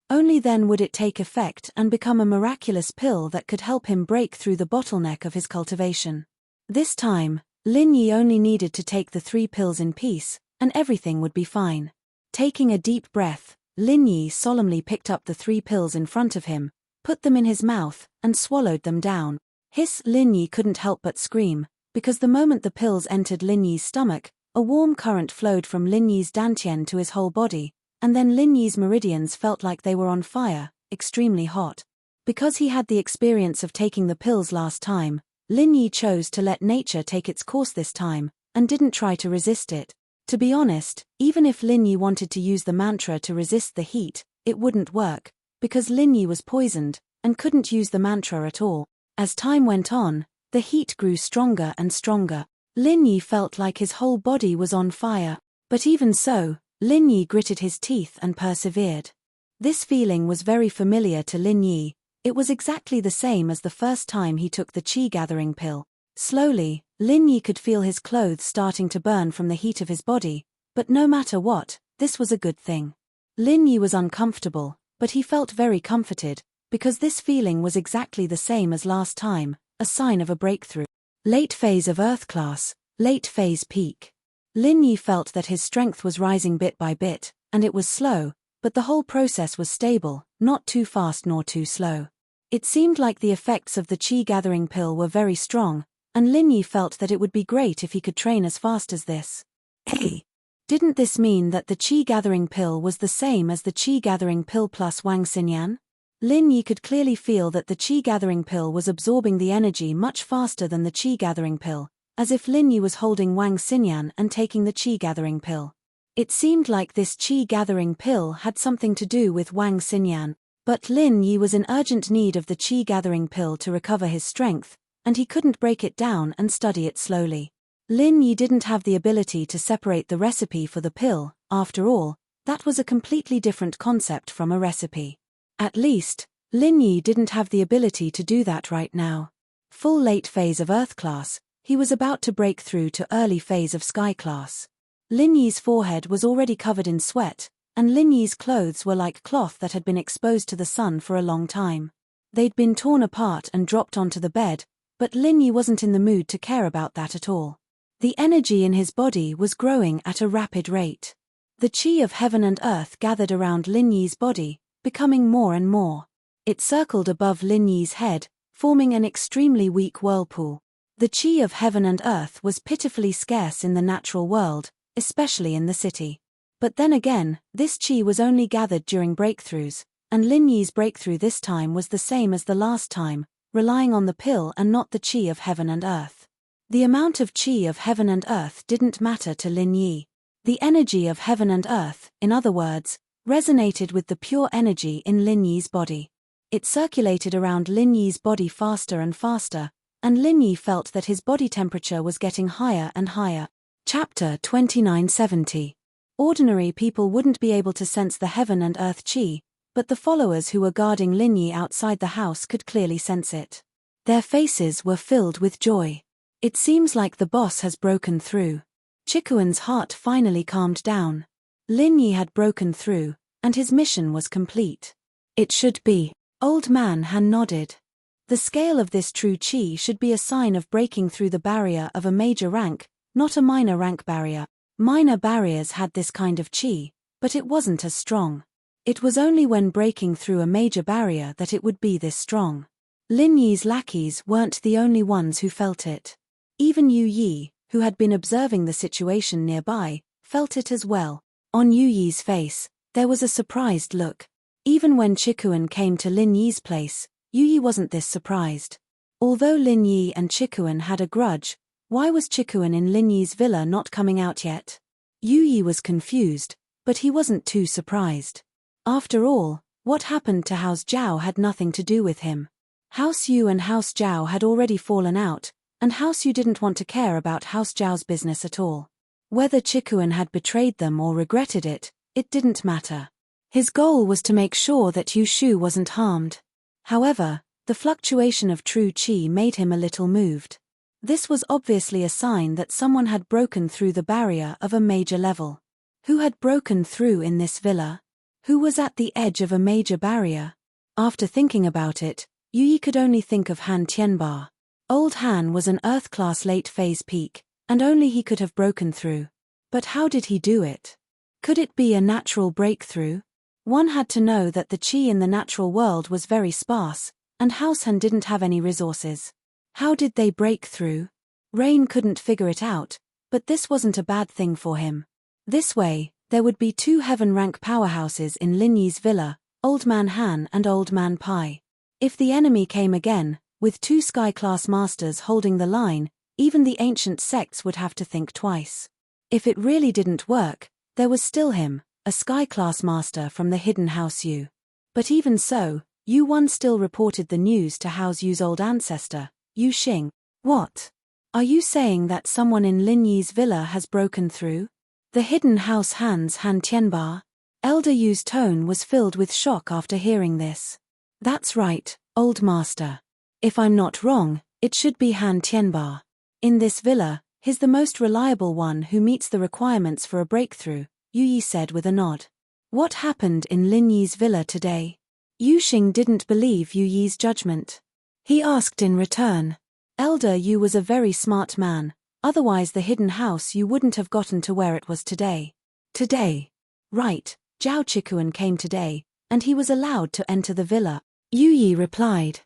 Speaker 1: Only then would it take effect and become a miraculous pill that could help him break through the bottleneck of his cultivation. This time, Lin Yi only needed to take the 3 pills in peace, and everything would be fine. Taking a deep breath, Lin Yi solemnly picked up the 3 pills in front of him, put them in his mouth, and swallowed them down. Hiss! Lin Yi couldn't help but scream, because the moment the pills entered Lin Yi's stomach, a warm current flowed from Lin Yi's dantian to his whole body, and then Lin Yi's meridians felt like they were on fire, extremely hot. Because he had the experience of taking the pills last time, Lin Yi chose to let nature take its course this time, and didn't try to resist it. To be honest, even if Lin Yi wanted to use the mantra to resist the heat, it wouldn't work, because Lin Yi was poisoned, and couldn't use the mantra at all. As time went on, the heat grew stronger and stronger. Lin Yi felt like his whole body was on fire, but even so, Lin Yi gritted his teeth and persevered. This feeling was very familiar to Lin Yi. It was exactly the same as the first time he took the chi gathering pill. Slowly, Lin Yi could feel his clothes starting to burn from the heat of his body, but no matter what, this was a good thing. Lin Yi was uncomfortable, but he felt very comforted, because this feeling was exactly the same as last time, a sign of a breakthrough. Late phase of Earth class, late phase peak. Lin Yi felt that his strength was rising bit by bit, and it was slow, but the whole process was stable, not too fast nor too slow. It seemed like the effects of the chi gathering pill were very strong, and Lin Yi felt that it would be great if he could train as fast as this. Hey! Didn't this mean that the chi gathering pill was the same as the chi gathering pill plus Wang Xinyan? Lin Yi could clearly feel that the chi gathering pill was absorbing the energy much faster than the chi gathering pill, as if Lin Yi was holding Wang Xinyan and taking the chi gathering pill. It seemed like this chi gathering pill had something to do with Wang Xinyan. But Lin Yi was in urgent need of the chi gathering pill to recover his strength, and he couldn't break it down and study it slowly. Lin Yi didn't have the ability to separate the recipe for the pill. After all, that was a completely different concept from a recipe. At least, Lin Yi didn't have the ability to do that right now. Full late phase of Earth class, he was about to break through to early phase of Sky class. Lin Yi's forehead was already covered in sweat, and Lin Yi's clothes were like cloth that had been exposed to the sun for a long time. They'd been torn apart and dropped onto the bed, but Lin Yi wasn't in the mood to care about that at all. The energy in his body was growing at a rapid rate. The chi of heaven and earth gathered around Lin Yi's body, becoming more and more. It circled above Lin Yi's head, forming an extremely weak whirlpool. The chi of heaven and earth was pitifully scarce in the natural world, especially in the city. But then again, this chi was only gathered during breakthroughs, and Lin Yi's breakthrough this time was the same as the last time, relying on the pill and not the chi of heaven and earth. The amount of chi of heaven and earth didn't matter to Lin Yi. The energy of heaven and earth, in other words, resonated with the pure energy in Lin Yi's body. It circulated around Lin Yi's body faster and faster, and Lin Yi felt that his body temperature was getting higher and higher. Chapter 2970. Ordinary people wouldn't be able to sense the heaven and earth chi, but the followers who were guarding Lin Yi outside the house could clearly sense it. Their faces were filled with joy. It seems like the boss has broken through. Chikuan's heart finally calmed down. Lin Yi had broken through, and his mission was complete. It should be. Old Man Han nodded. The scale of this true chi should be a sign of breaking through the barrier of a major rank, not a minor rank barrier. Minor barriers had this kind of chi, but it wasn't as strong. It was only when breaking through a major barrier that it would be this strong. Lin Yi's lackeys weren't the only ones who felt it. Even Yu Yi, who had been observing the situation nearby, felt it as well. On Yu Yi's face, there was a surprised look. Even when Chikuan came to Lin Yi's place, Yu Yi wasn't this surprised. Although Lin Yi and Chikuan had a grudge, why was Chikuan in Lin Yi's villa not coming out yet? Yu Yi was confused, but he wasn't too surprised. After all, what happened to House Zhao had nothing to do with him. House Yu and House Zhao had already fallen out, and House Yu didn't want to care about House Zhao's business at all. Whether Chikuan had betrayed them or regretted it, it didn't matter. His goal was to make sure that Yu Shu wasn't harmed. However, the fluctuation of true chi made him a little moved. This was obviously a sign that someone had broken through the barrier of a major level. Who had broken through in this villa? Who was at the edge of a major barrier? After thinking about it, Yu Yi could only think of Han Tianba. Old Han was an Earth-class late-phase peak, and only he could have broken through. But how did he do it? Could it be a natural breakthrough? One had to know that the chi in the natural world was very sparse, and House Han didn't have any resources. How did they break through? Rain couldn't figure it out, but this wasn't a bad thing for him. This way, there would be 2 heaven-rank powerhouses in Lin Yi's villa, Old Man Han and Old Man Pai. If the enemy came again, with 2 sky-class masters holding the line, even the ancient sects would have to think twice. If it really didn't work, there was still him, a sky-class master from the hidden House Yu. But even so, Yu-1 still reported the news to House Yu's old ancestor, Yu Xing. What? Are you saying that someone in Lin Yi's villa has broken through? The hidden House Han's Han Tianba? Elder Yu's tone was filled with shock after hearing this. That's right, old master. If I'm not wrong, it should be Han Tianba. In this villa, he's the most reliable one who meets the requirements for a breakthrough, Yu Yi said with a nod. What happened in Lin Yi's villa today? Yu Xing didn't believe Yu Yi's judgment. He asked in return. Elder Yu was a very smart man, otherwise the hidden house Yu wouldn't have gotten to where it was today. Today? Right, Zhao Chikuan came today, and he was allowed to enter the villa. Yu Yi replied.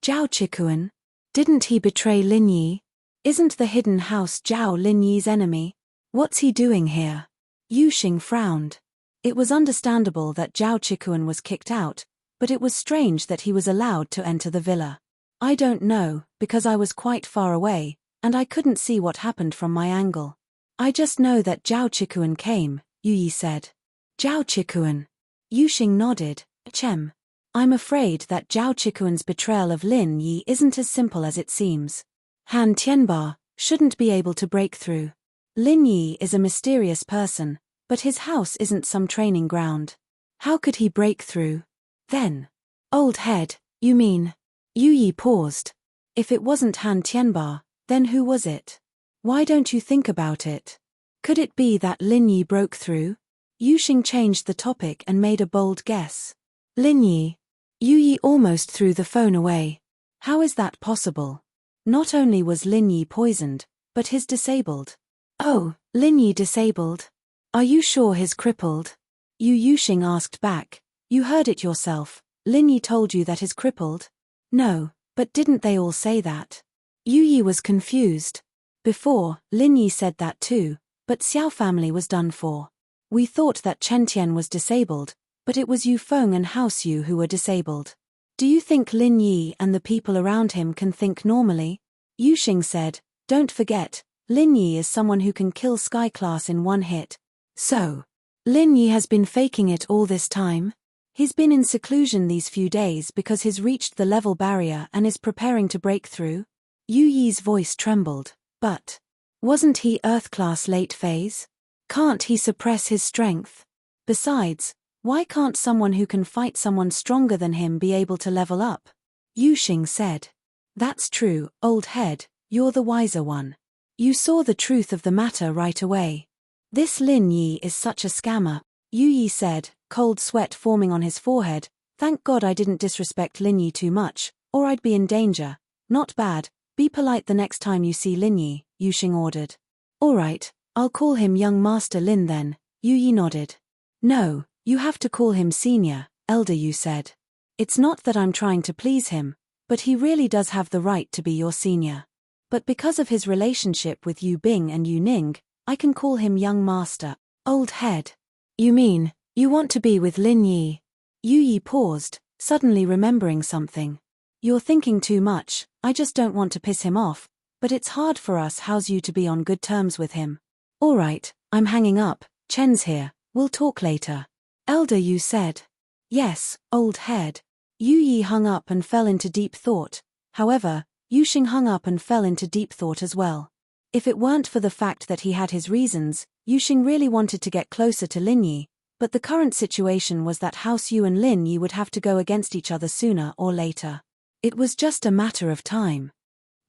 Speaker 1: Zhao Chikuan? Didn't he betray Lin Yi? Isn't the hidden house Zhao Lin Yi's enemy? What's he doing here? Yu Xing frowned. It was understandable that Zhao Chikuan was kicked out, but it was strange that he was allowed to enter the villa. I don't know, because I was quite far away, and I couldn't see what happened from my angle. I just know that Zhao Chikuan came, Yu Yi said. Zhao Chikuan. Yu Xing nodded. Chem. I'm afraid that Zhao Chikuan's betrayal of Lin Yi isn't as simple as it seems. Han Tianba, shouldn't be able to break through. Lin Yi is a mysterious person, but his house isn't some training ground. How could he break through? Then. Old head, you mean? Yu Yi paused. If it wasn't Han Tianba, then who was it? Why don't you think about it? Could it be that Lin Yi broke through? Yuxing changed the topic and made a bold guess. Lin Yi. Yu Yi almost threw the phone away. How is that possible? Not only was Lin Yi poisoned, but he's disabled. Oh, Lin Yi disabled? Are you sure he's crippled? Yuxing asked back. You heard it yourself. Lin Yi told you that he's crippled? No, but didn't they all say that? Yu Yi was confused. Before, Lin Yi said that too, but Xiao family was done for. We thought that Chen Tian was disabled, but it was Yu Feng and House Yu who were disabled. Do you think Lin Yi and the people around him can think normally? Yuxing said, don't forget, Lin Yi is someone who can kill Sky Class in one hit. So, Lin Yi has been faking it all this time? He's been in seclusion these few days because he's reached the level barrier and is preparing to break through? Yu Yi's voice trembled. But wasn't he Earth Class late phase? Can't he suppress his strength? Besides, why can't someone who can fight someone stronger than him be able to level up? Yuxing said. That's true, old head, you're the wiser one. You saw the truth of the matter right away. This Lin Yi is such a scammer, Yu Yi said, cold sweat forming on his forehead. Thank God I didn't disrespect Lin Yi too much, or I'd be in danger. Not bad. Be polite the next time you see Lin Yi, Yuxing ordered. All right, I'll call him young Master Lin then, Yu Yi nodded. No, you have to call him senior, Elder Yu said. It's not that I'm trying to please him, but he really does have the right to be your senior. But because of his relationship with Yu Bing and Yu Ning, I can call him young master, old head. You mean, you want to be with Lin Yi? Yu Yi paused, suddenly remembering something. You're thinking too much, I just don't want to piss him off, but it's hard for us House Yu to be on good terms with him. All right, I'm hanging up, Chen's here, we'll talk later. Elder Yu said. Yes, old head. Yu Yi hung up and fell into deep thought. However, Yuxing hung up and fell into deep thought as well. If it weren't for the fact that he had his reasons, Yuxing really wanted to get closer to Lin Yi, but the current situation was that House Yu and Lin Yi would have to go against each other sooner or later. It was just a matter of time.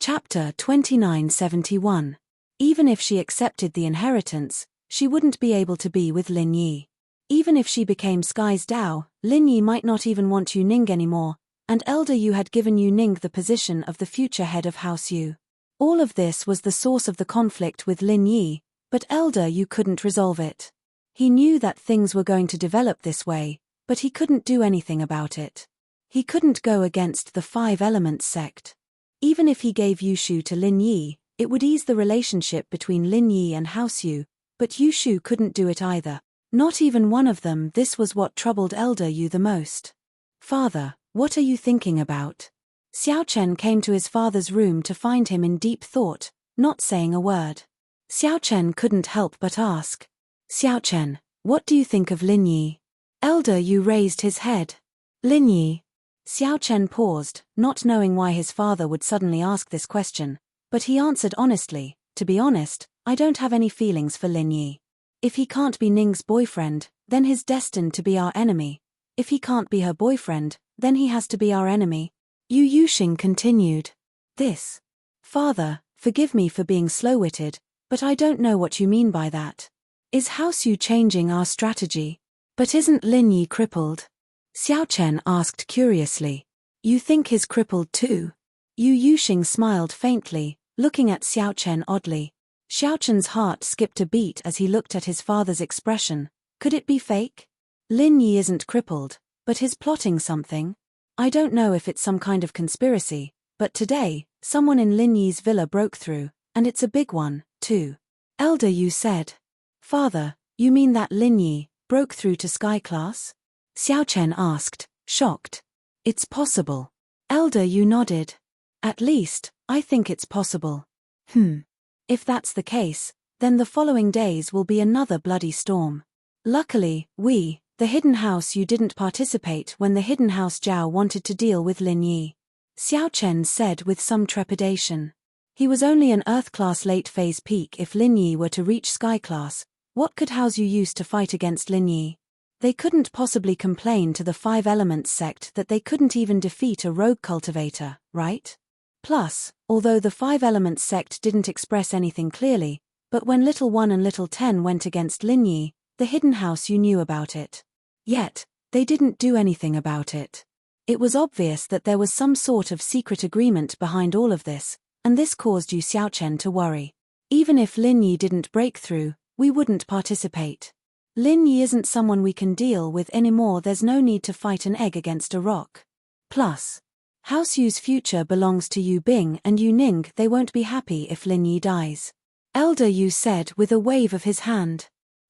Speaker 1: Chapter 2971. Even if she accepted the inheritance, she wouldn't be able to be with Lin Yi. Even if she became Sky's Dao, Lin Yi might not even want Yu Ning anymore, and Elder Yu had given Yu Ning the position of the future head of House Yu. All of this was the source of the conflict with Lin Yi, but Elder Yu couldn't resolve it. He knew that things were going to develop this way, but he couldn't do anything about it. He couldn't go against the Five Elements sect. Even if he gave Yushu to Lin Yi, it would ease the relationship between Lin Yi and House Yu, but Yushu couldn't do it either. Not even one of them. This was what troubled Elder Yu the most. Father, what are you thinking about? Xiao Chen came to his father's room to find him in deep thought, not saying a word. Xiao Chen couldn't help but ask. Xiao Chen, what do you think of Lin Yi? Elder Yu raised his head. Lin Yi. Xiao Chen paused, not knowing why his father would suddenly ask this question, but he answered honestly, to be honest, I don't have any feelings for Lin Yi. If he can't be Ning's boyfriend, then he's destined to be our enemy. If he can't be her boyfriend, then he has to be our enemy. Yu Yuxing continued. This. Father, forgive me for being slow-witted, but I don't know what you mean by that. Is House Yu changing our strategy? But isn't Lin Yi crippled? Xiao Chen asked curiously. You think he's crippled too? Yu Yuxing smiled faintly, looking at Xiao Chen oddly. Xiao Chen's heart skipped a beat as he looked at his father's expression. Could it be fake? Lin Yi isn't crippled, but he's plotting something. I don't know if it's some kind of conspiracy, but today, someone in Lin Yi's villa broke through, and it's a big one, too. Elder Yu said. Father, you mean that Lin Yi broke through to Sky Class? Xiao Chen asked, shocked. It's possible. Elder Yu nodded. At least, I think it's possible. If that's the case, then the following days will be another bloody storm. Luckily, the Hidden House Yu didn't participate when the Hidden House Zhao wanted to deal with Lin Yi. Xiao Chen said with some trepidation. He was only an Earth-class late-phase peak. If Lin Yi were to reach Sky-class, what could Hao Xiu use to fight against Lin Yi? They couldn't possibly complain to the Five Elements sect that they couldn't even defeat a rogue cultivator, right? Plus, although the Five Elements sect didn't express anything clearly, but when Little 1 and Little 10 went against Lin Yi, the hidden house you knew about it. Yet, they didn't do anything about it. It was obvious that there was some sort of secret agreement behind all of this, and this caused Yu Xiaochen to worry. Even if Lin Yi didn't break through, we wouldn't participate. Lin Yi isn't someone we can deal with anymore. There's no need to fight an egg against a rock. Plus, House Yu's future belongs to Yu Bing and Yu Ning. They won't be happy if Lin Yi dies. Elder Yu said with a wave of his hand.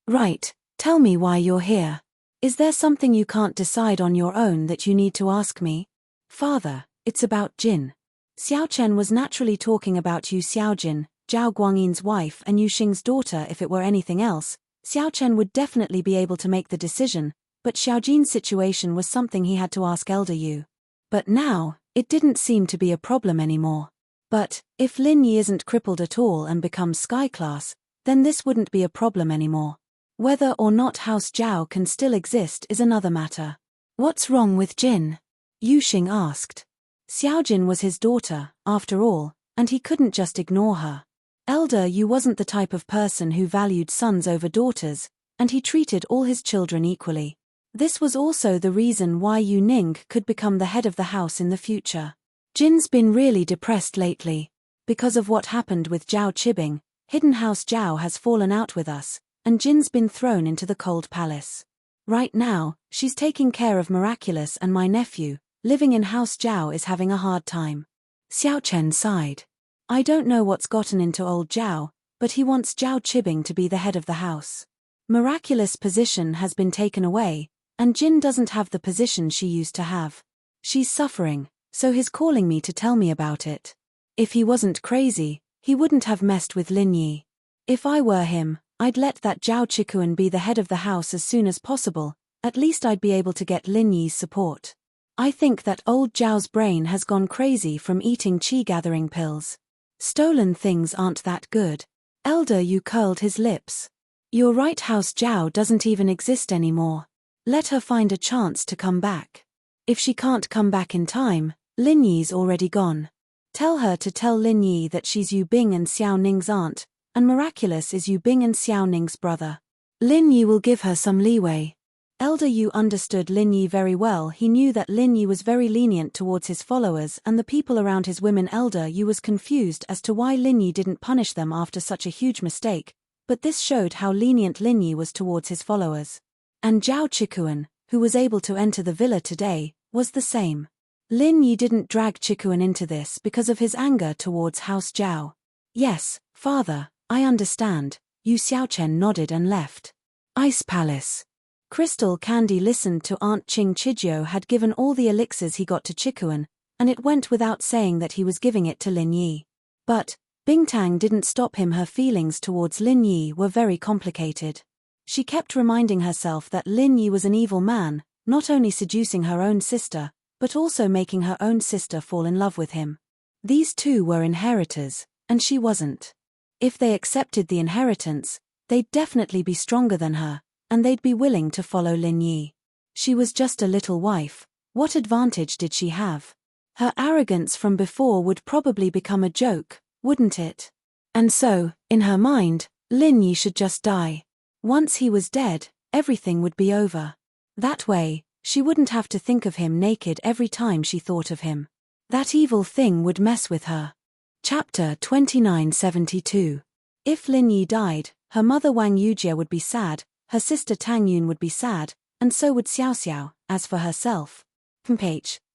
Speaker 1: Right, tell me why you're here. Is there something you can't decide on your own that you need to ask me? Father, it's about Jin. Xiaochen was naturally talking about Yu Xiaojin, Zhao Guangyin's wife and Yu Xing's daughter. If it were anything else, Xiaochen would definitely be able to make the decision, but Xiaojin's situation was something he had to ask Elder Yu. But now, it didn't seem to be a problem anymore. But, if Lin Yi isn't crippled at all and becomes Sky Class, then this wouldn't be a problem anymore. Whether or not House Zhao can still exist is another matter. What's wrong with Jin? Yu Xing asked. Xiaojin was his daughter, after all, and he couldn't just ignore her. Elder Yu wasn't the type of person who valued sons over daughters, and he treated all his children equally. This was also the reason why Yu Ning could become the head of the house in the future. Jin's been really depressed lately. Because of what happened with Zhao Qibing, Hidden House Zhao has fallen out with us, and Jin's been thrown into the Cold Palace. Right now, she's taking care of Miraculous and my nephew. Living in House Zhao is having a hard time. Xiaochen sighed. I don't know what's gotten into old Zhao, but he wants Zhao Qibing to be the head of the house. Miraculous' position has been taken away, and Jin doesn't have the position she used to have. She's suffering, so he's calling me to tell me about it. If he wasn't crazy, he wouldn't have messed with Lin Yi. If I were him, I'd let that Zhao Qikuan be the head of the house as soon as possible. At least I'd be able to get Lin Yi's support. I think that old Zhao's brain has gone crazy from eating chi-gathering pills. Stolen things aren't that good. Elder Yu curled his lips. You're right, House Zhao doesn't even exist anymore. Let her find a chance to come back. If she can't come back in time, Lin Yi's already gone. Tell her to tell Lin Yi that she's Yu Bing and Xiao Ning's aunt, and Miraculous is Yu Bing and Xiao Ning's brother. Lin Yi will give her some leeway. Elder Yu understood Lin Yi very well. He knew that Lin Yi was very lenient towards his followers and the people around his women. Elder Yu was confused as to why Lin Yi didn't punish them after such a huge mistake, but this showed how lenient Lin Yi was towards his followers. And Zhao Qikuan, who was able to enter the villa today, was the same. Lin Yi didn't drag Qikuan into this because of his anger towards House Zhao. Yes, father, I understand. Yu Xiaochen nodded and left. Ice Palace. Crystal Candy listened to Aunt Qing. Chijiao had given all the elixirs he got to Qikuan, and it went without saying that he was giving it to Lin Yi. But Bingtang didn't stop him. Her feelings towards Lin Yi were very complicated. She kept reminding herself that Lin Yi was an evil man, not only seducing her own sister, but also making her own sister fall in love with him. These two were inheritors, and she wasn't. If they accepted the inheritance, they'd definitely be stronger than her, and they'd be willing to follow Lin Yi. She was just a little wife. What advantage did she have? Her arrogance from before would probably become a joke, wouldn't it? And so, in her mind, Lin Yi should just die. Once he was dead, everything would be over. That way, she wouldn't have to think of him naked every time she thought of him. That evil thing would mess with her. Chapter 2972. If Lin Yi died, her mother Wang Yujie would be sad, her sister Tang Yun would be sad, and so would Xiao Xiao. As for herself,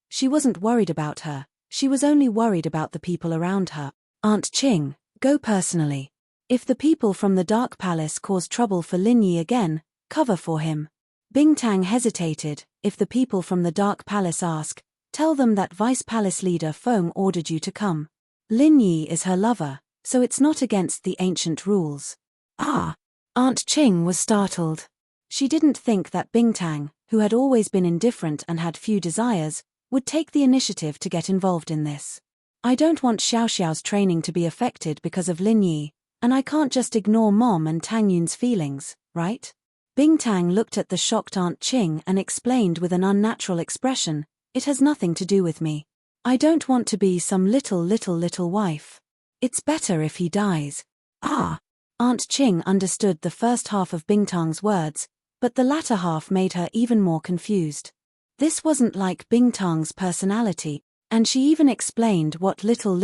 Speaker 1: she wasn't worried about her, she was only worried about the people around her. Aunt Qing, go personally. If the people from the Dark Palace cause trouble for Lin Yi again, cover for him. Bingtang hesitated. If the people from the Dark Palace ask, tell them that Vice Palace Leader Feng ordered you to come. Lin Yi is her lover, so it's not against the ancient rules. Ah! Aunt Qing was startled. She didn't think that Bingtang, who had always been indifferent and had few desires, would take the initiative to get involved in this. I don't want Xiao Xiao's training to be affected because of Lin Yi, and I can't just ignore Mom and Tang Yun's feelings, right? Bing Tang looked at the shocked Aunt Qing and explained with an unnatural expression, "It has nothing to do with me. I don't want to be some little wife. It's better if he dies." Ah! Aunt Qing understood the first half of Bing Tang's words, but the latter half made her even more confused. This wasn't like Bing Tang's personality, and she even explained what little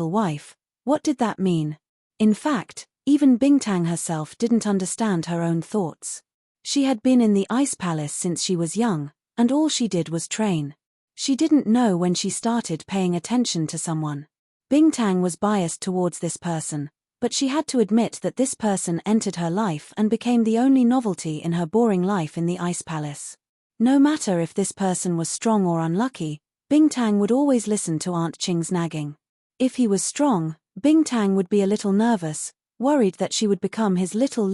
Speaker 1: wife, what did that mean? In fact, even Bing Tang herself didn't understand her own thoughts. She had been in the Ice Palace since she was young, and all she did was train. She didn't know when she started paying attention to someone. Bing Tang was biased towards this person, but she had to admit that this person entered her life and became the only novelty in her boring life in the Ice Palace. No matter if this person was strong or unlucky, Bing Tang would always listen to Aunt Qing's nagging. If he was strong, Bing Tang would be a little nervous, worried that she would become his little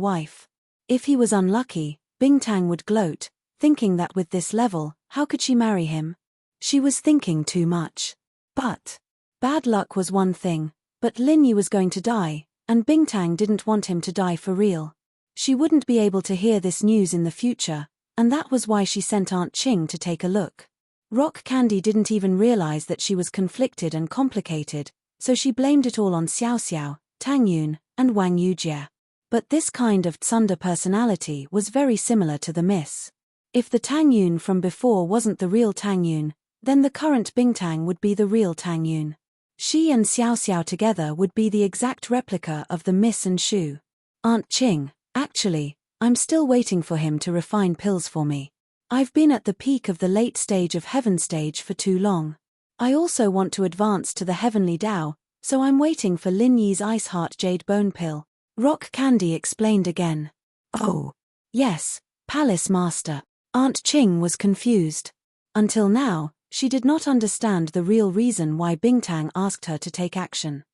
Speaker 1: wife. If he was unlucky, Bing Tang would gloat, thinking that with this level, how could she marry him? She was thinking too much. But bad luck was one thing, but Lin Yi was going to die, and Bing Tang didn't want him to die for real. She wouldn't be able to hear this news in the future, and that was why she sent Aunt Qing to take a look. Rock Candy didn't even realize that she was conflicted and complicated, so she blamed it all on Xiao Xiao, Tang Yun, and Wang Yujie. But this kind of tsundere personality was very similar to the Miss. If the Tang Yun from before wasn't the real Tang Yun, then the current Bing Tang would be the real Tang Yun. She and Xiao Xiao together would be the exact replica of the Miss and Shu. Aunt Qing, actually, I'm still waiting for him to refine pills for me. I've been at the peak of the late stage of Heaven stage for too long. I also want to advance to the Heavenly Tao, so I'm waiting for Lin Yi's Ice Heart Jade Bone Pill. Rock Candy explained again. Oh. Yes, Palace Master. Aunt Qing was confused. Until now, she did not understand the real reason why Bing Tang asked her to take action.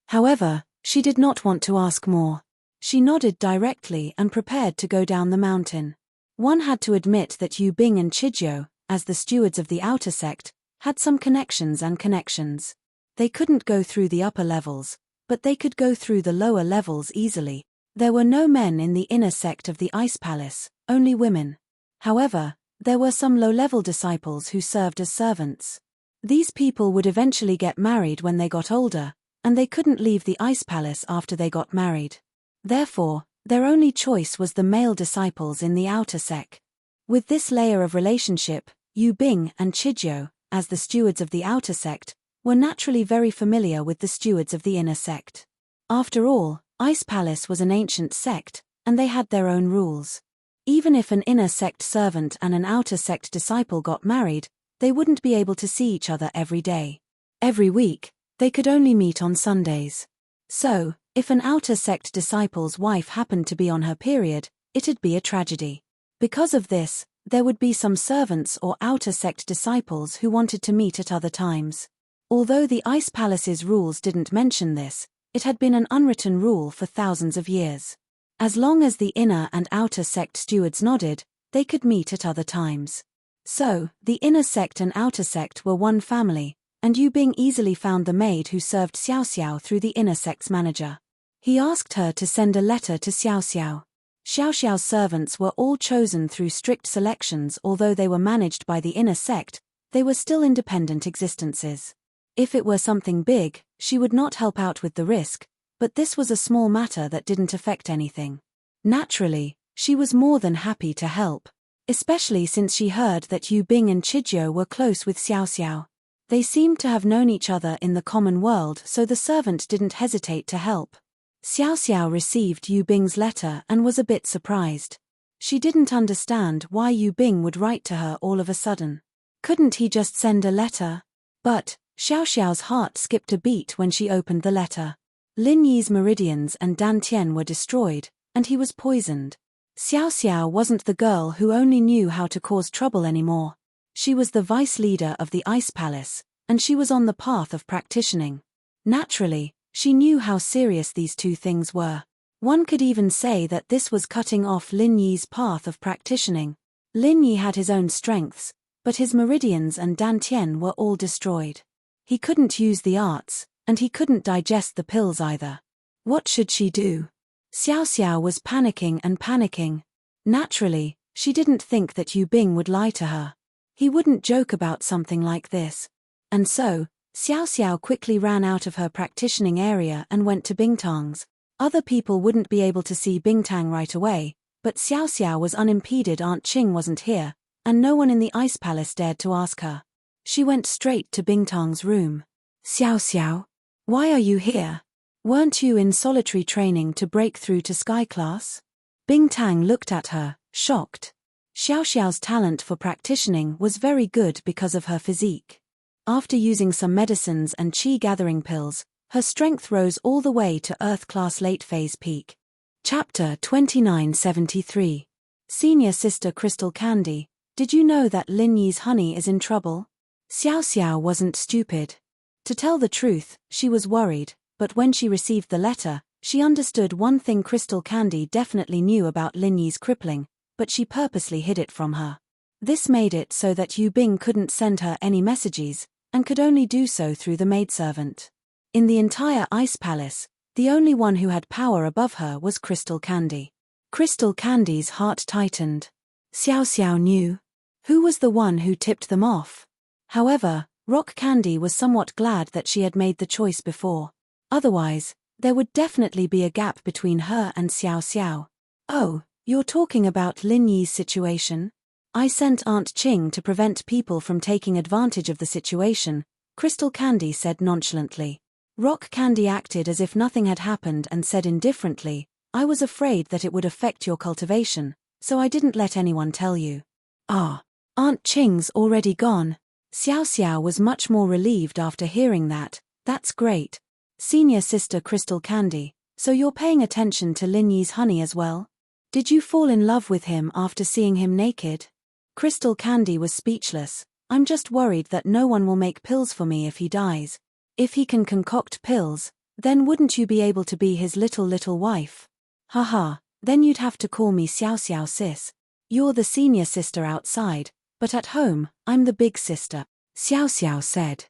Speaker 1: However, she did not want to ask more. She nodded directly and prepared to go down the mountain. One had to admit that Yu Bing and Chijio, as the stewards of the outer sect, had some connections. They couldn't go through the upper levels, but they could go through the lower levels easily. There were no men in the inner sect of the Ice Palace, only women. However, there were some low-level disciples who served as servants. These people would eventually get married when they got older, and they couldn't leave the Ice Palace after they got married. Therefore, their only choice was the male disciples in the outer sect. With this layer of relationship, Yu Bing and Chijio, as the stewards of the outer sect, were naturally very familiar with the stewards of the inner sect. After all, Ice Palace was an ancient sect, and they had their own rules. Even if an inner sect servant and an outer sect disciple got married, they wouldn't be able to see each other every day. Every week, they could only meet on Sundays. So, if an outer sect disciple's wife happened to be on her period, it'd be a tragedy. Because of this, there would be some servants or outer sect disciples who wanted to meet at other times. Although the Ice Palace's rules didn't mention this, it had been an unwritten rule for thousands of years. As long as the inner and outer sect stewards nodded, they could meet at other times. So, the inner sect and outer sect were one family, and Yu Bing easily found the maid who served Xiao Xiao through the inner sect's manager. He asked her to send a letter to Xiao Xiao. Xiao Xiao's servants were all chosen through strict selections. Although they were managed by the inner sect, they were still independent existences. If it were something big, she would not help out with the risk, but this was a small matter that didn't affect anything. Naturally, she was more than happy to help, especially since she heard that Yu Bing and Chijio were close with Xiao Xiao. They seemed to have known each other in the common world, so the servant didn't hesitate to help. Xiao Xiao received Yu Bing's letter and was a bit surprised. She didn't understand why Yu Bing would write to her all of a sudden. Couldn't he just send a letter? But Xiao Xiao's heart skipped a beat when she opened the letter. Lin Yi's meridians and Dantian were destroyed, and he was poisoned. Xiao Xiao wasn't the girl who only knew how to cause trouble anymore. She was the vice leader of the Ice Palace, and she was on the path of practicing. Naturally, she knew how serious these two things were. One could even say that this was cutting off Lin Yi's path of practicing. Lin Yi had his own strengths, but his meridians and Dantian were all destroyed. He couldn't use the arts, and he couldn't digest the pills either. What should she do? Xiao Xiao was panicking and panicking. Naturally, she didn't think that Yu Bing would lie to her. He wouldn't joke about something like this. And so, Xiao Xiao quickly ran out of her practicing area and went to Bingtang's. Other people wouldn't be able to see Bingtang right away, but Xiao Xiao was unimpeded. Aunt Qing wasn't here, and no one in the ice palace dared to ask her. She went straight to Bingtang's room. Xiao Xiao, why are you here? Weren't you in solitary training to break through to Sky Class? Bingtang looked at her, shocked. Xiao Xiao's talent for practicing was very good because of her physique. After using some medicines and qi gathering pills, her strength rose all the way to Earth Class late phase peak. Chapter 2973. Senior Sister Crystal Candy, did you know that Lin Yi's honey is in trouble? Xiao Xiao wasn't stupid. To tell the truth, she was worried, but when she received the letter, she understood one thing Crystal Candy definitely knew about Lin Yi's crippling, but she purposely hid it from her. This made it so that Yu Bing couldn't send her any messages, and could only do so through the maidservant. In the entire Ice Palace, the only one who had power above her was Crystal Candy. Crystal Candy's heart tightened. Xiao Xiao knew. Who was the one who tipped them off? However, Rock Candy was somewhat glad that she had made the choice before. Otherwise, there would definitely be a gap between her and Xiao Xiao. Oh, you're talking about Lin Yi's situation? I sent Aunt Qing to prevent people from taking advantage of the situation, Crystal Candy said nonchalantly. Rock Candy acted as if nothing had happened and said indifferently, I was afraid that it would affect your cultivation, so I didn't let anyone tell you. Ah, Aunt Qing's already gone. Xiao Xiao was much more relieved after hearing that. That's great. Senior Sister Crystal Candy, so you're paying attention to Lin Yi's honey as well? Did you fall in love with him after seeing him naked? Crystal Candy was speechless. I'm just worried that no one will make pills for me if he dies. If he can concoct pills, then wouldn't you be able to be his little wife? Haha, then you'd have to call me Xiao Xiao sis. You're the senior sister outside, but at home, I'm the big sister, Xiao Xiao said.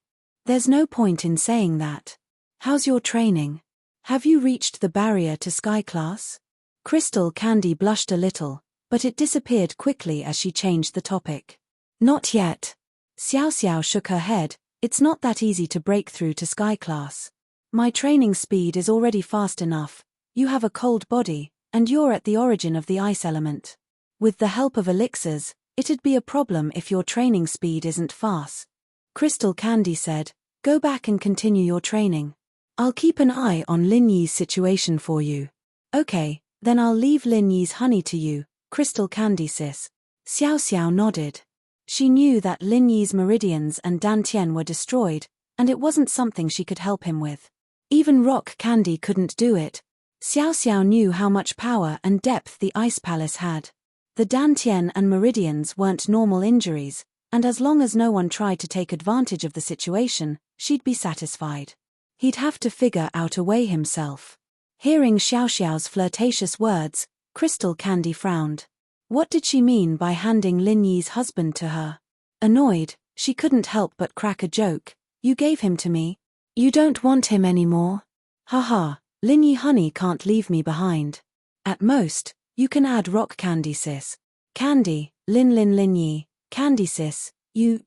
Speaker 1: There's no point in saying that. How's your training? Have you reached the barrier to Sky Class? Crystal Candy blushed a little, but it disappeared quickly as she changed the topic. Not yet. Xiao Xiao shook her head. It's not that easy to break through to Sky Class. My training speed is already fast enough. You have a cold body, and you're at the origin of the ice element. With the help of elixirs, it'd be a problem if your training speed isn't fast. Crystal Candy said, go back and continue your training. I'll keep an eye on Lin Yi's situation for you. Okay, then I'll leave Lin Yi's honey to you, Crystal Candy sis. Xiao Xiao nodded. She knew that Lin Yi's meridians and Dantian were destroyed, and it wasn't something she could help him with. Even Rock Candy couldn't do it. Xiao Xiao knew how much power and depth the Ice Palace had. The Dantian and meridians weren't normal injuries, and as long as no one tried to take advantage of the situation, she'd be satisfied. He'd have to figure out a way himself. Hearing Xiao Xiao's flirtatious words, Crystal Candy frowned. What did she mean by handing Lin Yi's husband to her? Annoyed, she couldn't help but crack a joke. You gave him to me. You don't want him anymore? Haha, Lin Yi honey can't leave me behind. At most, you can add Rock Candy sis. Candy, Lin Yi, Candy sis, you,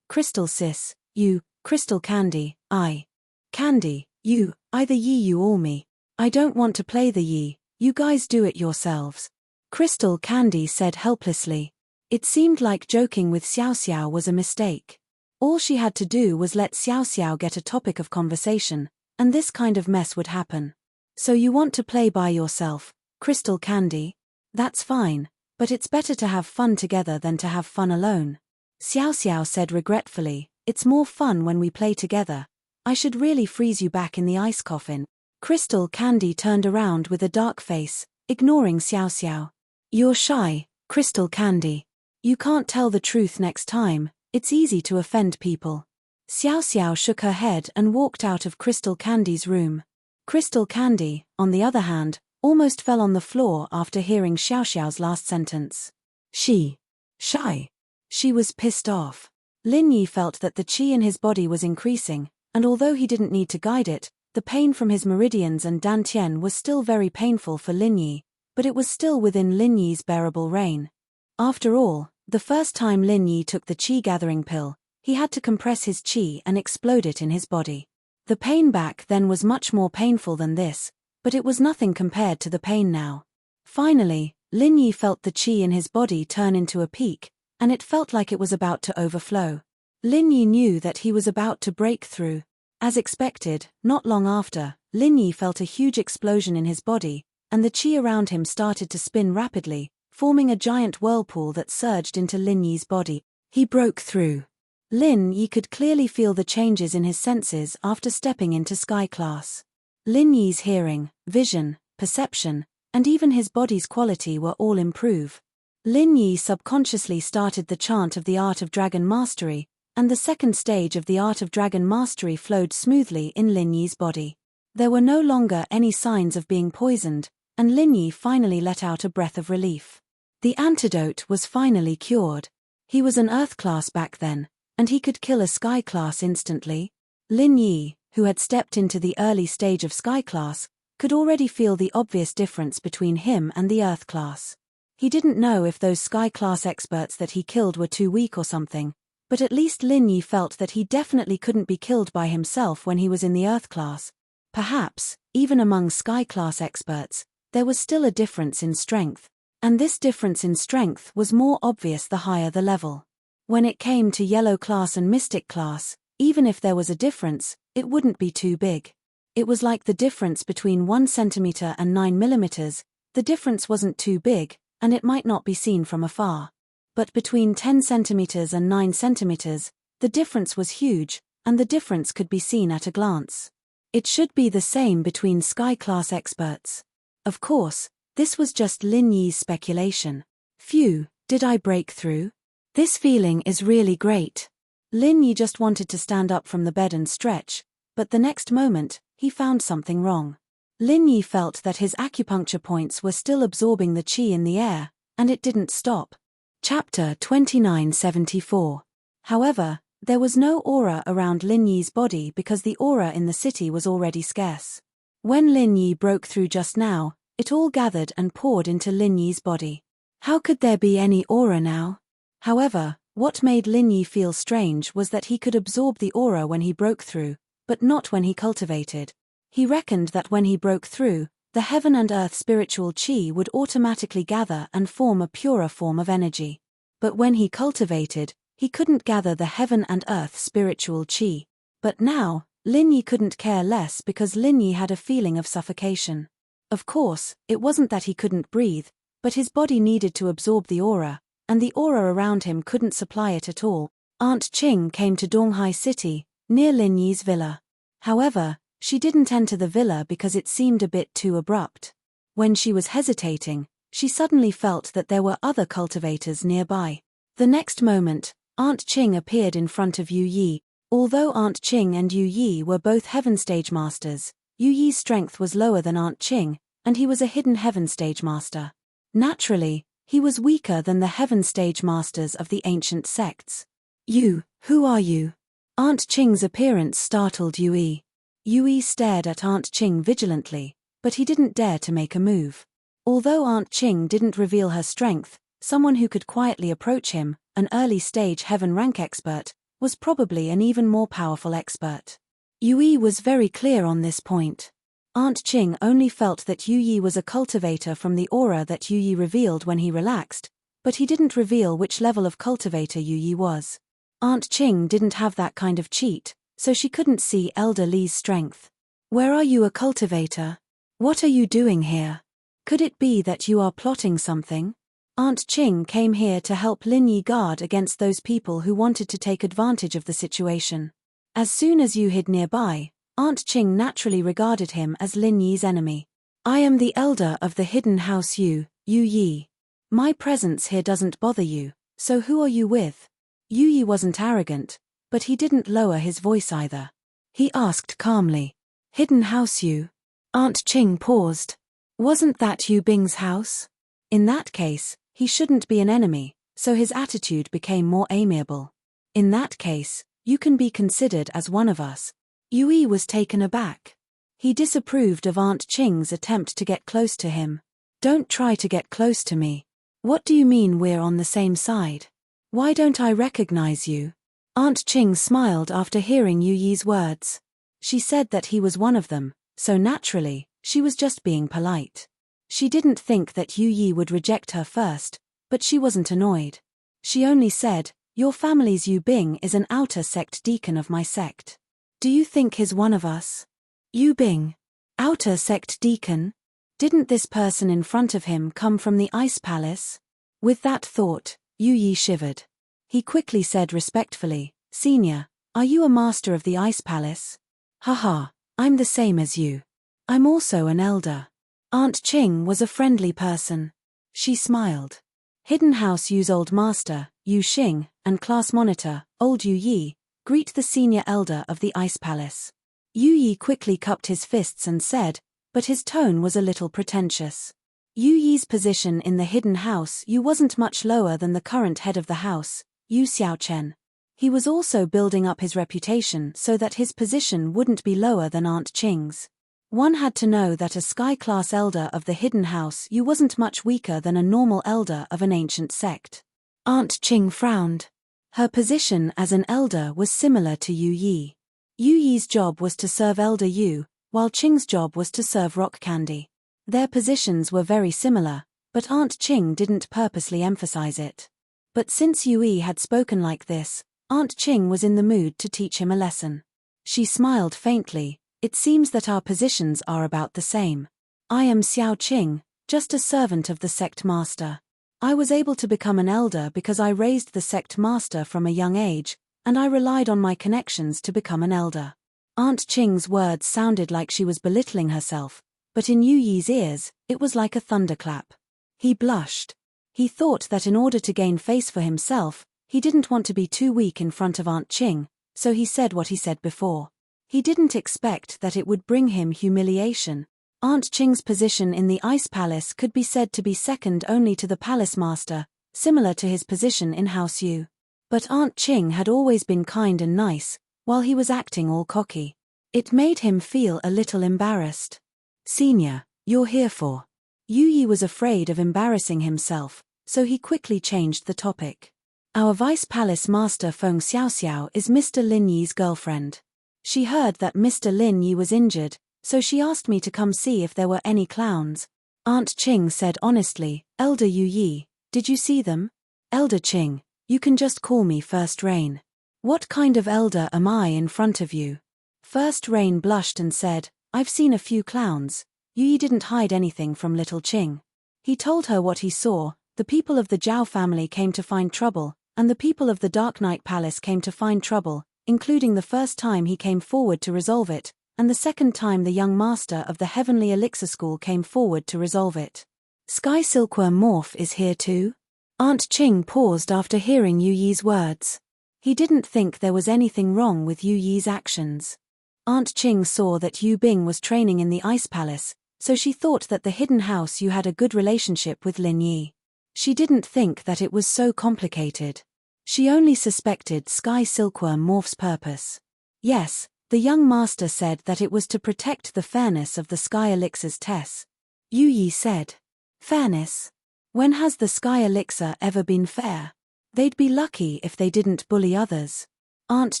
Speaker 1: Crystal sis, you, Crystal Candy, I. Candy, you, either you or me. I don't want to play the Yi, you guys do it yourselves. Crystal Candy said helplessly. It seemed like joking with Xiao Xiao was a mistake. All she had to do was let Xiao Xiao get a topic of conversation, and this kind of mess would happen. So you want to play by yourself, Crystal Candy? That's fine, but it's better to have fun together than to have fun alone. Xiao Xiao said regretfully, it's more fun when we play together. I should really freeze you back in the ice coffin. Crystal Candy turned around with a dark face, ignoring Xiao Xiao. You're shy, Crystal Candy. You can't tell the truth next time, it's easy to offend people. Xiao Xiao shook her head and walked out of Crystal Candy's room. Crystal Candy, on the other hand, almost fell on the floor after hearing Xiao Xiao's last sentence. Shy. She was pissed off. Lin Yi felt that the qi in his body was increasing, and although he didn't need to guide it, the pain from his meridians and dantian was still very painful for Lin Yi, but it was still within Lin Yi's bearable range. After all, the first time Lin Yi took the qi-gathering pill, he had to compress his qi and explode it in his body. The pain back then was much more painful than this, but it was nothing compared to the pain now. Finally, Lin Yi felt the qi in his body turn into a peak, and it felt like it was about to overflow. Lin Yi knew that he was about to break through. As expected, not long after, Lin Yi felt a huge explosion in his body, and the qi around him started to spin rapidly, forming a giant whirlpool that surged into Lin Yi's body. He broke through. Lin Yi could clearly feel the changes in his senses after stepping into Sky Class. Lin Yi's hearing, vision, perception, and even his body's quality were all improved. Lin Yi subconsciously started the chant of the Art of Dragon Mastery, and the second stage of the Art of Dragon Mastery flowed smoothly in Lin Yi's body. There were no longer any signs of being poisoned, and Lin Yi finally let out a breath of relief. The antidote was finally cured. He was an Earth class back then, and he could kill a Sky class instantly. Lin Yi, who had stepped into the early stage of Sky class, could already feel the obvious difference between him and the Earth class. He didn't know if those Sky class experts that he killed were too weak or something, but at least Lin Yi felt that he definitely couldn't be killed by himself when he was in the Earth class. Perhaps, even among Sky class experts, there was still a difference in strength, and this difference in strength was more obvious the higher the level. When it came to Yellow class and Mystic class, even if there was a difference, it wouldn't be too big. It was like the difference between 1 centimeter and 9 millimeters. The difference wasn't too big, and it might not be seen from afar. But between 10 centimeters and 9 centimeters, the difference was huge, and the difference could be seen at a glance. It should be the same between Sky class experts. Of course, this was just Lin Yi's speculation. Phew, did I break through? This feeling is really great. Lin Yi just wanted to stand up from the bed and stretch, but the next moment, he found something wrong. Lin Yi felt that his acupuncture points were still absorbing the qi in the air, and it didn't stop. Chapter 2974. However, there was no aura around Lin Yi's body because the aura in the city was already scarce. When Lin Yi broke through just now, it all gathered and poured into Lin Yi's body. How could there be any aura now? However, what made Lin Yi feel strange was that he could absorb the aura when he broke through, but not when he cultivated. He reckoned that when he broke through, the heaven and earth spiritual qi would automatically gather and form a purer form of energy. But when he cultivated, he couldn't gather the heaven and earth spiritual qi. But now, Lin Yi couldn't care less because Lin Yi had a feeling of suffocation. Of course, it wasn't that he couldn't breathe, but his body needed to absorb the aura, and the aura around him couldn't supply it at all. Aunt Qing came to Donghai City, near Lin Yi's villa. However, she didn't enter the villa because it seemed a bit too abrupt. When she was hesitating, she suddenly felt that there were other cultivators nearby. The next moment, Aunt Qing appeared in front of Yu Yi. Although Aunt Qing and Yu Yi were both Heaven Stage Masters, Yu Yi's strength was lower than Aunt Qing, and he was a hidden Heaven Stage Master. Naturally, he was weaker than the Heaven Stage Masters of the ancient sects. Who are you? Aunt Qing's appearance startled Yu Yi. Yu Yi stared at Aunt Qing vigilantly, but he didn't dare to make a move. Although Aunt Qing didn't reveal her strength, someone who could quietly approach him, an early-stage heaven rank expert, was probably an even more powerful expert. Yu Yi was very clear on this point. Aunt Qing only felt that Yu Yi was a cultivator from the aura that Yu Yi revealed when he relaxed, but he didn't reveal which level of cultivator Yu Yi was. Aunt Qing didn't have that kind of cheat, so she couldn't see Elder Li's strength. Where are you a cultivator? What are you doing here? Could it be that you are plotting something? Aunt Qing came here to help Lin Yi guard against those people who wanted to take advantage of the situation. As soon as Yu hid nearby, Aunt Qing naturally regarded him as Lin Yi's enemy. I am the elder of the hidden house Yu Yi. My presence here doesn't bother you, so who are you with? Yu Yi wasn't arrogant, but he didn't lower his voice either. He asked calmly, Hidden house Yu? Aunt Qing paused. Wasn't that Yu Bing's house? In that case, he shouldn't be an enemy, so his attitude became more amiable. In that case, you can be considered as one of us. Yui was taken aback. He disapproved of Aunt Qing's attempt to get close to him. Don't try to get close to me. What do you mean we're on the same side? Why don't I recognize you? Aunt Qing smiled after hearing Yuyi's words. She said that he was one of them, so naturally, she was just being polite. She didn't think that Yuyi would reject her first, but she wasn't annoyed. She only said, "Your family's Yu Bing is an outer sect deacon of my sect. Do you think he's one of us?" Yu Bing? Outer sect deacon? Didn't this person in front of him come from the Ice Palace? With that thought, Yuyi shivered. He quickly said respectfully, "Senior, are you a master of the Ice Palace?" "Haha, I'm the same as you. I'm also an elder." Aunt Qing was a friendly person. She smiled. Hidden House Yu's old master, Yu Xing, and class monitor, old Yu Yi, greet the senior elder of the Ice Palace. Yu Yi quickly cupped his fists and said, but his tone was a little pretentious. Yu Yi's position in the Hidden House Yu wasn't much lower than the current head of the house, Yu Xiaochen. He was also building up his reputation so that his position wouldn't be lower than Aunt Qing's. One had to know that a sky-class elder of the Hidden House Yu wasn't much weaker than a normal elder of an ancient sect. Aunt Qing frowned. Her position as an elder was similar to Yu Yi. Yu Yi's job was to serve Elder Yu, while Qing's job was to serve rock candy. Their positions were very similar, but Aunt Qing didn't purposely emphasize it. But since Yui had spoken like this, Aunt Qing was in the mood to teach him a lesson. She smiled faintly. "It seems that our positions are about the same. I am Xiao Qing, just a servant of the sect master. I was able to become an elder because I raised the sect master from a young age, and I relied on my connections to become an elder." Aunt Qing's words sounded like she was belittling herself, but in Yu Yi's ears, it was like a thunderclap. He blushed. He thought that in order to gain face for himself, he didn't want to be too weak in front of Aunt Qing, so he said what he said before. He didn't expect that it would bring him humiliation. Aunt Qing's position in the Ice Palace could be said to be second only to the Palace Master, similar to his position in House Yu. But Aunt Qing had always been kind and nice, while he was acting all cocky. It made him feel a little embarrassed. "Senior, you're here for?" Yu Yi was afraid of embarrassing himself, so he quickly changed the topic. "Our Vice Palace Master Feng Xiaoxiao is Mr. Lin Yi's girlfriend. She heard that Mr. Lin Yi was injured, so she asked me to come see if there were any clowns." Aunt Qing said honestly, "Elder Yu Yi, did you see them?" "Elder Qing, you can just call me First Rain. What kind of elder am I in front of you?" First Rain blushed and said, "I've seen a few clowns." Yu Yi didn't hide anything from little Qing. He told her what he saw. The people of the Zhao family came to find trouble, and the people of the Dark Knight Palace came to find trouble, including the first time he came forward to resolve it, and the second time the young master of the Heavenly Elixir School came forward to resolve it. "Sky Silkworm Morph is here too?" Aunt Qing paused after hearing Yu Yi's words. He didn't think there was anything wrong with Yu Yi's actions. Aunt Qing saw that Yu Bing was training in the Ice Palace, so she thought that the Hidden House Yu had a good relationship with Lin Yi. She didn't think that it was so complicated. She only suspected Sky Silkworm Morph's purpose. Yes, the young master said that it was to protect the fairness of the Sky Elixir's tests. Yu Yi said, "Fairness? When has the Sky Elixir ever been fair? They'd be lucky if they didn't bully others." Aunt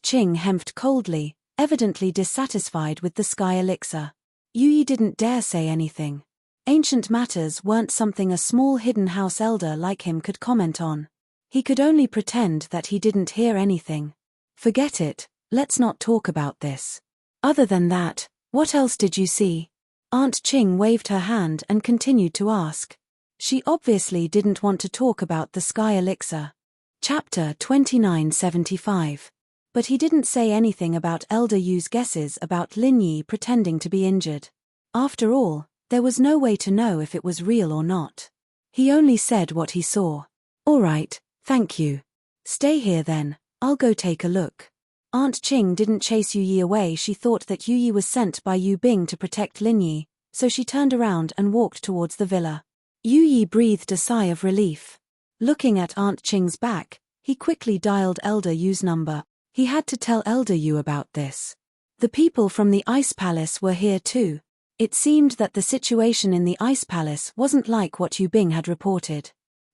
Speaker 1: Qing hemped coldly, evidently dissatisfied with the Sky Elixir. Yu Yi didn't dare say anything. Ancient matters weren't something a small hidden house elder like him could comment on. He could only pretend that he didn't hear anything. "Forget it, let's not talk about this. Other than that, what else did you see?" Aunt Qing waved her hand and continued to ask. She obviously didn't want to talk about the Sky Elixir. Chapter 2975. But he didn't say anything about Elder Yu's guesses about Lin Yi pretending to be injured. After all, there was no way to know if it was real or not. He only said what he saw. "All right, thank you. Stay here then, I'll go take a look." Aunt Qing didn't chase Yu Yi away. She thought that Yu Yi was sent by Yu Bing to protect Lin Yi, so she turned around and walked towards the villa. Yu Yi breathed a sigh of relief. Looking at Aunt Qing's back, He quickly dialed Elder Yu's number. He had to tell Elder Yu about this. The people from the Ice Palace were here too. It seemed that the situation in the Ice Palace wasn't like what Yu Bing had reported.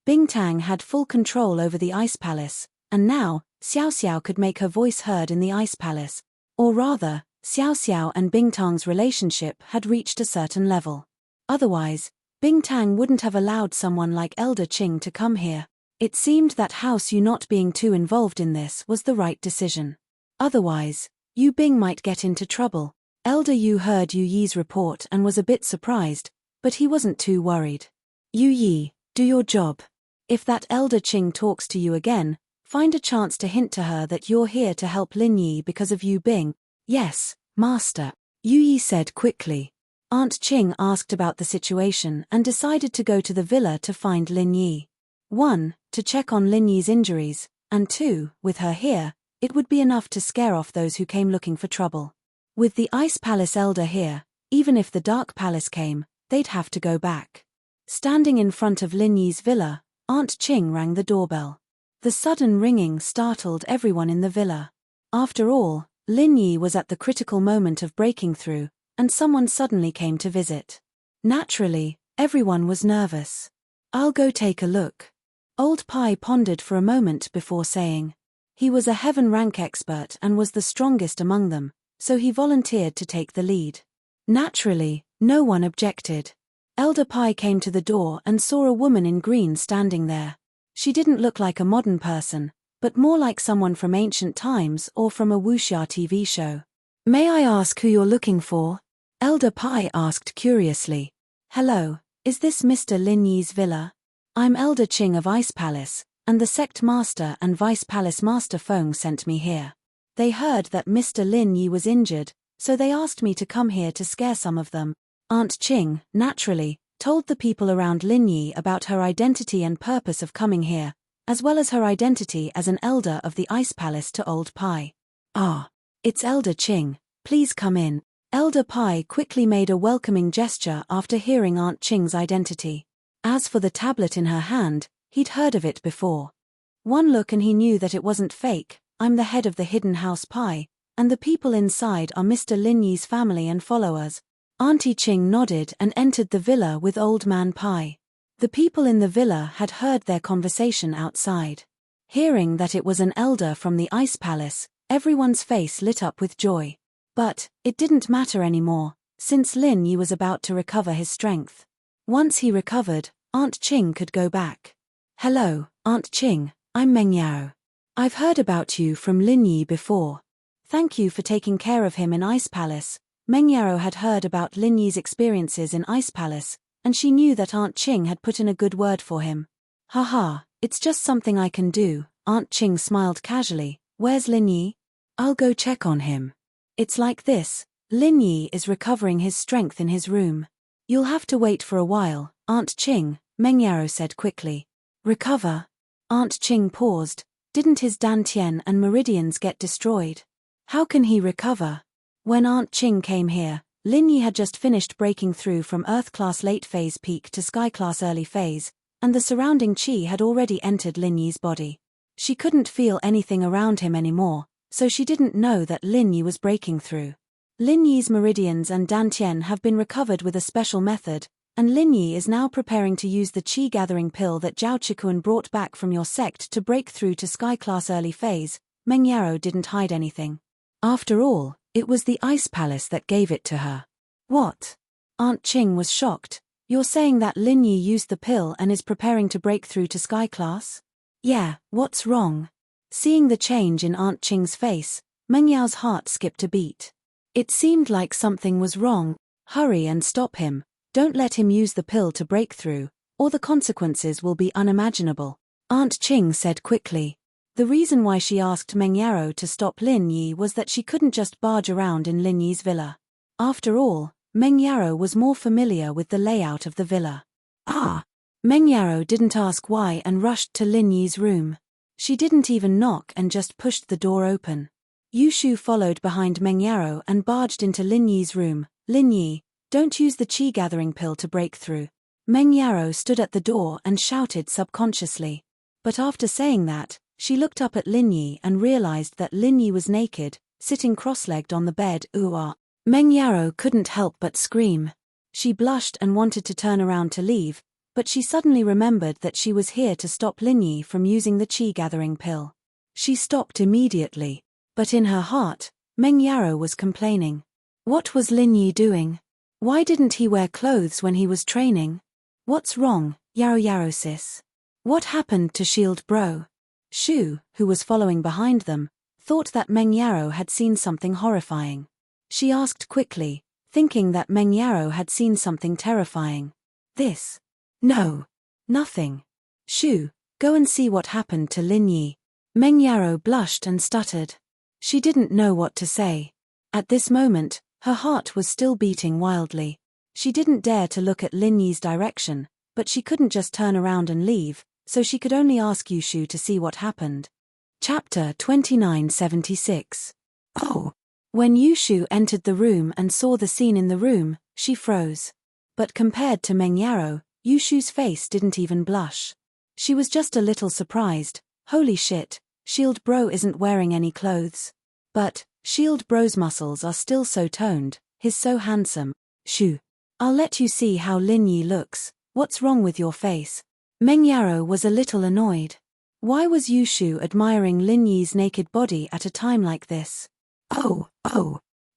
Speaker 1: Bingtang had full control over the Ice Palace, and now, Xiao Xiao could make her voice heard in the Ice Palace. Or rather, Xiao Xiao and Bingtang's relationship had reached a certain level. Otherwise, Bingtang wouldn't have allowed someone like Elder Qing to come here. It seemed that House Yu not being too involved in this was the right decision. Otherwise, Yu Bing might get into trouble. Elder Yu heard Yu Yi's report and was a bit surprised, but he wasn't too worried. Yu Yi, do your job. If that Elder Qing talks to you again, find a chance to hint to her that you're here to help Lin Yi because of Yu Bing. Yes, Master, Yu Yi said quickly. Aunt Qing asked about the situation and decided to go to the villa to find Lin Yi. 1. To check on Lin Yi's injuries, and 2. With her here, it would be enough to scare off those who came looking for trouble. With the Ice Palace Elder here, even if the Dark Palace came, they'd have to go back. Standing in front of Lin Yi's villa, Aunt Qing rang the doorbell. The sudden ringing startled everyone in the villa. After all, Lin Yi was at the critical moment of breaking through, and someone suddenly came to visit. Naturally, everyone was nervous. I'll go take a look. Old Pai pondered for a moment before saying. He was a heaven rank expert and was the strongest among them, so he volunteered to take the lead. Naturally, no one objected. Elder Pai came to the door and saw a woman in green standing there. She didn't look like a modern person, but more like someone from ancient times or from a wuxia TV show. May I ask who you're looking for? Elder Pai asked curiously. Hello, is this Mr. Lin Yi's villa? I'm Elder Qing of Ice Palace, and the Sect Master and Vice Palace Master Feng sent me here. They heard that Mr. Lin Yi was injured, so they asked me to come here to scare some of them. Aunt Qing, naturally, told the people around Lin Yi about her identity and purpose of coming here, as well as her identity as an elder of the Ice Palace to Old Pai. Ah, it's Elder Qing, please come in. Elder Pai quickly made a welcoming gesture after hearing Aunt Qing's identity. As for the tablet in her hand, he'd heard of it before. One look and he knew that it wasn't fake. I'm the head of the Hidden House Pai, and the people inside are Mr. Lin Yi's family and followers. Auntie Qing nodded and entered the villa with Old Man Pai. The people in the villa had heard their conversation outside. Hearing that it was an elder from the Ice Palace, everyone's face lit up with joy. But it didn't matter anymore, since Lin Yi was about to recover his strength. Once he recovered, Aunt Qing could go back. Hello, Aunt Qing, I'm Meng Yao. I've heard about you from Lin Yi before. Thank you for taking care of him in Ice Palace. Meng Yao had heard about Lin Yi's experiences in Ice Palace, and she knew that Aunt Qing had put in a good word for him. Haha, it's just something I can do. Aunt Qing smiled casually. Where's Lin Yi? I'll go check on him. It's like this, Lin Yi is recovering his strength in his room. You'll have to wait for a while, Aunt Qing, Meng Yao said quickly. Recover? Aunt Qing paused. Didn't his dantian and meridians get destroyed? How can he recover? When Aunt Qing came here, Lin Yi had just finished breaking through from Earth-class late phase peak to Sky-class early phase, and the surrounding qi had already entered Lin Yi's body. She couldn't feel anything around him anymore, so she didn't know that Lin Yi was breaking through. Lin Yi's meridians and dantian have been recovered with a special method, and Lin Yi is now preparing to use the qi-gathering pill that Zhao Chikuan brought back from your sect to break through to Sky-class early phase. Meng Yao didn't hide anything. After all, it was the Ice Palace that gave it to her. What? Aunt Qing was shocked. You're saying that Lin Yi used the pill and is preparing to break through to Sky Class? Yeah, what's wrong? Seeing the change in Aunt Qing's face, Meng Yao's heart skipped a beat. It seemed like something was wrong. Hurry and stop him. Don't let him use the pill to break through, or the consequences will be unimaginable, Aunt Qing said quickly. The reason why she asked Meng Yao to stop Lin Yi was that she couldn't just barge around in Lin Yi's villa. After all, Meng Yao was more familiar with the layout of the villa. Ah! Meng Yao didn't ask why and rushed to Lin Yi's room. She didn't even knock and just pushed the door open. Yu Shu followed behind Meng Yao and barged into Lin Yi's room. Lin Yi, don't use the qi gathering pill to break through. Meng Yao stood at the door and shouted subconsciously. But after saying that, She looked up at Lin Yi and realized that Lin Yi was naked, sitting cross-legged on the bed. Ooh. Meng Yarrow couldn't help but scream. She blushed and wanted to turn around to leave, but she suddenly remembered that she was here to stop Lin Yi from using the qi-gathering pill. She stopped immediately, but in her heart, Meng Yarrow was complaining. What was Lin Yi doing? Why didn't he wear clothes when he was training? What's wrong, Yarrow sis? What happened to Shield Bro? Shu, who was following behind them, thought that Meng Yarrow had seen something horrifying. She asked quickly, thinking that Meng Yarrow had seen something terrifying. This? No. Nothing. Shu, go and see what happened to Lin Yi. Meng Yarrow blushed and stuttered. She didn't know what to say. At this moment, her heart was still beating wildly. She didn't dare to look at Lin Yi's direction, but she couldn't just turn around and leave, so she could only ask Yushu to see what happened. Chapter 2976. Oh! When Yushu entered the room and saw the scene in the room, she froze. But compared to Meng Yarrow, Yushu's face didn't even blush. She was just a little surprised. Holy shit, Shield Bro isn't wearing any clothes. But, Shield Bro's muscles are still so toned, he's so handsome. Shu. I'll let you see how Lin Yi looks. What's wrong with your face? Meng Yarrow was a little annoyed. Why was Yushu admiring Lin Yi's naked body at a time like this? Oh.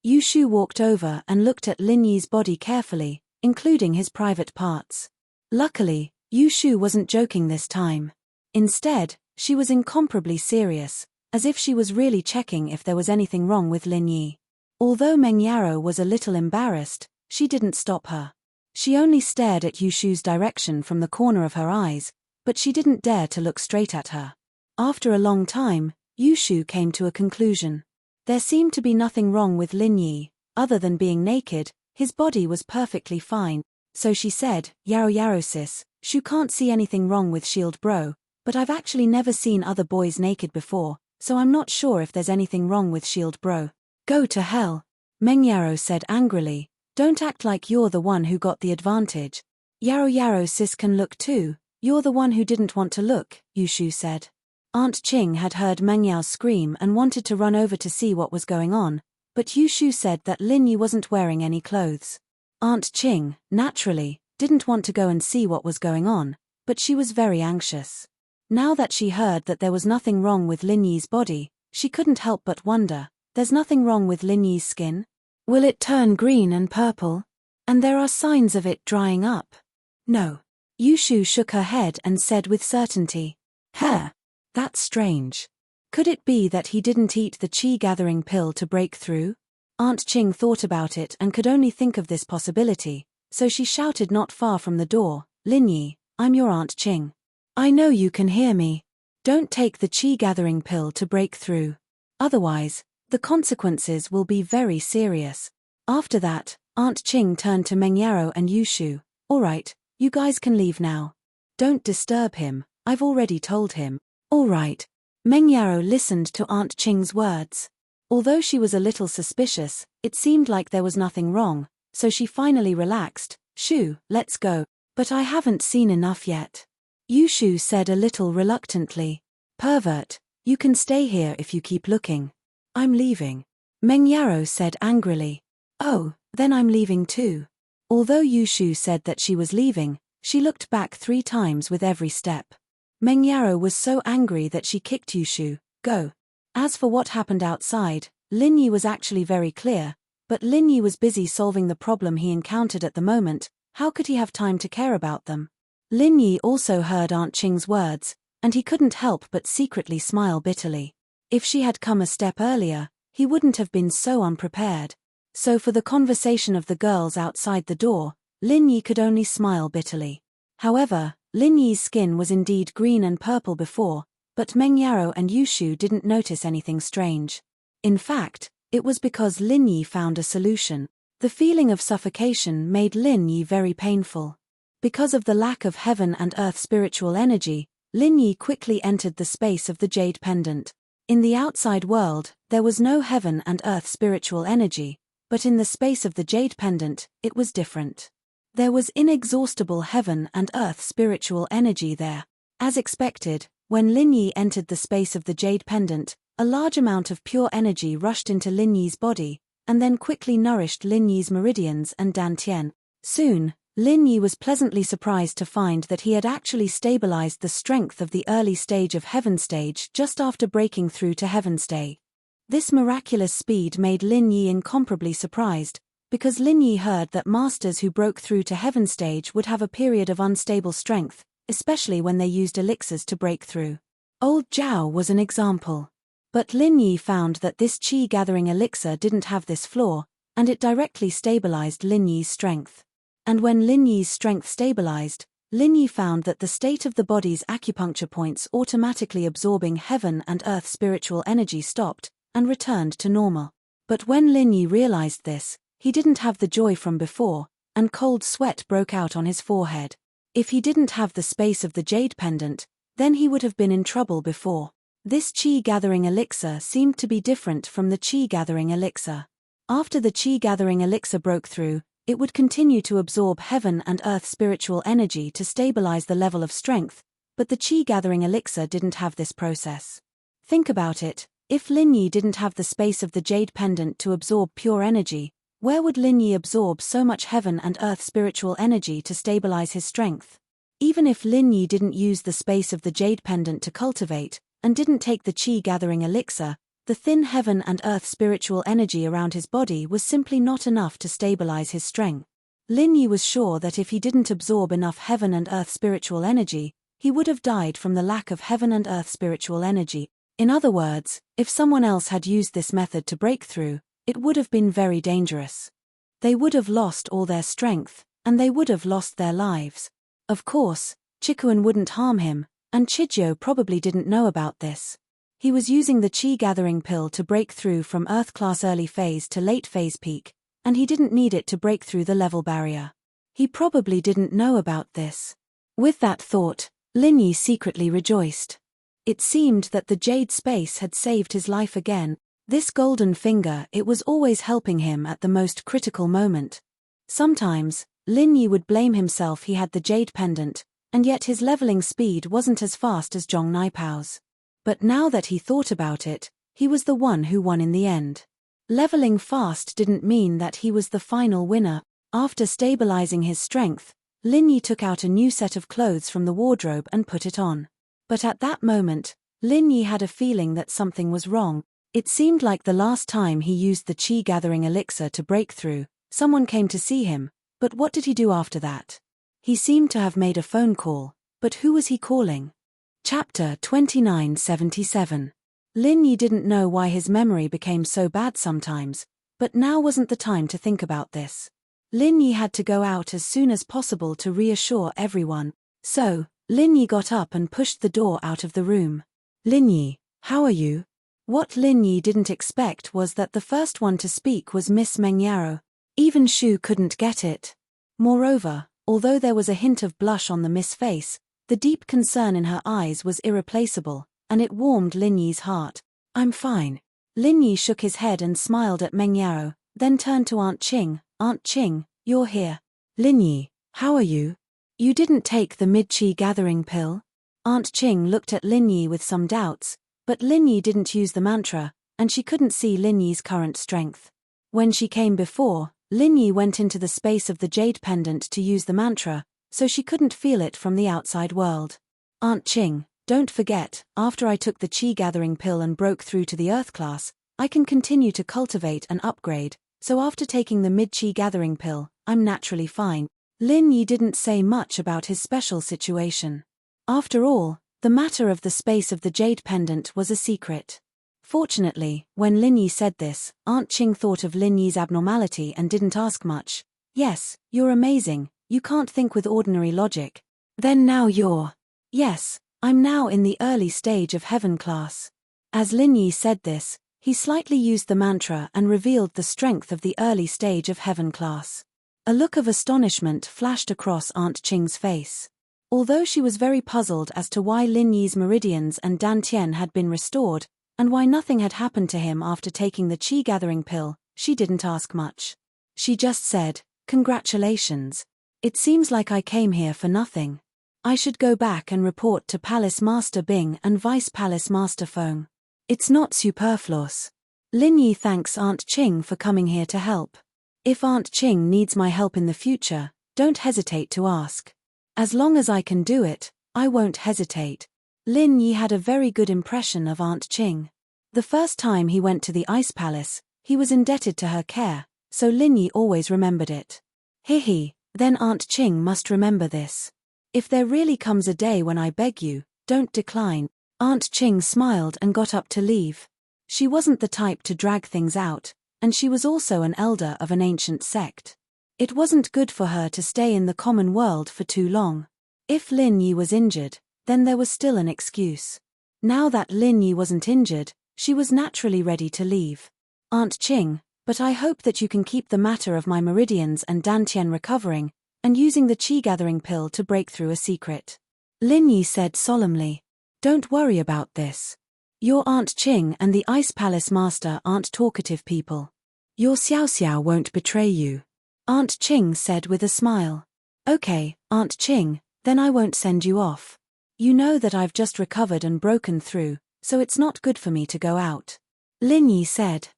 Speaker 1: Yushu walked over and looked at Lin Yi's body carefully, including his private parts. Luckily, Yushu wasn't joking this time. Instead, she was incomparably serious, as if she was really checking if there was anything wrong with Lin Yi. Although Meng Yarrow was a little embarrassed, she didn't stop her. She only stared at Yushu's direction from the corner of her eyes, but she didn't dare to look straight at her. After a long time, Yushu came to a conclusion. There seemed to be nothing wrong with Lin Yi, other than being naked. His body was perfectly fine, so she said, Yarrow sis, Shu can't see anything wrong with Shield Bro, but I've actually never seen other boys naked before, so I'm not sure if there's anything wrong with Shield Bro. Go to hell, Meng Yarrow said angrily. Don't act like you're the one who got the advantage. Yarrow sis can look too, you're the one who didn't want to look, Yushu said. Aunt Qing had heard Meng Yao's scream and wanted to run over to see what was going on, but Yushu said that Lin Yi wasn't wearing any clothes. Aunt Qing, naturally, didn't want to go and see what was going on, but she was very anxious. Now that she heard that there was nothing wrong with Lin Yi's body, she couldn't help but wonder, there's nothing wrong with Lin Yi's skin? Will it turn green and purple? And there are signs of it drying up? No. Yushu shook her head and said with certainty. That's strange. Could it be that he didn't eat the qi-gathering pill to break through? Aunt Qing thought about it and could only think of this possibility, so she shouted not far from the door, Lin Yi, I'm your Aunt Qing. I know you can hear me. Don't take the qi-gathering pill to break through. Otherwise, the consequences will be very serious. After that, Aunt Qing turned to Meng Yarrow and Yushu. All right, you guys can leave now. Don't disturb him, I've already told him. All right. Meng Yarrow listened to Aunt Qing's words. Although she was a little suspicious, it seemed like there was nothing wrong, so she finally relaxed. Shu, let's go. But I haven't seen enough yet. Yushu said a little reluctantly. Pervert, you can stay here if you keep looking. I'm leaving. Meng Yarrow said angrily. Oh, then I'm leaving too. Although Yushu said that she was leaving, she looked back 3 times with every step. Meng Yarrow was so angry that she kicked Yushu. Go. As for what happened outside, Lin Yi was actually very clear, but Lin Yi was busy solving the problem he encountered at the moment. How could he have time to care about them? Lin Yi also heard Aunt Qing's words, and he couldn't help but secretly smile bitterly. If she had come a step earlier, he wouldn't have been so unprepared. So for the conversation of the girls outside the door, Lin Yi could only smile bitterly. However, Lin Yi's skin was indeed green and purple before, but Meng Yarrow and Yushu didn't notice anything strange. In fact, it was because Lin Yi found a solution. The feeling of suffocation made Lin Yi very painful. Because of the lack of heaven and earth spiritual energy, Lin Yi quickly entered the space of the jade pendant. In the outside world, there was no heaven and earth spiritual energy, but in the space of the jade pendant, it was different. There was inexhaustible heaven and earth spiritual energy there. As expected, When Lin Yi entered the space of the jade pendant, a large amount of pure energy rushed into Lin Yi's body, and then quickly nourished Lin Yi's meridians and dantian. Soon, Lin Yi was pleasantly surprised to find that he had actually stabilized the strength of the early stage of Heaven stage just after breaking through to Heaven stage. This miraculous speed made Lin Yi incomparably surprised, because Lin Yi heard that masters who broke through to Heaven stage would have a period of unstable strength, especially when they used elixirs to break through. Old Zhao was an example. But Lin Yi found that this qi-gathering elixir didn't have this flaw, and it directly stabilized Lin Yi's strength. And when Lin Yi's strength stabilized, Lin Yi found that the state of the body's acupuncture points automatically absorbing heaven and earth spiritual energy stopped, and returned to normal. But when Lin Yi realized this, he didn't have the joy from before, and cold sweat broke out on his forehead. If he didn't have the space of the jade pendant, then he would have been in trouble before. This qi-gathering elixir seemed to be different from the qi-gathering elixir. After the qi-gathering elixir broke through, it would continue to absorb heaven and earth spiritual energy to stabilize the level of strength, but the qi-gathering elixir didn't have this process. Think about it, if Lin Yi didn't have the space of the jade pendant to absorb pure energy, where would Lin Yi absorb so much heaven and earth spiritual energy to stabilize his strength? Even if Lin Yi didn't use the space of the jade pendant to cultivate, and didn't take the qi-gathering elixir, the thin heaven and earth spiritual energy around his body was simply not enough to stabilize his strength. Lin Yi was sure that if he didn't absorb enough heaven and earth spiritual energy, he would have died from the lack of heaven and earth spiritual energy. In other words, if someone else had used this method to break through, it would have been very dangerous. They would have lost all their strength, and they would have lost their lives. Of course, Chikuan wouldn't harm him, and Chijio probably didn't know about this. He was using the qi-gathering pill to break through from Earth-class early phase to late phase peak, and he didn't need it to break through the level barrier. He probably didn't know about this. With that thought, Lin Yi secretly rejoiced. It seemed that the jade space had saved his life again. This golden finger, it was always helping him at the most critical moment. Sometimes, Lin Yi would blame himself he had the jade pendant, and yet his leveling speed wasn't as fast as Zhong Naipao's. But now that he thought about it, he was the one who won in the end. Leveling fast didn't mean that he was the final winner. After stabilizing his strength, Lin Yi took out a new set of clothes from the wardrobe and put it on. But at that moment, Lin Yi had a feeling that something was wrong. It seemed like the last time he used the qi-gathering elixir to break through, someone came to see him, but what did he do after that? He seemed to have made a phone call, but who was he calling? Chapter 2977. Lin Yi didn't know why his memory became so bad sometimes, but now wasn't the time to think about this. Lin Yi had to go out as soon as possible to reassure everyone, so, Lin Yi got up and pushed the door out of the room. Lin Yi, how are you? What Lin Yi didn't expect was that the first one to speak was Miss Meng Yarrow. Even Shu couldn't get it. Moreover, although there was a hint of blush on the Miss face, the deep concern in her eyes was irreplaceable, and it warmed Lin Yi's heart. I'm fine. Lin Yi shook his head and smiled at Meng Yarrow, then turned to Aunt Qing. Aunt Qing, you're here. Lin Yi, how are you? You didn't take the mid-qi gathering pill? Aunt Qing looked at Lin Yi with some doubts, but Lin Yi didn't use the mantra, and she couldn't see Lin Yi's current strength. When she came before, Lin Yi went into the space of the jade pendant to use the mantra, so she couldn't feel it from the outside world. Aunt Qing, don't forget, after I took the qi-gathering pill and broke through to the earth class, I can continue to cultivate and upgrade, so after taking the mid-qi gathering pill, I'm naturally fine. Lin Yi didn't say much about his special situation. After all, the matter of the space of the jade pendant was a secret. Fortunately, when Lin Yi said this, Aunt Qing thought of Lin Yi's abnormality and didn't ask much. Yes, you're amazing, you can't think with ordinary logic. Then now you're... Yes, I'm now in the early stage of heaven class. As Lin Yi said this, he slightly used the mantra and revealed the strength of the early stage of heaven class. A look of astonishment flashed across Aunt Qing's face. Although she was very puzzled as to why Lin Yi's meridians and dantian had been restored, and why nothing had happened to him after taking the qi-gathering pill, she didn't ask much. She just said, "Congratulations. It seems like I came here for nothing." I should go back and report to Palace Master Bing and Vice Palace Master Feng. It's not superfluous. Lin Yi thanks Aunt Ching for coming here to help. If Aunt Ching needs my help in the future, don't hesitate to ask. As long as I can do it, I won't hesitate. Lin Yi had a very good impression of Aunt Ching. The first time he went to the Ice Palace, he was indebted to her care, so Lin Yi always remembered it. Then Aunt Ching must remember this. If there really comes a day when I beg you, don't decline. Aunt Ching smiled and got up to leave. She wasn't the type to drag things out, and she was also an elder of an ancient sect. It wasn't good for her to stay in the common world for too long. If Lin Yi was injured, then there was still an excuse. Now that Lin Yi wasn't injured, she was naturally ready to leave. Aunt Ching, but I hope that you can keep the matter of my meridians and Dantian recovering, and using the chi-gathering pill to break through a secret. Lin Yi said solemnly. Don't worry about this. Your Aunt Ching and the Ice Palace Master aren't talkative people. Your Xiao Xiao won't betray you. Aunt Ching said with a smile. Okay, Aunt Ching, then I won't send you off. You know that I've just recovered and broken through, so it's not good for me to go out. Lin Yi said.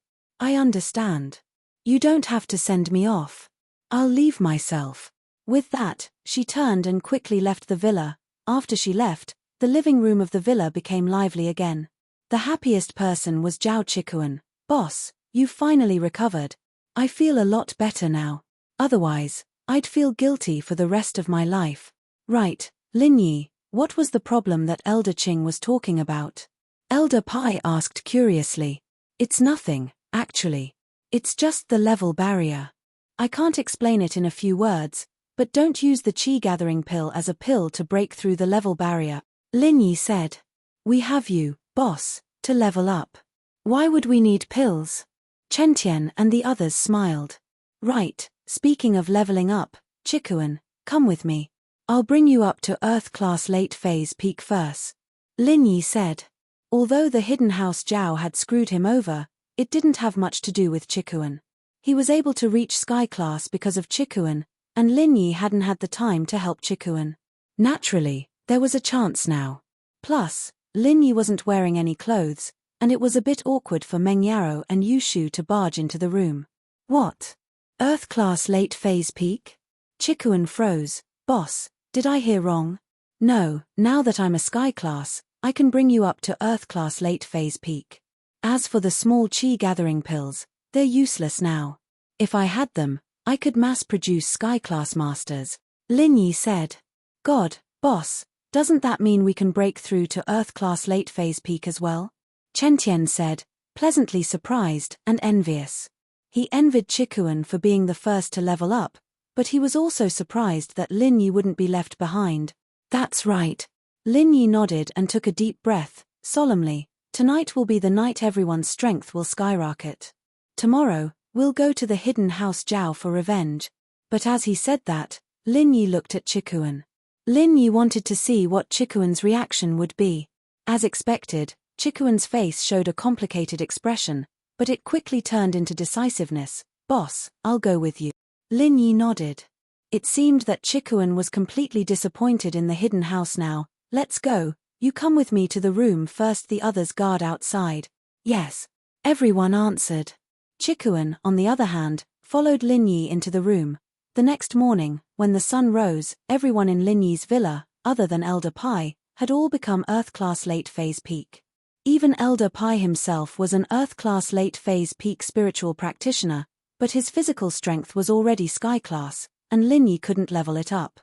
Speaker 1: I understand. You don't have to send me off. I'll leave myself. With that, she turned and quickly left the villa. After she left, the living room of the villa became lively again. The happiest person was Zhao Chikuan. Boss, you've finally recovered. I feel a lot better now. Otherwise, I'd feel guilty for the rest of my life. Right, Lin Yi, what was the problem that Elder Ching was talking about? Elder Pai asked curiously. It's nothing, actually. It's just the level barrier. I can't explain it in a few words, but don't use the chi-gathering pill as a pill to break through the level barrier. Lin Yi said. We have you, boss, to level up. Why would we need pills? Chen Tian and the others smiled. Right, speaking of leveling up, Chikuan, come with me. I'll bring you up to Earth Class Late Phase Peak first. Lin Yi said. Although the Hidden House Zhao had screwed him over, it didn't have much to do with Chikuan. He was able to reach Sky Class because of Chikuan, and Lin Yi hadn't had the time to help Chikuan. Naturally, there was a chance now. Plus, Lin Yi wasn't wearing any clothes, and it was a bit awkward for Meng Yarrow and Yu Shu to barge into the room. What? Earth Class Late Phase Peak? Chikuan froze. Boss, did I hear wrong? No, now that I'm a Sky Class, I can bring you up to Earth Class Late Phase Peak. As for the small chi-gathering pills, they're useless now. If I had them, I could mass-produce Sky Class Masters. Lin Yi said. God, boss, doesn't that mean we can break through to Earth Class Late Phase Peak as well? Chen Tian said, pleasantly surprised and envious. He envied Chikuan for being the first to level up, but he was also surprised that Lin Yi wouldn't be left behind. That's right. Lin Yi nodded and took a deep breath, solemnly. Tonight will be the night everyone's strength will skyrocket. Tomorrow, we'll go to the Hidden House Zhao for revenge. But as he said that, Lin Yi looked at Chikuan. Lin Yi wanted to see what Chikuan's reaction would be. As expected, Chikuan's face showed a complicated expression, but it quickly turned into decisiveness. Boss, I'll go with you. Lin Yi nodded. It seemed that Chikuan was completely disappointed in the hidden house now. Let's go, you come with me to the room first, the others guard outside. Yes. Everyone answered. Chikuan, on the other hand, followed Lin Yi into the room. The next morning, when the sun rose, everyone in Lin Yi's villa, other than Elder Pai, had all become Earth-class late-phase peak. Even Elder Pai himself was an Earth-class late-phase peak spiritual practitioner, but his physical strength was already Sky-class, and Lin Yi couldn't level it up.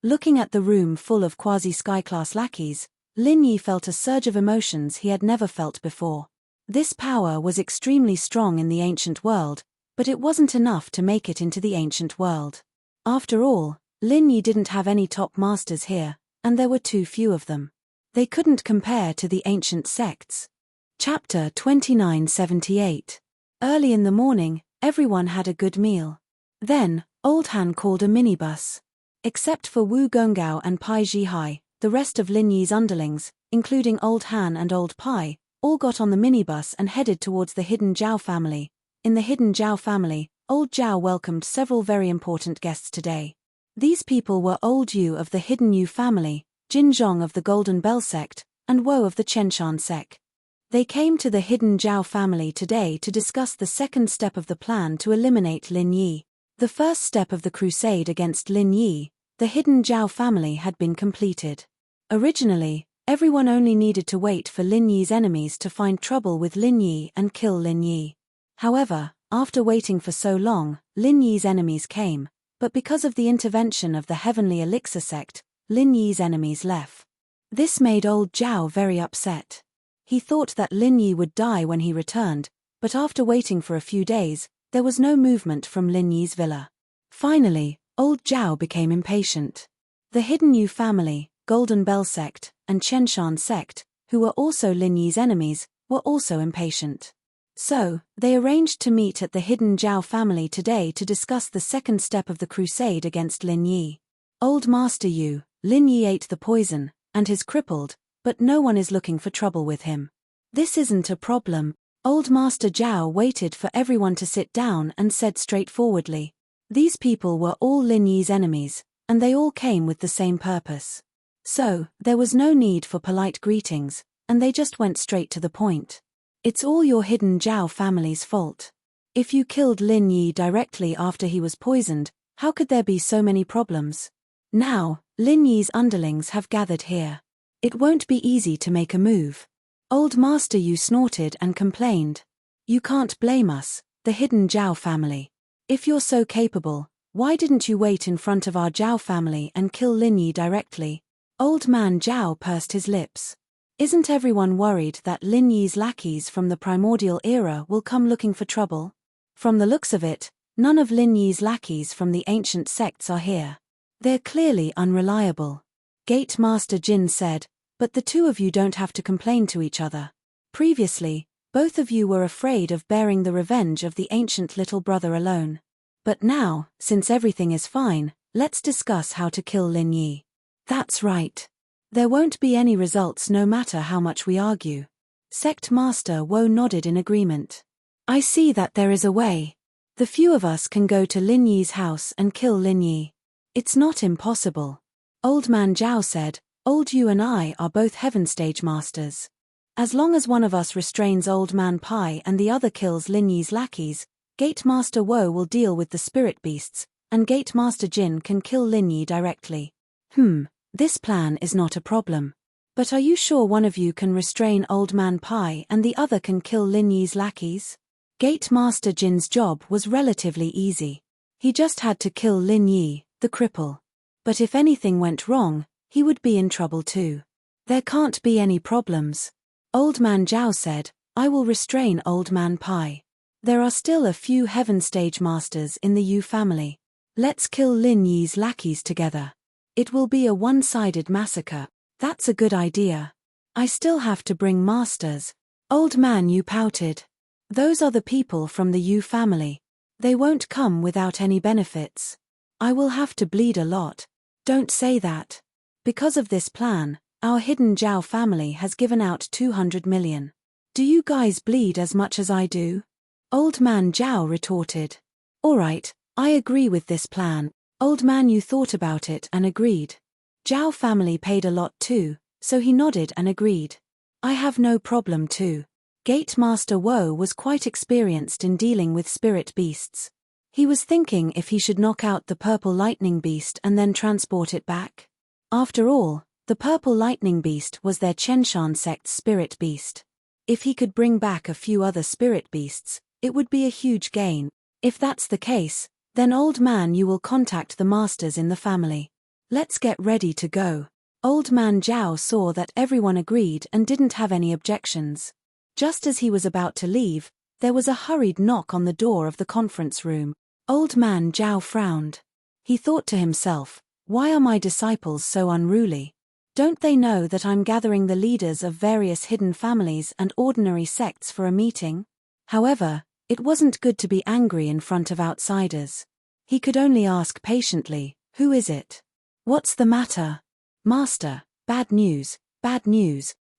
Speaker 1: Looking at the room full of quasi-Sky-class lackeys, Lin Yi felt a surge of emotions he had never felt before. This power was extremely strong in the ancient world, but it wasn't enough to make it into the ancient world. After all, Lin Yi didn't have any top masters here, and there were too few of them. They couldn't compare to the ancient sects. Chapter 2978. Early in the morning, everyone had a good meal. Then, Old Han called a minibus. Except for Wu Gongao and Pai Zhihai, the rest of Lin Yi's underlings, including Old Han and Old Pai, all got on the minibus and headed towards the hidden Zhao family. In the hidden Zhao family, Old Zhao welcomed several very important guests today. These people were Old Yu of the hidden Yu family, Jin Zhong of the Golden Bell sect, and Wo of the Chenshan sect. They came to the hidden Zhao family today to discuss the second step of the plan to eliminate Lin Yi. The first step of the crusade against Lin Yi, the hidden Zhao family, had been completed. Originally, everyone only needed to wait for Lin Yi's enemies to find trouble with Lin Yi and kill Lin Yi. However, after waiting for so long, Lin Yi's enemies came, but because of the intervention of the Heavenly Elixir sect, Lin Yi's enemies left. This made old Zhao very upset. He thought that Lin Yi would die when he returned, but after waiting for a few days, there was no movement from Lin Yi's villa. Finally, old Zhao became impatient. The hidden Yu family, Golden Bell sect, and Chenshan sect, who were also Lin Yi's enemies, were also impatient. So, they arranged to meet at the hidden Zhao family today to discuss the second step of the crusade against Lin Yi. Old Master Yu, Lin Yi ate the poison, and is crippled, but no one is looking for trouble with him. This isn't a problem. Old Master Zhao waited for everyone to sit down and said straightforwardly. These people were all Lin Yi's enemies, and they all came with the same purpose. So, there was no need for polite greetings, and they just went straight to the point. It's all your hidden Zhao family's fault. If you killed Lin Yi directly after he was poisoned, how could there be so many problems? Now, Lin Yi's underlings have gathered here. It won't be easy to make a move. Old Master Yu snorted and complained. You can't blame us, the hidden Zhao family. If you're so capable, why didn't you wait in front of our Zhao family and kill Lin Yi directly? Old man Zhao pursed his lips. Isn't everyone worried that Lin Yi's lackeys from the primordial era will come looking for trouble? From the looks of it, none of Lin Yi's lackeys from the ancient sects are here. They're clearly unreliable. Gate Master Jin said, but the two of you don't have to complain to each other. Previously, both of you were afraid of bearing the revenge of the ancient little brother alone. But now, since everything is fine, let's discuss how to kill Lin Yi. That's right. There won't be any results no matter how much we argue. Sect Master Wo nodded in agreement. I see that there is a way. The few of us can go to Lin Yi's house and kill Lin Yi. It's not impossible. Old man Zhao said, Old Yu and I are both Heaven Stage Masters. As long as one of us restrains Old Man Pai and the other kills Lin Yi's lackeys, Gate Master Wo will deal with the spirit beasts, and Gate Master Jin can kill Lin Yi directly. This plan is not a problem. But are you sure one of you can restrain Old Man Pai and the other can kill Lin Yi's lackeys? Gate Master Jin's job was relatively easy. He just had to kill Lin Yi, the cripple. But if anything went wrong, he would be in trouble too. There can't be any problems. Old Man Zhao said, I will restrain Old Man Pai. There are still a few Heaven Stage Masters in the Yu family. Let's kill Lin Yi's lackeys together. It will be a one-sided massacre. That's a good idea. I still have to bring masters. Old Man Yu pouted. Those are the people from the Yu family. They won't come without any benefits. I will have to bleed a lot. Don't say that. Because of this plan, our hidden Zhao family has given out 200 million. Do you guys bleed as much as I do? Old Man Zhao retorted. Alright, I agree with this plan. Old Man Yu thought about it and agreed. Zhao family paid a lot too, so he nodded and agreed. I have no problem too. Gate Master Wo was quite experienced in dealing with spirit beasts. He was thinking if he should knock out the purple lightning beast and then transport it back. After all, the purple lightning beast was their Chenshan sect's spirit beast. If he could bring back a few other spirit beasts, it would be a huge gain. If that's the case, then Old Man Yu will contact the masters in the family. Let's get ready to go. Old Man Zhao saw that everyone agreed and didn't have any objections. Just as he was about to leave, there was a hurried knock on the door of the conference room. Old Man Zhao frowned. He thought to himself, why are my disciples so unruly? Don't they know that I'm gathering the leaders of various hidden families and ordinary sects for a meeting? However, it wasn't good to be angry in front of outsiders. He could only ask patiently, who is it? What's the matter? Master, bad news,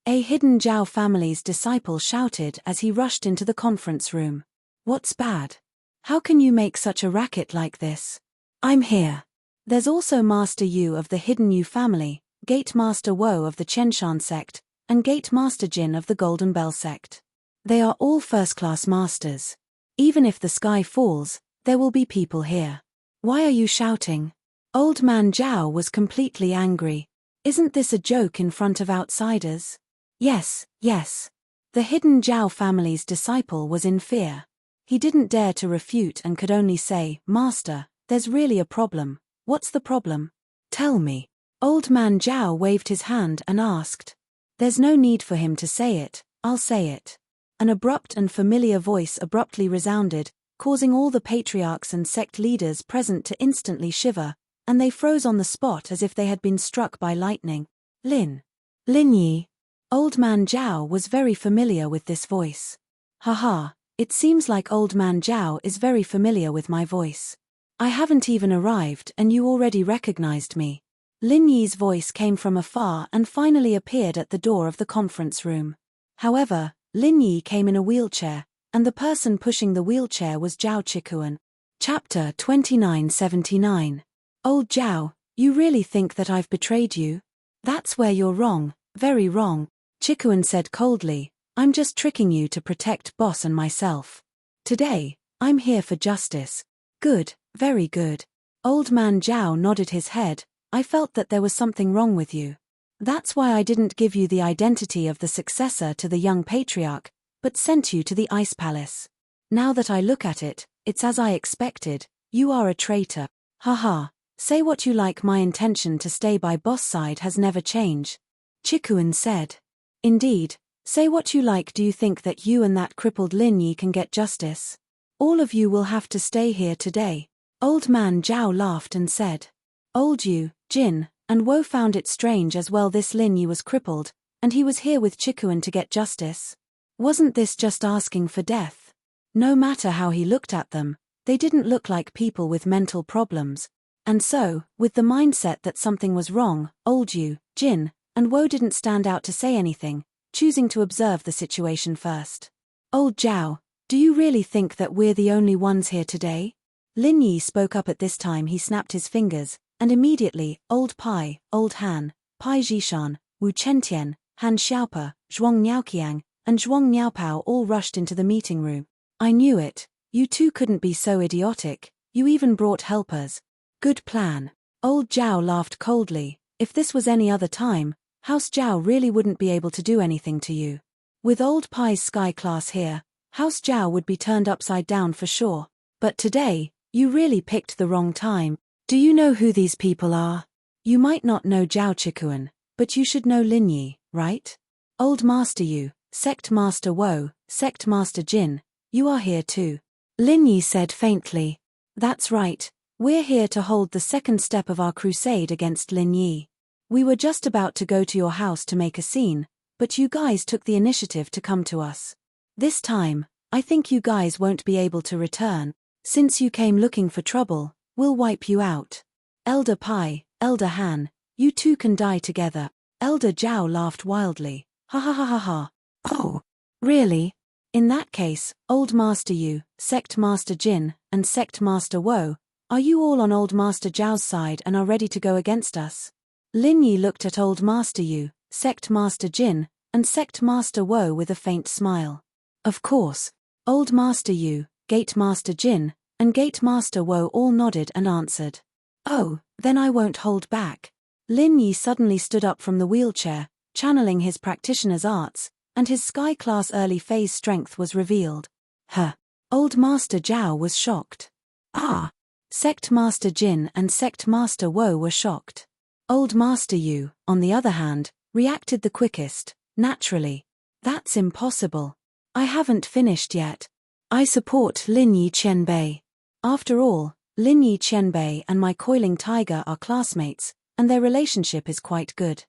Speaker 1: a hidden Zhao family's disciple shouted as he rushed into the conference room. What's bad? How can you make such a racket like this? I'm here. There's also Master Yu of the hidden Yu family, Gate Master Woe of the Chenshan sect, and Gate Master Jin of the Golden Bell sect. They are all first-class masters. Even if the sky falls, there will be people here. Why are you shouting? Old Man Zhao was completely angry. Isn't this a joke in front of outsiders? Yes, yes. The hidden Zhao family's disciple was in fear. He didn't dare to refute and could only say, Master, there's really a problem. What's the problem? Tell me. Old Man Zhao waved his hand and asked. There's no need for him to say it, I'll say it. An abrupt and familiar voice abruptly resounded, causing all the patriarchs and sect leaders present to instantly shiver, and they froze on the spot as if they had been struck by lightning. Lin Yi. Old Man Zhao was very familiar with this voice. Haha, it seems like Old Man Zhao is very familiar with my voice. I haven't even arrived and you already recognized me. Lin Yi's voice came from afar and finally appeared at the door of the conference room. However, Lin Yi came in a wheelchair, and the person pushing the wheelchair was Zhao Chikuan. Chapter 2979. Old Zhao, you really think that I've betrayed you? That's where you're wrong, very wrong, Chikuan said coldly. I'm just tricking you to protect boss and myself. Today, I'm here for justice. Good, very good. Old Man Zhao nodded his head. I felt that there was something wrong with you. That's why I didn't give you the identity of the successor to the young patriarch, but sent you to the Ice Palace. Now that I look at it, it's as I expected, you are a traitor. Haha, say what you like, my intention to stay by boss side has never changed. Chikuan said. Indeed, say what you like. Do you think that you and that crippled Lin Yi can get justice? All of you will have to stay here today. Old Man Zhao laughed and said. Old Yu, Jin, and Wo found it strange as well. This Lin Yi was crippled, and he was here with Chikuan to get justice. Wasn't this just asking for death? No matter how he looked at them, they didn't look like people with mental problems. And so, with the mindset that something was wrong, Old Yu, Jin, and Wo didn't stand out to say anything, choosing to observe the situation first. Old Zhao, do you really think that we're the only ones here today? Lin Yi spoke up at this time. He snapped his fingers, and immediately, Old Pai, Old Han, Pai Zhishan, Wu Chentian, Han Xiaopa, Zhuang Niaoqiang, and Zhuang Niaopao all rushed into the meeting room. I knew it. You two couldn't be so idiotic. You even brought helpers. Good plan. Old Zhao laughed coldly. If this was any other time, House Zhao really wouldn't be able to do anything to you. With Old Pai's sky class here, House Zhao would be turned upside down for sure. But today, you really picked the wrong time. Do you know who these people are? You might not know Zhao Chikuan, but you should know Lin Yi, right? Old Master Yu, Sect Master Wo, Sect Master Jin, you are here too. Lin Yi said faintly. That's right, we're here to hold the second step of our crusade against Lin Yi. We were just about to go to your house to make a scene, but you guys took the initiative to come to us. This time, I think you guys won't be able to return. Since you came looking for trouble, we'll wipe you out. Elder Pai, Elder Han, you two can die together. Elder Zhao laughed wildly. Ha ha ha ha ha. Oh, really? In that case, Old Master Yu, Sect Master Jin, and Sect Master Wo, are you all on Old Master Zhao's side and are ready to go against us? Lin Yi looked at Old Master Yu, Sect Master Jin, and Sect Master Wo with a faint smile. Of course, Old Master Yu, Gate Master Jin, and Gate Master Wo all nodded and answered. Oh, then I won't hold back. Lin Yi suddenly stood up from the wheelchair, channeling his practitioner's arts, and his sky-class early phase strength was revealed. Huh. Old Master Zhao was shocked. Ah! Sect Master Jin and Sect Master Wo were shocked. Old Master Yu, on the other hand, reacted the quickest, naturally. That's impossible. I haven't finished yet. I support Lin Yi Qianbei. After all, Lin Yi Qianbei and my coiling tiger are classmates, and their relationship is quite good.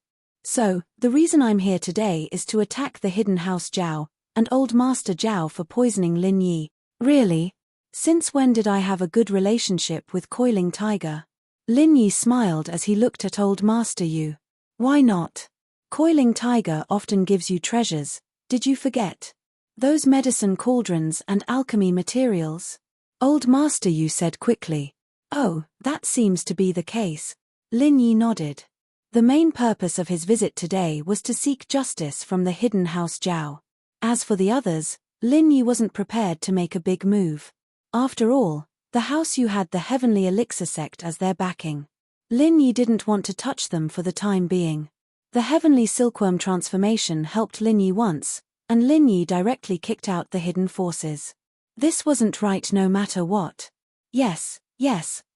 Speaker 1: So, the reason I'm here today is to attack the hidden House Zhao, and Old Master Zhao for poisoning Lin Yi. Really? Since when did I have a good relationship with Coiling Tiger? Lin Yi smiled as he looked at Old Master Yu. Why not? Coiling Tiger often gives you treasures, did you forget? Those medicine cauldrons and alchemy materials? Old Master Yu said quickly. Oh, that seems to be the case. Lin Yi nodded. The main purpose of his visit today was to seek justice from the hidden House Zhao. As for the others, Lin Yi wasn't prepared to make a big move. After all, the House Yu had the Heavenly Elixir sect as their backing. Lin Yi didn't want to touch them for the time being. The Heavenly Silkworm transformation helped Lin Yi once, and Lin Yi directly kicked out the hidden forces. This wasn't right no matter what. Yes,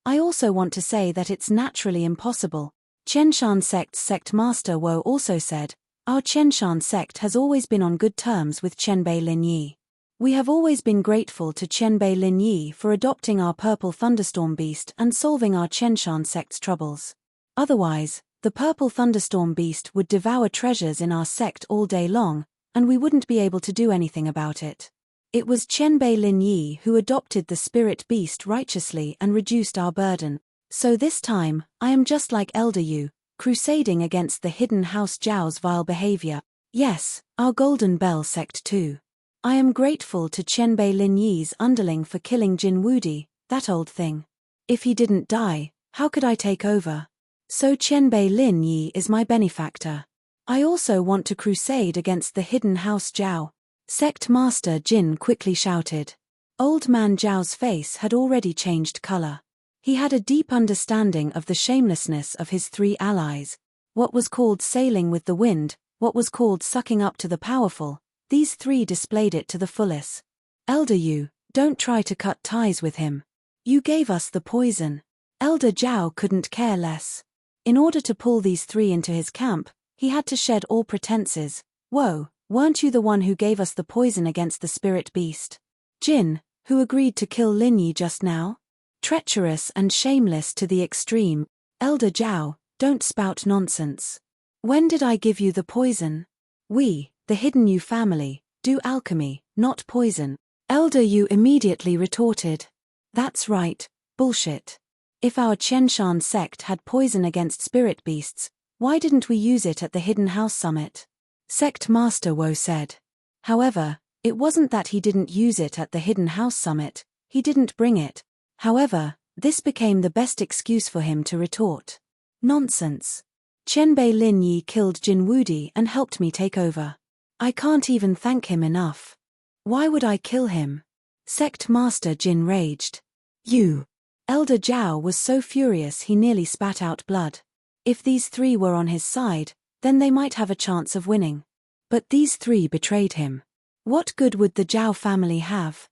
Speaker 1: I also want to say that it's naturally impossible. Qianshan sect's sect master Wo also said, our Qianshan sect has always been on good terms with Qianbei Lin Yi. We have always been grateful to Qianbei Lin Yi for adopting our purple thunderstorm beast and solving our Qianshan sect's troubles. Otherwise, the purple thunderstorm beast would devour treasures in our sect all day long, and we wouldn't be able to do anything about it. It was Qianbei Lin Yi who adopted the spirit beast righteously and reduced our burden. So this time, I am just like Elder Yu, crusading against the hidden House Zhao's vile behavior. Yes, our Golden Bell sect too. I am grateful to Qianbei Lin Yi's underling for killing Jin Wudi, that old thing. If he didn't die, how could I take over? So Qianbei Lin Yi is my benefactor. I also want to crusade against the hidden House Zhao. Sect Master Jin quickly shouted. Old Man Zhao's face had already changed color. He had a deep understanding of the shamelessness of his three allies. What was called sailing with the wind, what was called sucking up to the powerful, these three displayed it to the fullest. Elder Yu, don't try to cut ties with him. You gave us the poison. Elder Zhao couldn't care less. In order to pull these three into his camp, he had to shed all pretenses. Whoa, weren't you the one who gave us the poison against the spirit beast? Jin, who agreed to kill Lin Yi just now? Treacherous and shameless to the extreme. Elder Zhao, don't spout nonsense. When did I give you the poison? We, the Hidden Yu family, do alchemy, not poison. Elder Yu immediately retorted. That's right, bullshit. If our Qianshan sect had poison against spirit beasts, why didn't we use it at the Hidden House Summit? Sect Master Wo said. However, it wasn't that he didn't use it at the Hidden House Summit, he didn't bring it. However, this became the best excuse for him to retort. Nonsense. Qianbei Lin Yi killed Jin Wudi and helped me take over. I can't even thank him enough. Why would I kill him? Sect Master Jin raged. You. Elder Zhao was so furious he nearly spat out blood. If these three were on his side, then they might have a chance of winning. But these three betrayed him. What good would the Zhao family have?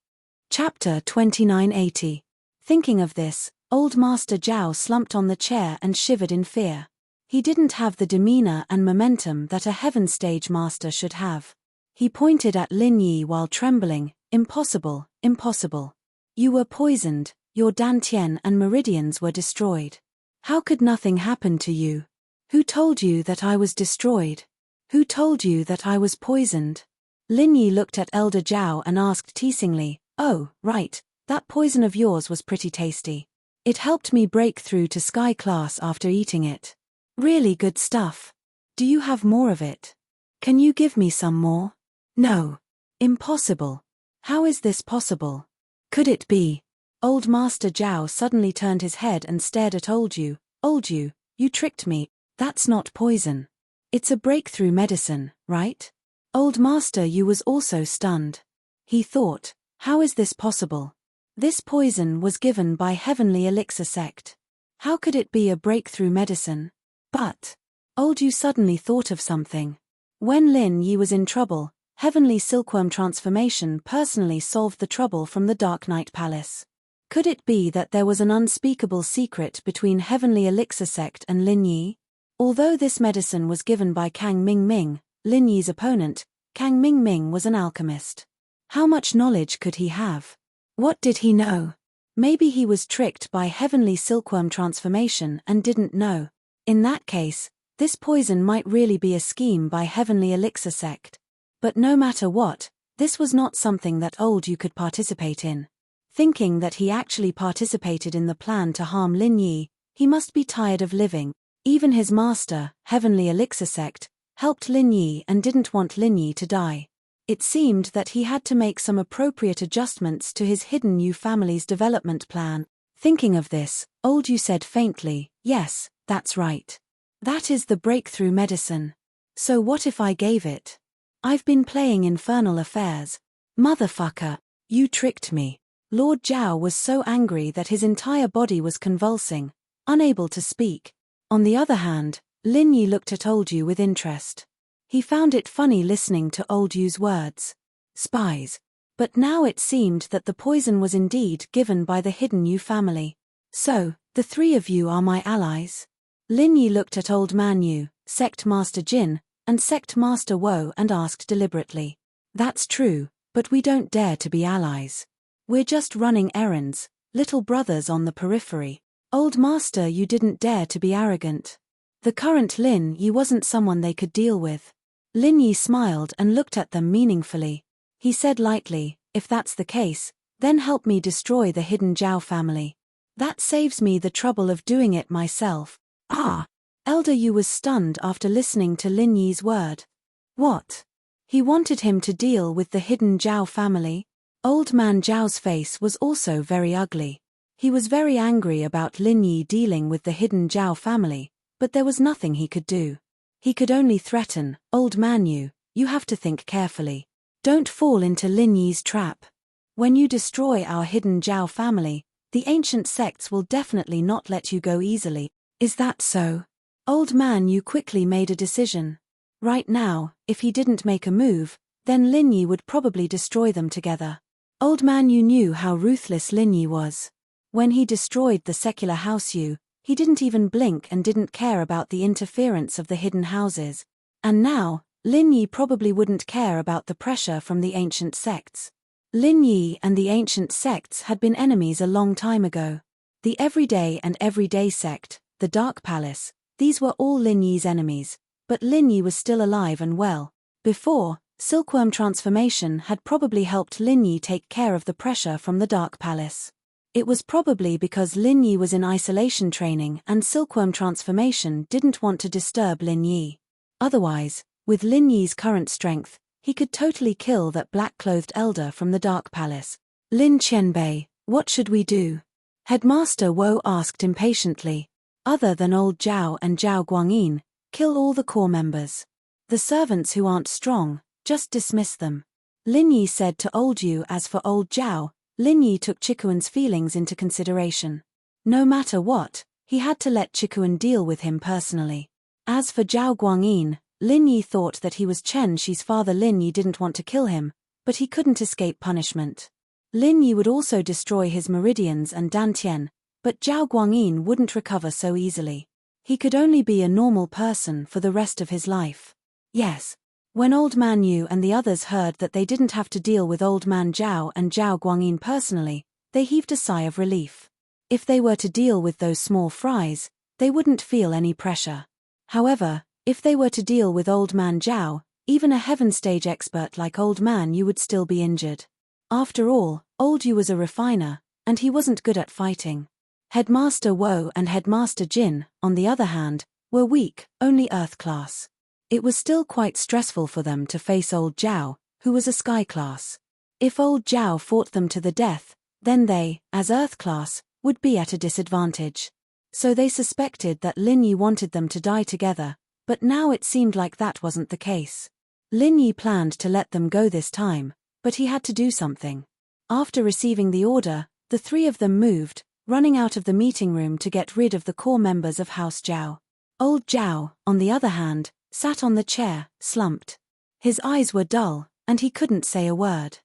Speaker 1: Chapter 2980. Thinking of this, old Master Zhao slumped on the chair and shivered in fear. He didn't have the demeanor and momentum that a heaven stage master should have. He pointed at Lin Yi while trembling. Impossible, impossible. You were poisoned, your dantian and meridians were destroyed. How could nothing happen to you? Who told you that I was destroyed? Who told you that I was poisoned? Lin Yi looked at Elder Zhao and asked teasingly, oh, right, that poison of yours was pretty tasty. It helped me break through to Sky Class after eating it. Really good stuff. Do you have more of it? Can you give me some more? No. Impossible. How is this possible? Could it be? Old Master Zhao suddenly turned his head and stared at Old Yu. Old Yu, you tricked me. That's not poison. It's a breakthrough medicine, right? Old Master Yu was also stunned. He thought, how is this possible? This poison was given by Heavenly Elixir sect. How could it be a breakthrough medicine? But Old Yu suddenly thought of something. When Lin Yi was in trouble, Heavenly Silkworm transformation personally solved the trouble from the Dark Knight Palace. Could it be that there was an unspeakable secret between Heavenly Elixir sect and Lin Yi? Although this medicine was given by Kang Mingming, Lin Yi's opponent, Kang Mingming was an alchemist. How much knowledge could he have? What did he know? Maybe he was tricked by Heavenly Silkworm transformation and didn't know. In that case, this poison might really be a scheme by Heavenly Elixir sect. But no matter what, this was not something that Old Yu could participate in. Thinking that he actually participated in the plan to harm Lin Yi, he must be tired of living. Even his master, Heavenly Elixir sect, helped Lin Yi and didn't want Lin Yi to die. It seemed that he had to make some appropriate adjustments to his Hidden Yu family's development plan. Thinking of this, Old Yu said faintly, yes, that's right. That is the breakthrough medicine. So what if I gave it? I've been playing infernal affairs. Motherfucker, you tricked me. Lord Zhao was so angry that his entire body was convulsing, unable to speak. On the other hand, Lin Yi looked at Old Yu with interest. He found it funny listening to Old Yu's words. Spies. But now it seemed that the poison was indeed given by the Hidden Yu family. So, the three of you are my allies? Lin Yi looked at Old Man Yu, Sect Master Jin, and Sect Master Wo and asked deliberately. That's true, but we don't dare to be allies. We're just running errands, little brothers on the periphery. Old Master, you didn't dare to be arrogant. The current Lin Yi wasn't someone they could deal with. Lin Yi smiled and looked at them meaningfully. He said lightly, if that's the case, then help me destroy the Hidden Zhao family. That saves me the trouble of doing it myself. Ah! Elder Yu was stunned after listening to Lin Yi's word. What? He wanted him to deal with the Hidden Zhao family? Old Man Zhao's face was also very ugly. He was very angry about Lin Yi dealing with the Hidden Zhao family, but there was nothing he could do. He could only threaten, Old Man Yu, you have to think carefully. Don't fall into Lin Yi's trap. When you destroy our Hidden Zhao family, the ancient sects will definitely not let you go easily. Is that so? Old Man Yu quickly made a decision. Right now, if he didn't make a move, then Lin Yi would probably destroy them together. Old Man Yu knew how ruthless Lin Yi was. When he destroyed the secular house Yu, he didn't even blink and didn't care about the interference of the hidden houses. And now, Lin Yi probably wouldn't care about the pressure from the ancient sects. Lin Yi and the ancient sects had been enemies a long time ago. The Everyday and Everyday sect, the Dark Palace, these were all Lin Yi's enemies, but Lin Yi was still alive and well. Before, Silkworm transformation had probably helped Lin Yi take care of the pressure from the Dark Palace. It was probably because Lin Yi was in isolation training and Silkworm transformation didn't want to disturb Lin Yi. Otherwise, with Lin Yi's current strength, he could totally kill that black-clothed elder from the Dark Palace. Lin Qianbei, what should we do? Headmaster Wo asked impatiently. Other than old Zhao and Zhao Guangyin, kill all the core members. The servants who aren't strong, just dismiss them. Lin Yi said to old Yu. As for old Zhao, Lin Yi took Chikuan's feelings into consideration. No matter what, he had to let Chikuan deal with him personally. As for Zhao Guangyin, Lin Yi thought that he was Chen Shi's father. Lin Yi didn't want to kill him, but he couldn't escape punishment. Lin Yi would also destroy his meridians and Dantian, but Zhao Guangyin wouldn't recover so easily. He could only be a normal person for the rest of his life. Yes. When Old Man Yu and the others heard that they didn't have to deal with Old Man Zhao and Zhao Guangyin personally, they heaved a sigh of relief. If they were to deal with those small fries, they wouldn't feel any pressure. However, if they were to deal with Old Man Zhao, even a heaven stage expert like Old Man Yu would still be injured. After all, Old Yu was a refiner, and he wasn't good at fighting. Headmaster Wo and Headmaster Jin, on the other hand, were weak, only Earth class. It was still quite stressful for them to face old Zhao, who was a Sky class. If old Zhao fought them to the death, then they, as Earth class, would be at a disadvantage. So they suspected that Lin Yi wanted them to die together, but now it seemed like that wasn't the case. Lin Yi planned to let them go this time, but he had to do something. After receiving the order, the three of them moved, running out of the meeting room to get rid of the core members of House Zhao. Old Zhao, on the other hand, sat on the chair, slumped. His eyes were dull, and he couldn't say a word.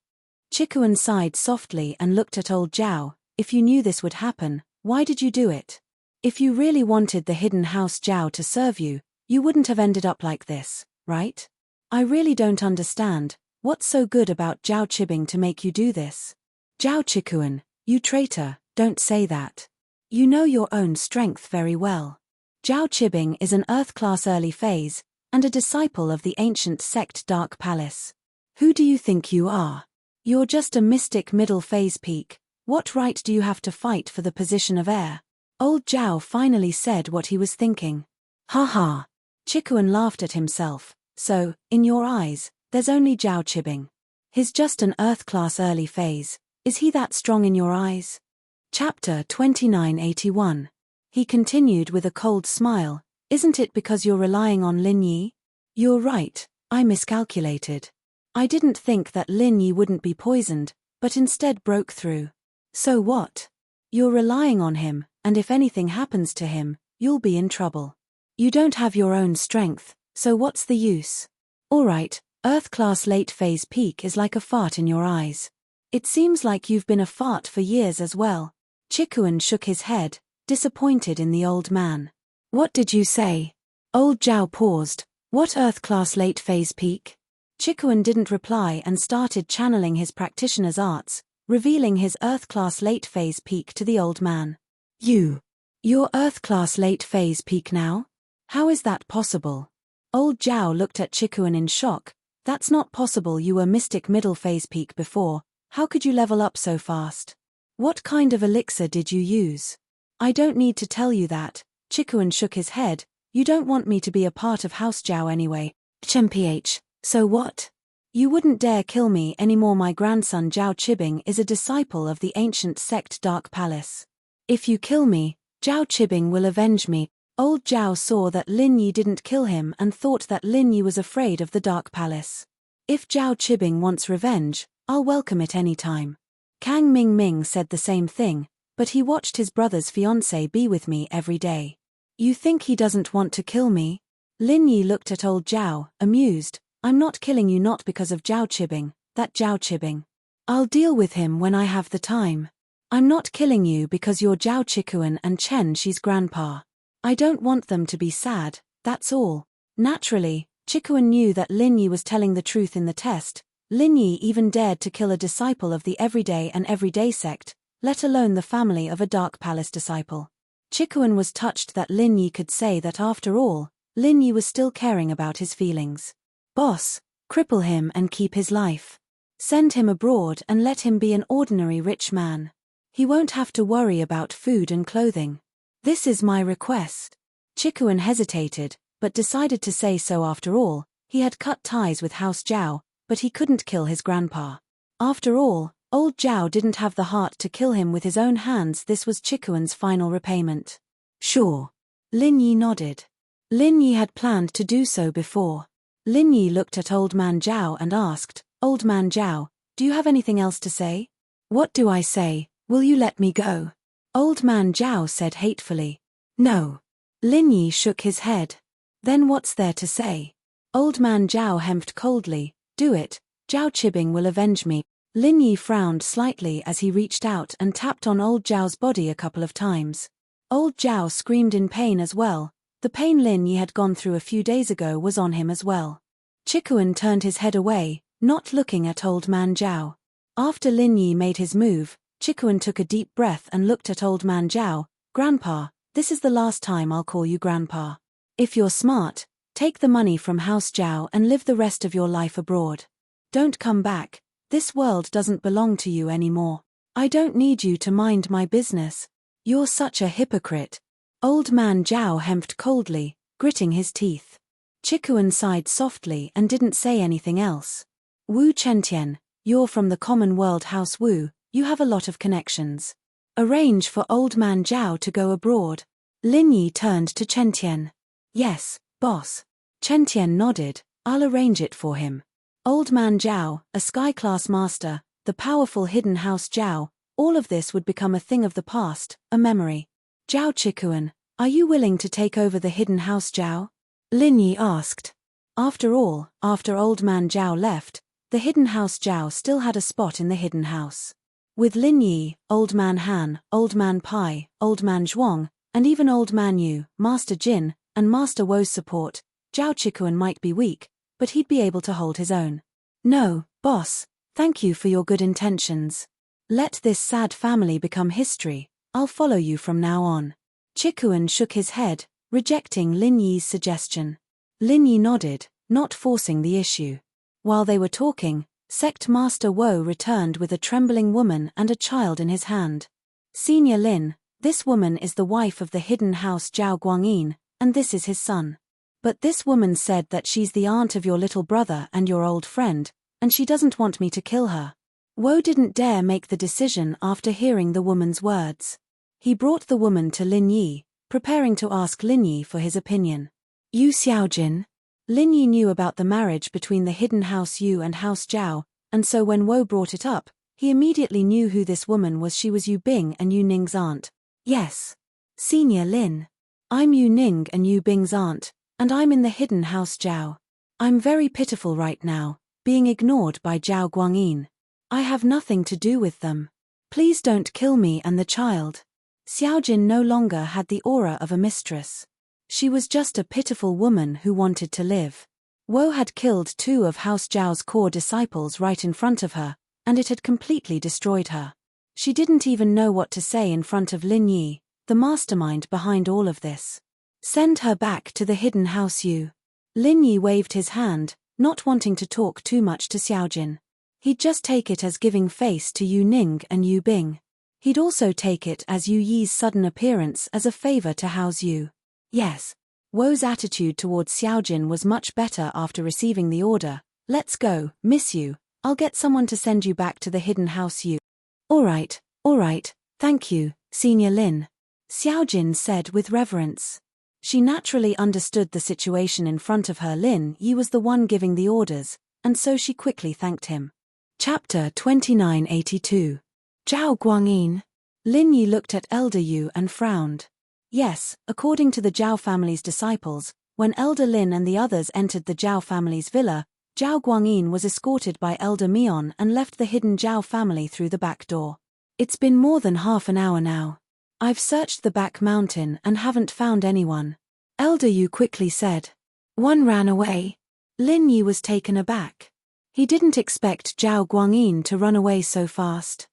Speaker 1: Chikuan sighed softly and looked at old Zhao. If you knew this would happen, why did you do it? If you really wanted the hidden House Zhao to serve you, you wouldn't have ended up like this, right? I really don't understand, what's so good about Zhao Qibing to make you do this? Zhao Chikuan, you traitor, don't say that. You know your own strength very well. Zhao Qibing is an Earth-class early phase, and a disciple of the ancient sect Dark Palace. Who do you think you are? You're just a mystic middle phase peak. What right do you have to fight for the position of heir? Old Zhao finally said what he was thinking. Ha ha. Chikuan laughed at himself. So, in your eyes, there's only Zhao Qibing. He's just an Earth-class early phase. Is he that strong in your eyes? Chapter 2981. He continued with a cold smile. Isn't it because you're relying on Lin Yi? You're right, I miscalculated. I didn't think that Lin Yi wouldn't be poisoned, but instead broke through. So what? You're relying on him, and if anything happens to him, you'll be in trouble. You don't have your own strength, so what's the use? Alright, Earth-class late-phase peak is like a fart in your eyes. It seems like you've been a fart for years as well. Chikuan shook his head, disappointed in the old man. What did you say? Old Zhao paused. What Earth-class late-phase peak? Chikuan didn't reply and started channeling his practitioner's arts, revealing his Earth-class late-phase peak to the old man. You're Earth-class late-phase peak now? How is that possible? Old Zhao looked at Chikuan in shock. That's not possible, you were mystic middle phase peak before, how could you level up so fast? What kind of elixir did you use? I don't need to tell you that, Chikuan shook his head, you don't want me to be a part of House Zhao anyway. Mph, so what? You wouldn't dare kill me anymore. My grandson Zhao Qibing is a disciple of the ancient sect Dark Palace. If you kill me, Zhao Qibing will avenge me. Old Zhao saw that Lin Yi didn't kill him and thought that Lin Yi was afraid of the Dark Palace. If Zhao Qibing wants revenge, I'll welcome it any time. Kang Ming said the same thing, but he watched his brother's fiancée be with me every day. You think he doesn't want to kill me? Lin Yi looked at old Zhao, amused. I'm not killing you not because of Zhao Qibing, that Zhao Qibing. I'll deal with him when I have the time. I'm not killing you because you're Zhao Chikuan and Chen Shi's grandpa. I don't want them to be sad, that's all. Naturally, Chikuan knew that Lin Yi was telling the truth in the test. Lin Yi even dared to kill a disciple of the everyday sect, let alone the family of a Dark Palace disciple. Chikuan was touched that Lin Yi could say that after all, Lin Yi was still caring about his feelings. Boss, cripple him and keep his life. Send him abroad and let him be an ordinary rich man. He won't have to worry about food and clothing. This is my request. Chikuan hesitated, but decided to say so after all. He had cut ties with House Zhao, but he couldn't kill his grandpa. After all, old Zhao didn't have the heart to kill him with his own hands. This was Chikuan's final repayment. Sure. Lin Yi nodded. Lin Yi had planned to do so before. Lin Yi looked at Old Man Zhao and asked, Old Man Zhao, do you have anything else to say? What do I say? Will you let me go? Old Man Zhao said hatefully. No. Lin Yi shook his head. Then what's there to say? Old Man Zhao hemped coldly. Do it, Zhao Qibing will avenge me. Lin Yi frowned slightly as he reached out and tapped on old Zhao's body a couple of times. Old Zhao screamed in pain as well. The pain Lin Yi had gone through a few days ago was on him as well. Chikuan turned his head away, not looking at Old Man Zhao. After Lin Yi made his move, Chikuan took a deep breath and looked at Old Man Zhao. Grandpa, this is the last time I'll call you Grandpa. If you're smart, take the money from House Zhao and live the rest of your life abroad. Don't come back, this world doesn't belong to you anymore. I don't need you to mind my business. You're such a hypocrite. Old Man Zhao hemped coldly, gritting his teeth. Chikuan sighed softly and didn't say anything else. Wu Chentian, you're from the common world House Wu, you have a lot of connections. Arrange for Old Man Zhao to go abroad. Lin Yi turned to Chentian. Yes, boss. Chentian nodded, I'll arrange it for him. Old Man Zhao, a sky-class master, the powerful hidden House Zhao, all of this would become a thing of the past, a memory. Zhao Chikuan, are you willing to take over the hidden House Zhao? Lin Yi asked. After all, after Old Man Zhao left, the hidden House Zhao still had a spot in the hidden house. With Lin Yi, Old Man Han, Old Man Pai, Old Man Zhuang, and even Old Man Yu, Master Jin, and Master Wo's support, Zhao Chikuan might be weak, but he'd be able to hold his own. No, boss, thank you for your good intentions. Let this sad family become history, I'll follow you from now on. Chikuan shook his head, rejecting Lin Yi's suggestion. Lin Yi nodded, not forcing the issue. While they were talking, Sect Master Wo returned with a trembling woman and a child in his hand. Senior Lin, this woman is the wife of the hidden House Zhao Guangyin, and this is his son. But this woman said that she's the aunt of your little brother and your old friend, and she doesn't want me to kill her. Wo didn't dare make the decision after hearing the woman's words. He brought the woman to Lin Yi. preparing to ask Lin Yi for his opinion. Yu Xiaojin. Lin Yi knew about the marriage between the hidden House Yu and House Zhao, and so when Wu brought it up, he immediately knew who this woman was. She was Yu Bing and Yu Ning's aunt. Yes. Senior Lin. I'm Yu Ning and Yu Bing's aunt, and I'm in the hidden House Zhao. I'm very pitiful right now, being ignored by Zhao Guangyin. I have nothing to do with them. Please don't kill me and the child. Xiaojin no longer had the aura of a mistress. She was just a pitiful woman who wanted to live. Wu had killed 2 of House Zhao's core disciples right in front of her, and it had completely destroyed her. She didn't even know what to say in front of Lin Yi, the mastermind behind all of this. Send her back to the hidden House Yu. Lin Yi waved his hand, not wanting to talk too much to Xiaojin. He'd just take it as giving face to Yu Ning and Yu Bing. He'd also take it as Yu Yi's sudden appearance as a favor to House Yu. Yes. Wu's attitude towards Xiaojin was much better after receiving the order. Let's go, miss you. I'll get someone to send you back to the hidden House Yu. All right, thank you, Senior Lin. Xiaojin said with reverence. She naturally understood the situation in front of her. Lin Yi was the one giving the orders, and so she quickly thanked him. Chapter 2982. Zhao Guangyin. Lin Yi looked at Elder Yu and frowned. Yes, according to the Zhao family's disciples, when Elder Lin and the others entered the Zhao family's villa, Zhao Guangyin was escorted by Elder Mion and left the hidden Zhao family through the back door. It's been more than half an hour now. I've searched the back mountain and haven't found anyone. Elder Yu quickly said. One ran away. Lin Yi was taken aback. He didn't expect Zhao Guangyin to run away so fast.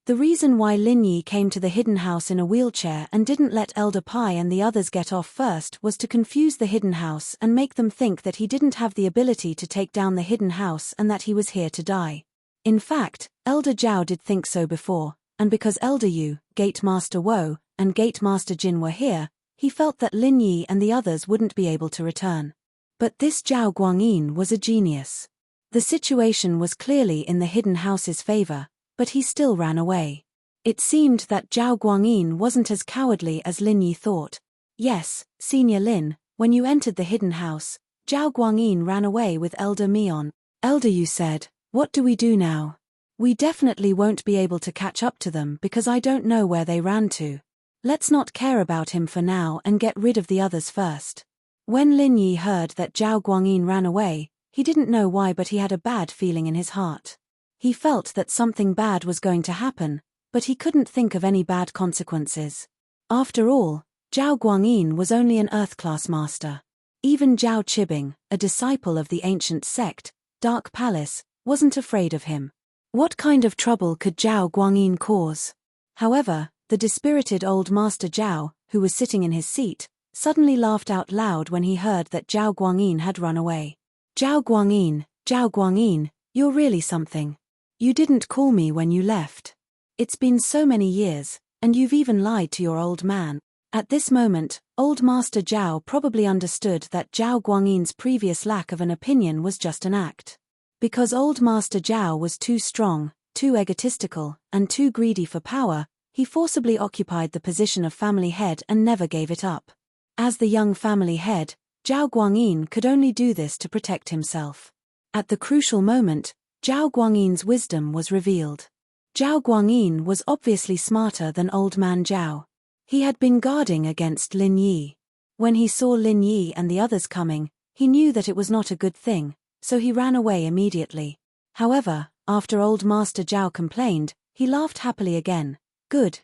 Speaker 1: The reason why Lin Yi came to the hidden house in a wheelchair and didn't let Elder Pai and the others get off first was to confuse the hidden house and make them think that he didn't have the ability to take down the hidden house and that he was here to die. In fact, Elder Zhao did think so before, and because Elder Yu, Gate Master Wu, and Gate Master Jin were here, he felt that Lin Yi and the others wouldn't be able to return. But this Zhao Guangyin was a genius. The situation was clearly in the hidden house's favor, but he still ran away. It seemed that Zhao Guangyin wasn't as cowardly as Lin Yi thought. Yes, Senior Lin, when you entered the hidden house, Zhao Guangyin ran away with Elder Mion. Elder Yu said, what do we do now? We definitely won't be able to catch up to them because I don't know where they ran to. Let's not care about him for now and get rid of the others first. When Lin Yi heard that Zhao Guangyin ran away, he didn't know why, but he had a bad feeling in his heart. He felt that something bad was going to happen, but he couldn't think of any bad consequences. After all, Zhao Guangyin was only an Earth-class master. Even Zhao Qibing, a disciple of the ancient sect, Dark Palace, wasn't afraid of him. What kind of trouble could Zhao Guangyin cause? However, the dispirited old Master Zhao, who was sitting in his seat, suddenly laughed out loud when he heard that Zhao Guangyin had run away. Zhao Guangyin, you're really something. You didn't call me when you left. It's been so many years, and you've even lied to your old man. At this moment, old Master Zhao probably understood that Zhao Guangyin's previous lack of an opinion was just an act. Because old Master Zhao was too strong, too egotistical, and too greedy for power, he forcibly occupied the position of family head and never gave it up. As the young family head, Zhao Guangyin could only do this to protect himself. At the crucial moment, Zhao Guangyin's wisdom was revealed. Zhao Guangyin was obviously smarter than old man Zhao. He had been guarding against Lin Yi. When he saw Lin Yi and the others coming, he knew that it was not a good thing, so he ran away immediately. However, after old Master Zhao complained, he laughed happily again. Good,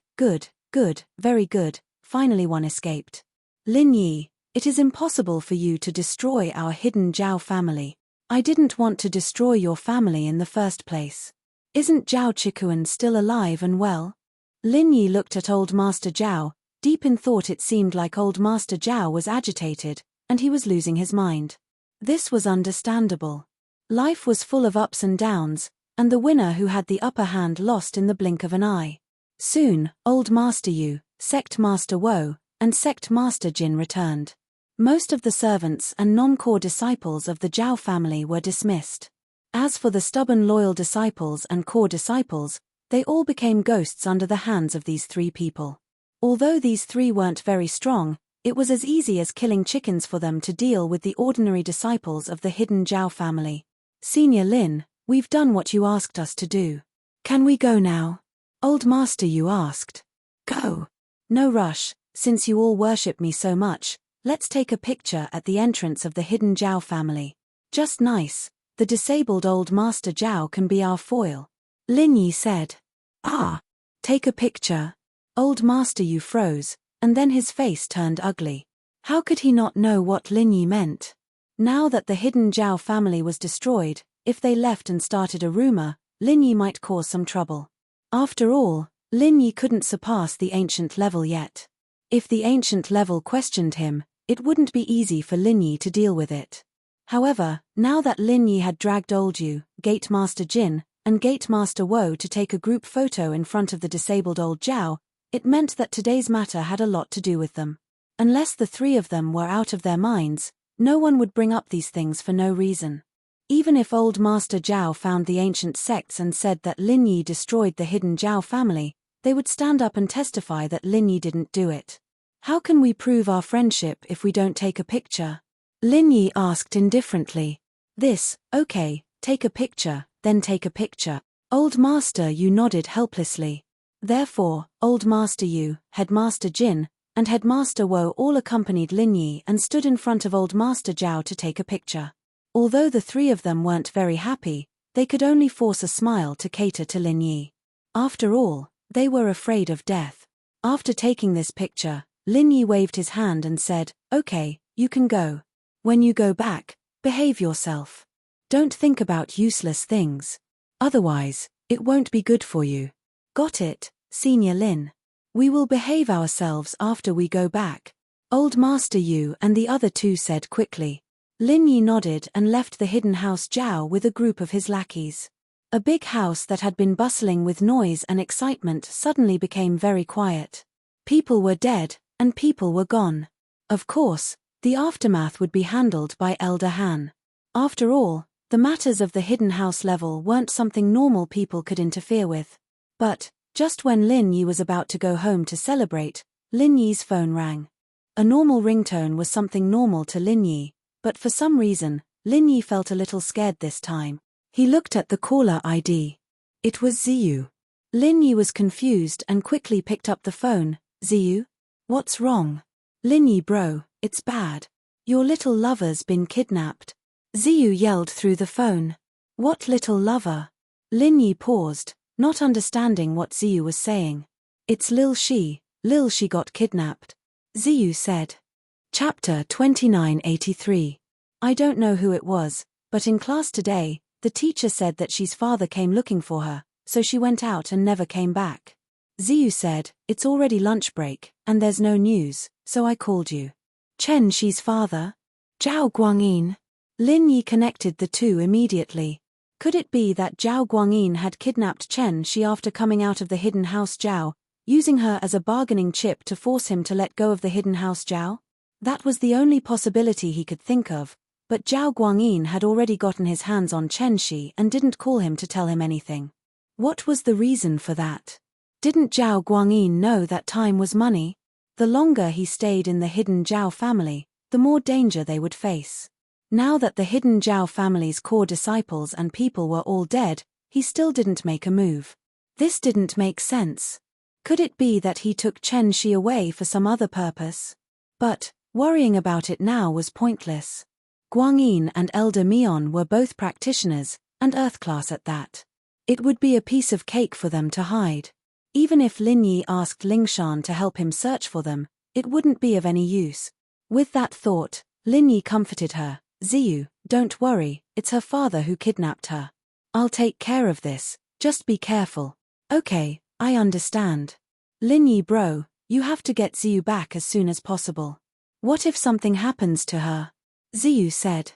Speaker 1: very good, finally one escaped. Lin Yi, it is impossible for you to destroy our hidden Zhao family. I didn't want to destroy your family in the first place. Isn't Zhao Chikuan still alive and well? Lin Yi looked at old Master Zhao. Deep in thought it seemed like old Master Zhao was agitated, and he was losing his mind. This was understandable. Life was full of ups and downs, and the winner who had the upper hand lost in the blink of an eye. Soon, old Master Yu, Sect Master Wu, and Sect Master Jin returned. Most of the servants and non-core disciples of the Zhao family were dismissed. As for the stubborn loyal disciples and core disciples, they all became ghosts under the hands of these 3 people. Although these 3 weren't very strong, It was as easy as killing chickens for them to deal with the ordinary disciples of the hidden Zhao family. Senior Lin, we've done what you asked us to do. Can we go now? Old Master Yu asked. Go. No rush, since you all worship me so much, let's take a picture at the entrance of the hidden Zhao family. Just nice, the disabled old Master Zhao can be our foil. Lin Yi said. Ah. Take a picture. Old Master Yu froze, and then his face turned ugly. How could he not know what Lin Yi meant? Now that the hidden Zhao family was destroyed, if they left and started a rumor, Lin Yi might cause some trouble. After all, Lin Yi couldn't surpass the ancient level yet. If the ancient level questioned him, it wouldn't be easy for Lin Yi to deal with it. However, now that Lin Yi had dragged Old Yu, Gate Master Jin, and Gate Master Wo to take a group photo in front of the disabled old Zhao, it meant that today's matter had a lot to do with them. Unless the three of them were out of their minds, no one would bring up these things for no reason. Even if old Master Zhao found the ancient sects and said that Lin Yi destroyed the hidden Zhao family, they would stand up and testify that Lin Yi didn't do it. How can we prove our friendship if we don't take a picture? Lin Yi asked indifferently. Okay, take a picture, then take a picture. Old Master Yu nodded helplessly. Therefore, Old Master Yu, Headmaster Jin, and Headmaster Wo all accompanied Lin Yi and stood in front of Old Master Zhao to take a picture. Although the three of them weren't very happy, they could only force a smile to cater to Lin Yi. After all, they were afraid of death. After taking this picture, Lin Yi waved his hand and said, Okay, you can go. When you go back, behave yourself. Don't think about useless things. Otherwise, it won't be good for you. Got it, Senior Lin? We will behave ourselves after we go back. Old Master Yu and the other two said quickly. Lin Yi nodded and left the hidden house Zhao with a group of his lackeys. A big house that had been bustling with noise and excitement suddenly became very quiet. People were dead, and people were gone. Of course, the aftermath would be handled by Elder Han. After all, the matters of the hidden house level weren't something normal people could interfere with. But, just when Lin Yi was about to go home to celebrate, Lin Yi's phone rang. A normal ringtone was something normal to Lin Yi, but for some reason, Lin Yi felt a little scared this time. He looked at the caller ID. It was Ziyu. Lin Yi was confused and quickly picked up the phone. Ziyu? What's wrong? Lin Yi bro, it's bad. Your little lover's been kidnapped. Ziyu yelled through the phone. What little lover? Lin Yi paused, not understanding what Ziyu was saying. It's Lil Shi got kidnapped. Ziyu said. Chapter 2983. I don't know who it was, but in class today, the teacher said that Shi's father came looking for her, so she went out and never came back. Ziyu said, it's already lunch break, and there's no news, so I called you. Chen Shi's father? Zhao Guangyin. Lin Yi connected the two immediately. Could it be that Zhao Guangyin had kidnapped Chen Shi after coming out of the hidden house Zhao, using her as a bargaining chip to force him to let go of the hidden house Zhao? That was the only possibility he could think of, but Zhao Guangyin had already gotten his hands on Chen Shi and didn't call him to tell him anything. What was the reason for that? Didn't Zhao Guangyin know that time was money? The longer he stayed in the hidden Zhao family, the more danger they would face. Now that the hidden Zhao family's core disciples and people were all dead, he still didn't make a move. This didn't make sense. Could it be that he took Chen Shi away for some other purpose? But, worrying about it now was pointless. Guangyin and Elder Mion were both practitioners, and Earth class at that. It would be a piece of cake for them to hide. Even if Lin Yi asked Lingshan to help him search for them, it wouldn't be of any use. With that thought, Lin Yi comforted her. Ziyu, don't worry, it's her father who kidnapped her. I'll take care of this, just be careful. Okay, I understand. Lin Yi bro, you have to get Ziyu back as soon as possible. What if something happens to her? Ziyu said.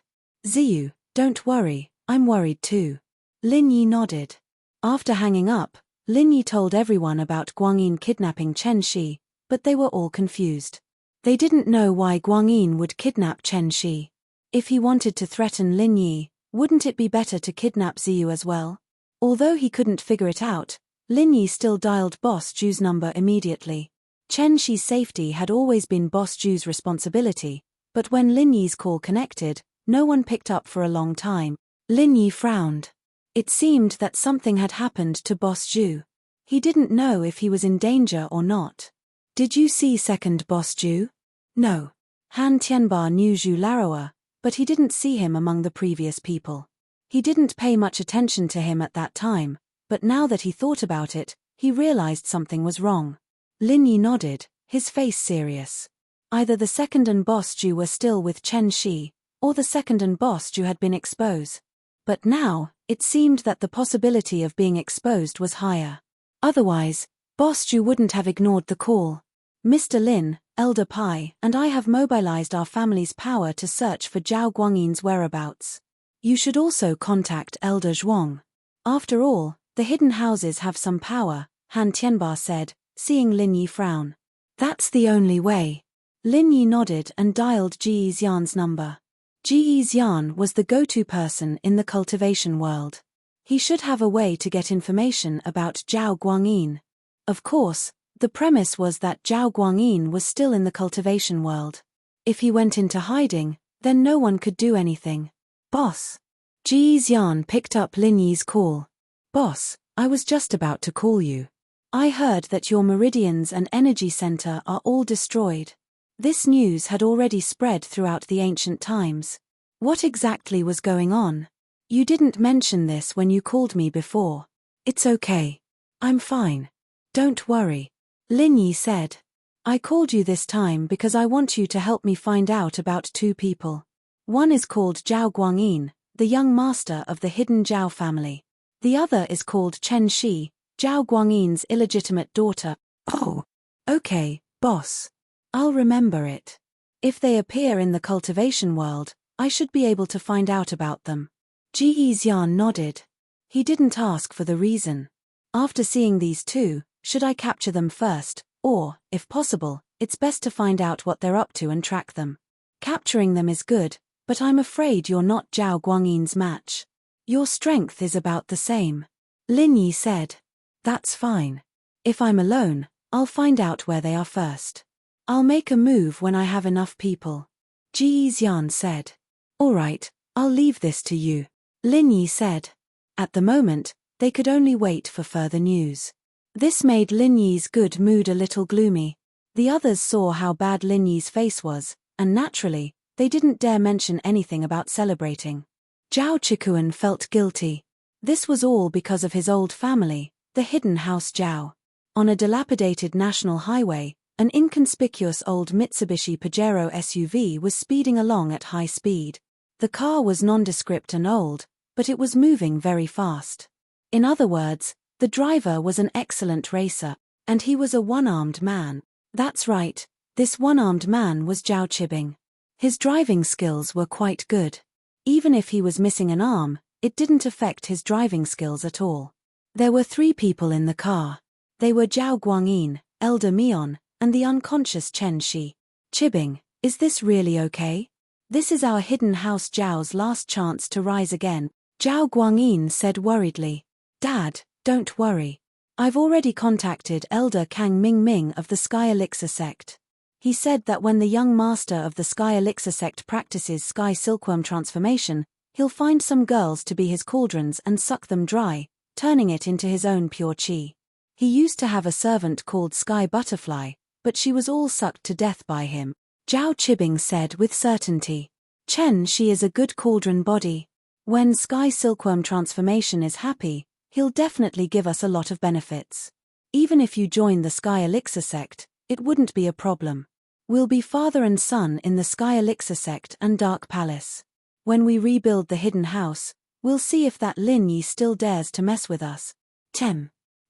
Speaker 1: Ziyu, don't worry, I'm worried too. Lin Yi nodded. After hanging up, Lin Yi told everyone about Guangyin kidnapping Chen Shi, but they were all confused. They didn't know why Guangyin would kidnap Chen Shi. If he wanted to threaten Lin Yi, wouldn't it be better to kidnap Ziyu as well? Although he couldn't figure it out, Lin Yi still dialed Boss Ju's number immediately. Chen Shi's safety had always been Boss Ju's responsibility, but when Lin Yi's call connected, no one picked up for a long time. Lin Yi frowned. It seemed that something had happened to Boss Ju. He didn't know if he was in danger or not. Did you see second Boss Ju? No. Han Tianba knew Zhu Laroa, but he didn't see him among the previous people. He didn't pay much attention to him at that time, but now that he thought about it, he realized something was wrong. Lin Yi nodded, his face serious. Either the second and Boss Ju were still with Chen Shi, or the second and Boss Ju had been exposed. But now, it seemed that the possibility of being exposed was higher. Otherwise, Boss Ju wouldn't have ignored the call. Mr. Lin, Elder Pai, and I have mobilized our family's power to search for Zhao Guangyin's whereabouts. You should also contact Elder Zhuang. After all, the hidden houses have some power, Han Tianba said, seeing Lin Yi frown. That's the only way. Lin Yi nodded and dialed Ji Xian's number. Ji Xian was the go-to person in the cultivation world. He should have a way to get information about Zhao Guangyin. Of course, the premise was that Zhao Guangyin was still in the cultivation world. If he went into hiding, then no one could do anything. Boss. Ji Xian picked up Lin Yi's call. Boss, I was just about to call you. I heard that your meridians and energy center are all destroyed. This news had already spread throughout the ancient times. What exactly was going on? You didn't mention this when you called me before. It's okay. I'm fine. Don't worry. Lin Yi said. I called you this time because I want you to help me find out about two people. One is called Zhao Guangyin, the young master of the hidden Zhao family. The other is called Chen Shi, Zhao Guangyin's illegitimate daughter. Oh. Okay, boss. I'll remember it. If they appear in the cultivation world, I should be able to find out about them. Ji Xian nodded. He didn't ask for the reason. After seeing these two, should I capture them first, or, if possible, it's best to find out what they're up to and track them. Capturing them is good, but I'm afraid you're not Zhao Guangyin's match. Your strength is about the same. Lin Yi said. That's fine. If I'm alone, I'll find out where they are first. I'll make a move when I have enough people. Ji Xian said. All right, I'll leave this to you. Lin Yi said. At the moment, they could only wait for further news. This made Lin Yi's good mood a little gloomy. The others saw how bad Lin Yi's face was, and naturally, they didn't dare mention anything about celebrating. Zhao Chikuan felt guilty. This was all because of his old family, the hidden house Zhao. On a dilapidated national highway, an inconspicuous old Mitsubishi Pajero SUV was speeding along at high speed. The car was nondescript and old, but it was moving very fast. In other words, the driver was an excellent racer, and he was a one-armed man. That's right, this one-armed man was Zhao Qibing. His driving skills were quite good. Even if he was missing an arm, it didn't affect his driving skills at all. There were 3 people in the car. They were Zhao Guangyin, Elder Mion, and the unconscious Chen Shi. Qibing, is this really okay? This is our hidden house Zhao's last chance to rise again, Zhao Guangyin said worriedly. Dad, don't worry. I've already contacted Elder Kang Ming of the Sky Elixir sect. He said that when the young master of the Sky Elixir sect practices Sky Silkworm transformation, he'll find some girls to be his cauldrons and suck them dry, turning it into his own pure chi. He used to have a servant called Sky Butterfly, but she was all sucked to death by him, Zhao Qibing said with certainty. Chen Shi is a good cauldron body. When Sky Silkworm transformation is happy, he'll definitely give us a lot of benefits. Even if you join the Sky Elixir sect, it wouldn't be a problem. We'll be father and son in the Sky Elixir sect and Dark Palace. When we rebuild the hidden house, we'll see if that Lin Yi still dares to mess with us.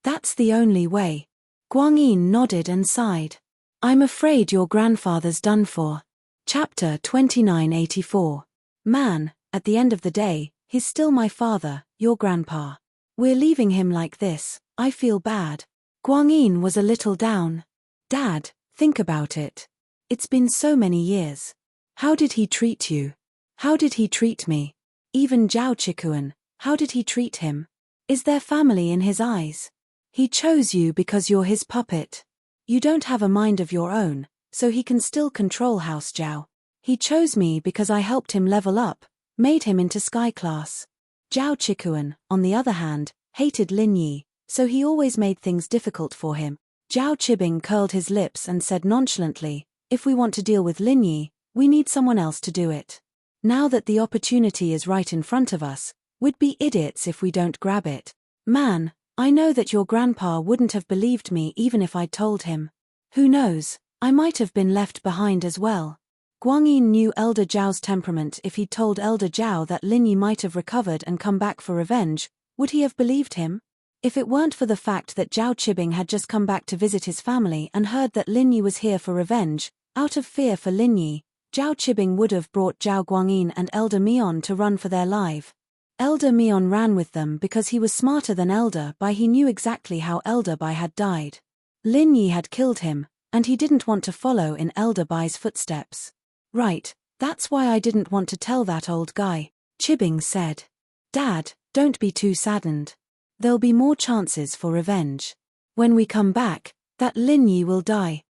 Speaker 1: That's the only way. Guangyin nodded and sighed. I'm afraid your grandfather's done for. Chapter 2984. Man, at the end of the day, he's still my father, your grandpa. We're leaving him like this, I feel bad. Guangyin was a little down. Dad, think about it. It's been so many years. How did he treat you? How did he treat me? Even Zhao Chikuan, how did he treat him? Is there family in his eyes? He chose you because you're his puppet. You don't have a mind of your own, so he can still control House Zhao. He chose me because I helped him level up, made him into Sky Class. Zhao Chikuan, on the other hand, hated Lin Yi, so he always made things difficult for him. Zhao Qibing curled his lips and said nonchalantly, if we want to deal with Lin Yi, we need someone else to do it. Now that the opportunity is right in front of us, we'd be idiots if we don't grab it. Man, I know that your grandpa wouldn't have believed me even if I'd told him. Who knows, I might have been left behind as well. Guangyin knew Elder Zhao's temperament. If he'd told Elder Zhao that Lin Yi might have recovered and come back for revenge, would he have believed him? If it weren't for the fact that Zhao Qibing had just come back to visit his family and heard that Lin Yi was here for revenge, out of fear for Lin Yi, Zhao Qibing would have brought Zhao Guangyin and Elder Mion to run for their life. Elder Mion ran with them because he was smarter than Elder Bai. He knew exactly how Elder Bai had died. Lin Yi had killed him, and he didn't want to follow in Elder Bai's footsteps. Right, that's why I didn't want to tell that old guy, Qibing said. Dad, don't be too saddened. There'll be more chances for revenge. When we come back, that Lin Yi will die.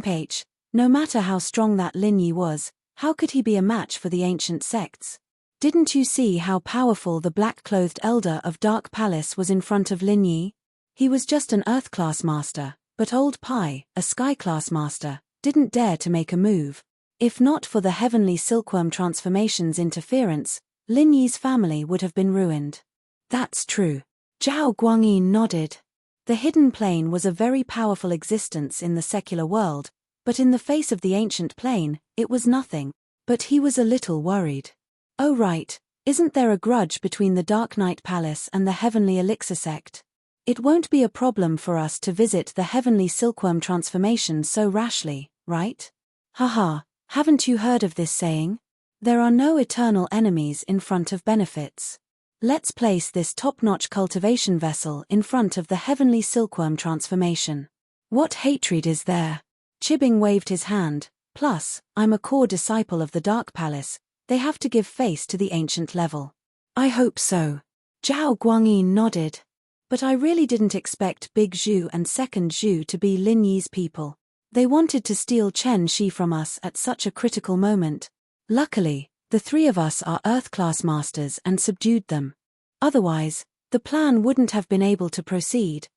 Speaker 1: H. No matter how strong that Lin Yi was, how could he be a match for the ancient sects? Didn't you see how powerful the black-clothed elder of Dark Palace was in front of Lin Yi? He was just an Earth-class master, but old Pai, a Sky-class master, didn't dare to make a move. If not for the heavenly silkworm transformation's interference, Lin Yi's family would have been ruined. That's true. Zhao Guangyin nodded. The hidden plane was a very powerful existence in the secular world, but in the face of the ancient plane, it was nothing. But he was a little worried. Oh right, isn't there a grudge between the Dark Knight Palace and the Heavenly Elixir sect? It won't be a problem for us to visit the heavenly silkworm transformation so rashly, right? Haha. Haven't you heard of this saying? There are no eternal enemies in front of benefits. Let's place this top-notch cultivation vessel in front of the heavenly silkworm transformation. What hatred is there? Qibing waved his hand. Plus, I'm a core disciple of the Dark Palace. They have to give face to the ancient level. I hope so. Zhao Guangyin nodded. But I really didn't expect Big Zhu and Second Zhu to be Lin Yi's people. They wanted to steal Chen Shi from us at such a critical moment. Luckily, the three of us are Earth-class masters and subdued them. Otherwise, the plan wouldn't have been able to proceed.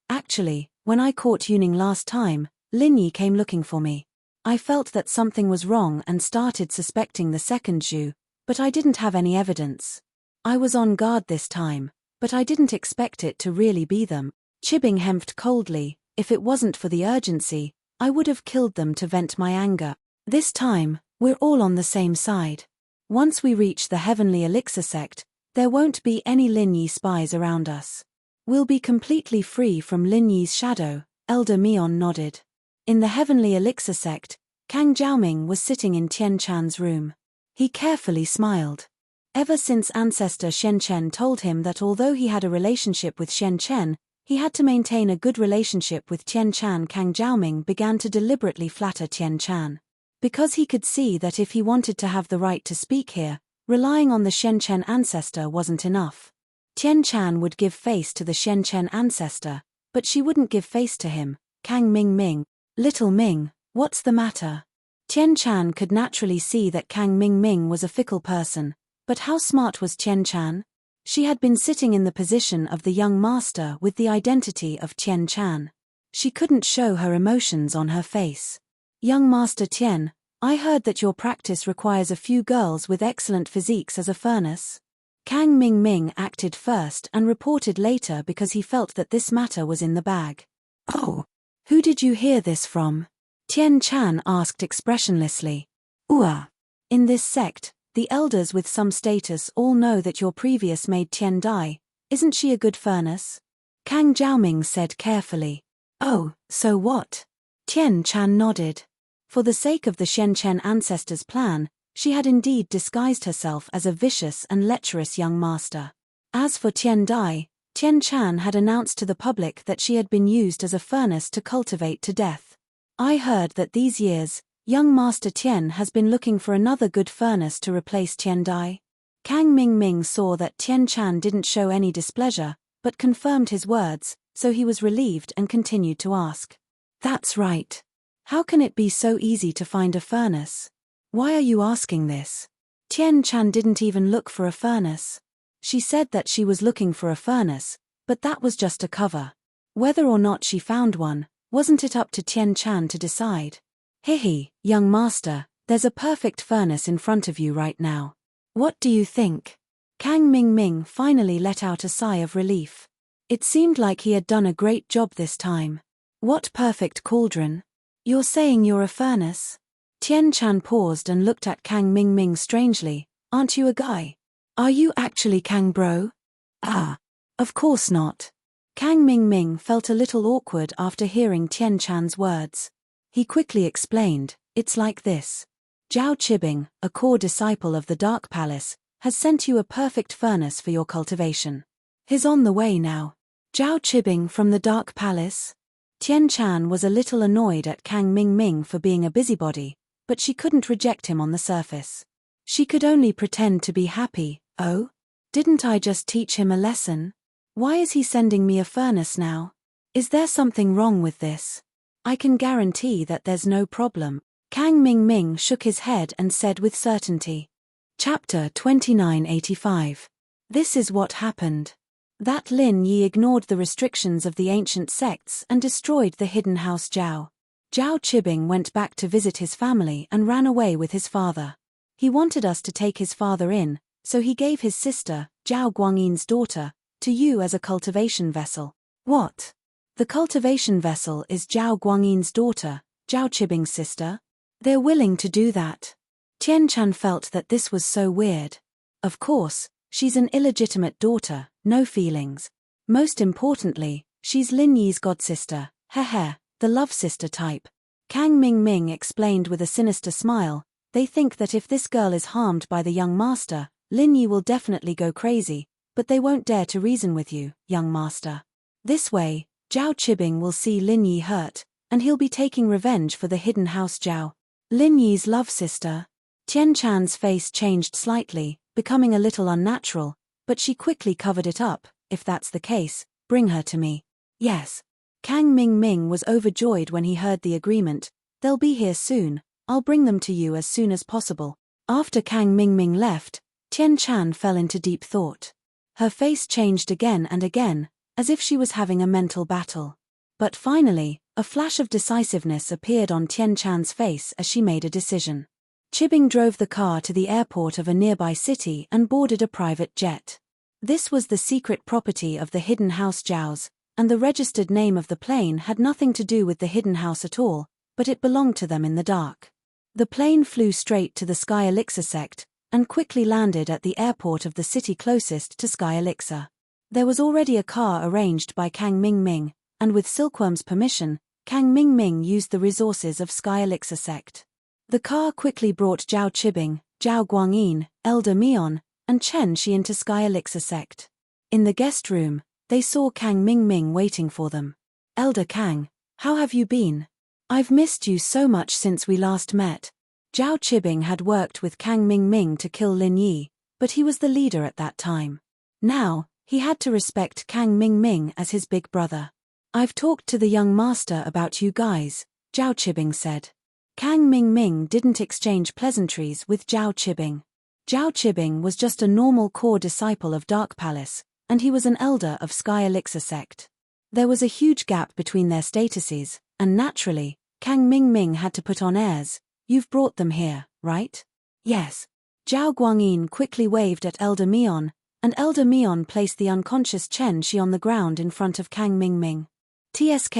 Speaker 1: Actually, when I caught Yuning last time, Lin Yi came looking for me. I felt that something was wrong and started suspecting the Second Zhu, but I didn't have any evidence. I was on guard this time, but I didn't expect it to really be them. Qibing hemped coldly. If it wasn't for the urgency, I would have killed them to vent my anger. This time, we're all on the same side. Once we reach the Heavenly Elixir sect, there won't be any Lin Yi spies around us. We'll be completely free from Lin Yi's shadow, Elder Mion nodded. In the Heavenly Elixir sect, Kang Jiaoming was sitting in Tian Chan's room. He carefully smiled. Ever since ancestor Shen Chen told him that although he had a relationship with Shen Chen, he had to maintain a good relationship with Tian Chan, Kang Jiaoming began to deliberately flatter Tian Chan. Because he could see that if he wanted to have the right to speak here, relying on the Shen Chen ancestor wasn't enough. Tian Chan would give face to the Shen Chen ancestor, but she wouldn't give face to him. Kang Ming Ming. Little Ming, what's the matter? Tian Chan could naturally see that Kang Ming Ming was a fickle person, but how smart was Tian Chan? She had been sitting in the position of the young master with the identity of Tian Chan. She couldn't show her emotions on her face. Young Master Tian, I heard that your practice requires a few girls with excellent physiques as a furnace. Kang Ming Ming acted first and reported later because he felt that this matter was in the bag. Oh, who did you hear this from? Tian Chan asked expressionlessly. In this sect, the elders with some status all know that your previous maid Tian Dai, isn't she a good furnace? Kang Jiaoming said carefully. Oh, so what? Tian Chan nodded. For the sake of the Shen Chen ancestors' plan, she had indeed disguised herself as a vicious and lecherous young master. As for Tian Dai, Tian Chan had announced to the public that she had been used as a furnace to cultivate to death. I heard that these years, young Master Tian has been looking for another good furnace to replace Tian Dai. Kang Ming Ming saw that Tian Chan didn't show any displeasure, but confirmed his words, so he was relieved and continued to ask. That's right. How can it be so easy to find a furnace? Why are you asking this? Tian Chan didn't even look for a furnace. She said that she was looking for a furnace, but that was just a cover. Whether or not she found one, wasn't it up to Tian Chan to decide? Hihi, young master, there's a perfect furnace in front of you right now. What do you think? Kang Ming finally let out a sigh of relief. It seemed like he had done a great job this time. What perfect cauldron? You're saying you're a furnace? Tian Chan paused and looked at Kang Ming strangely. Aren't you a guy? Are you actually Kang bro? Ah. Of course not. Kang Ming felt a little awkward after hearing Tian Chan's words. He quickly explained, it's like this. Zhao Qibing, a core disciple of the Dark Palace, has sent you a perfect furnace for your cultivation. He's on the way now. Zhao Qibing from the Dark Palace? Tian Chan was a little annoyed at Kang Ming for being a busybody, but she couldn't reject him on the surface. She could only pretend to be happy. Oh? Didn't I just teach him a lesson? Why is he sending me a furnace now? Is there something wrong with this? I can guarantee that there's no problem. Kang Ming shook his head and said with certainty. Chapter 2985. This is what happened. That Lin Yi ignored the restrictions of the ancient sects and destroyed the hidden house Zhao. Zhao Qibing went back to visit his family and ran away with his father. He wanted us to take his father in, so he gave his sister, Zhao Guangyin's daughter, to you as a cultivation vessel. What? The cultivation vessel is Zhao Guangyin's daughter, Zhao Qibing's sister? They're willing to do that. Tian Chan felt that this was so weird. Of course, she's an illegitimate daughter, no feelings. Most importantly, she's Lin Yi's godsister, the love sister type. Kang Ming explained with a sinister smile, they think that if this girl is harmed by the young master, Lin Yi will definitely go crazy, but they won't dare to reason with you, young master. This way, Zhao Qibing will see Lin Yi hurt, and he'll be taking revenge for the hidden house Zhao. Lin Yi's love sister. Tian Chan's face changed slightly, becoming a little unnatural, but she quickly covered it up. If that's the case, bring her to me. Yes. Kang Ming was overjoyed when he heard the agreement. They'll be here soon, I'll bring them to you as soon as possible. After Kang Ming left, Tian Chan fell into deep thought. Her face changed again and again, as if she was having a mental battle. But finally, a flash of decisiveness appeared on Tian Chan's face as she made a decision. Qibing drove the car to the airport of a nearby city and boarded a private jet. This was the secret property of the hidden house Zhao's, and the registered name of the plane had nothing to do with the hidden house at all, but it belonged to them in the dark. The plane flew straight to the Sky Elixir sect, and quickly landed at the airport of the city closest to Sky Elixir. There was already a car arranged by Kang Ming, and with Silkworm's permission, Kang Ming used the resources of Sky Elixir sect. The car quickly brought Zhao Qibing, Zhao Guangyin, Elder Mion, and Chen Shi into Sky Elixir sect. In the guest room, they saw Kang Ming waiting for them. Elder Kang, how have you been? I've missed you so much since we last met. Zhao Qibing had worked with Kang Ming to kill Lin Yi, but he was the leader at that time. Now, he had to respect Kang Ming as his big brother. I've talked to the young master about you guys, Zhao Qibing said. Kang Ming didn't exchange pleasantries with Zhao Qibing. Zhao Qibing was just a normal core disciple of Dark Palace, and he was an elder of Sky Elixir sect. There was a huge gap between their statuses, and naturally, Kang Ming had to put on airs. You've brought them here, right? Yes. Zhao Guangyin quickly waved at Elder Mion, and Elder Mion placed the unconscious Chen Shi on the ground in front of Kang Ming. TSK,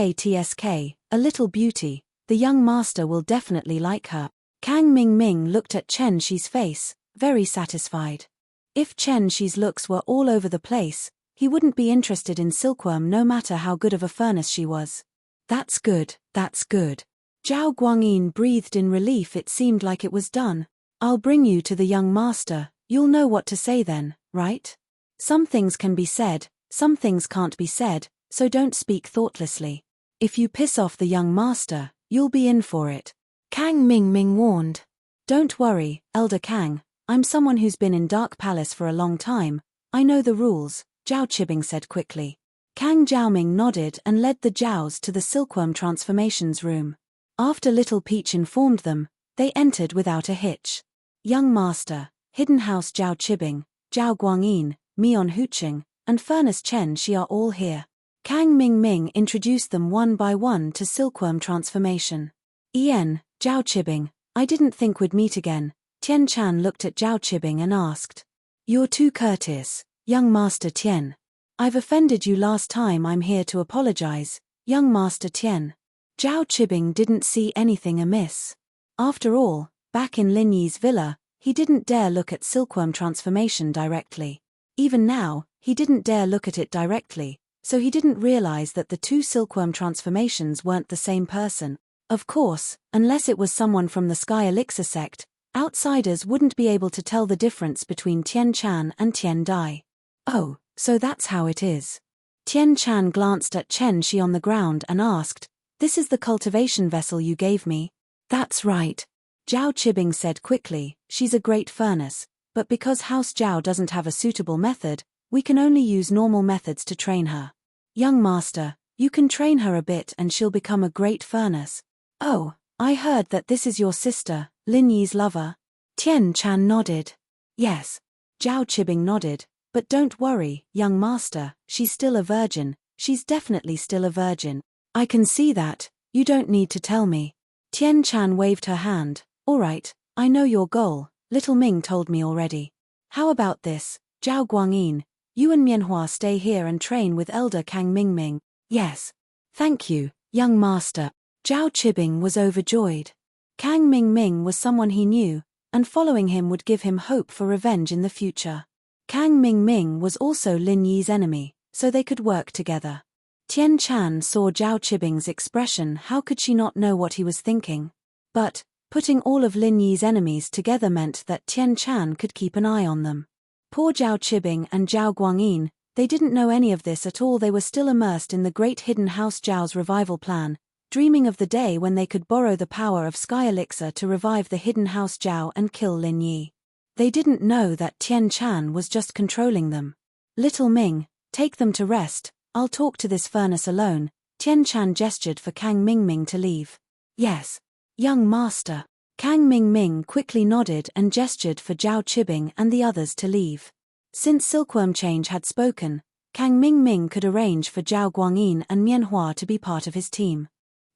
Speaker 1: a little beauty, the young master will definitely like her. Kang Ming looked at Chen Shi's face, very satisfied. If Chen Shi's looks were all over the place, he wouldn't be interested in Silkworm no matter how good of a furnace she was. That's good, that's good. Zhao Guangyin breathed in relief. It seemed like it was done. I'll bring you to the young master, you'll know what to say then, right? Some things can be said, some things can't be said, so don't speak thoughtlessly. If you piss off the young master, you'll be in for it. Kang Ming warned. Don't worry, Elder Kang, I'm someone who's been in Dark Palace for a long time, I know the rules, Zhao Qibing said quickly. Kang Jiaoming nodded and led the Jiaos to the silkworm transformations room. After Little Peach informed them, they entered without a hitch. Young Master, Hidden House Zhao Qibing, Zhao Guangyin, Mion Huqing, and Furnace Chen Shi are all here. Kang Mingming introduced them one by one to silkworm transformation. Zhao Qibing, I didn't think we'd meet again. Tian Chan looked at Zhao Qibing and asked. You're too courteous, young Master Tian. I've offended you last time. I'm here to apologize, young Master Tian. Zhao Qibing didn't see anything amiss. After all, back in Lin Yi's villa, he didn't dare look at silkworm transformation directly. Even now, he didn't dare look at it directly, so he didn't realize that the two silkworm transformations weren't the same person. Of course, unless it was someone from the Sky Elixir sect, outsiders wouldn't be able to tell the difference between Tian Chan and Tian Dai. Oh, so that's how it is. Tian Chan glanced at Chen Shi on the ground and asked, This is the cultivation vessel you gave me? That's right. Zhao Qibing said quickly, She's a great furnace, but because House Zhao doesn't have a suitable method, we can only use normal methods to train her. Young Master, you can train her a bit and she'll become a great furnace. Oh, I heard that this is your sister, Lin Yi's lover. Tian Chan nodded. Yes. Zhao Qibing nodded, but don't worry, young Master, she's still a virgin, she's definitely still a virgin. I can see that, you don't need to tell me. Tian Chan waved her hand. All right, I know your goal, Little Ming told me already. How about this, Zhao Guangyin, you and Mianhua stay here and train with Elder Kang Mingming. Yes. Thank you, young Master. Zhao Qibing was overjoyed. Kang Mingming was someone he knew, and following him would give him hope for revenge in the future. Kang Mingming was also Lin Yi's enemy, so they could work together. Tian Chan saw Zhao Qibing's expression. How could she not know what he was thinking? But, putting all of Lin Yi's enemies together meant that Tian Chan could keep an eye on them. Poor Zhao Qibing and Zhao Guangyin, they didn't know any of this at all. They were still immersed in the great hidden House Zhao's revival plan, dreaming of the day when they could borrow the power of Sky Elixir to revive the hidden House Zhao and kill Lin Yi. They didn't know that Tian Chan was just controlling them. Little Ming, take them to rest, I'll talk to this furnace alone. Tian Chan gestured for Kang Mingming to leave. Yes. Young Master. Kang Mingming quickly nodded and gestured for Zhao Qibing and the others to leave. Since Silkworm Change had spoken, Kang Mingming could arrange for Zhao Guangyin and Mianhua to be part of his team.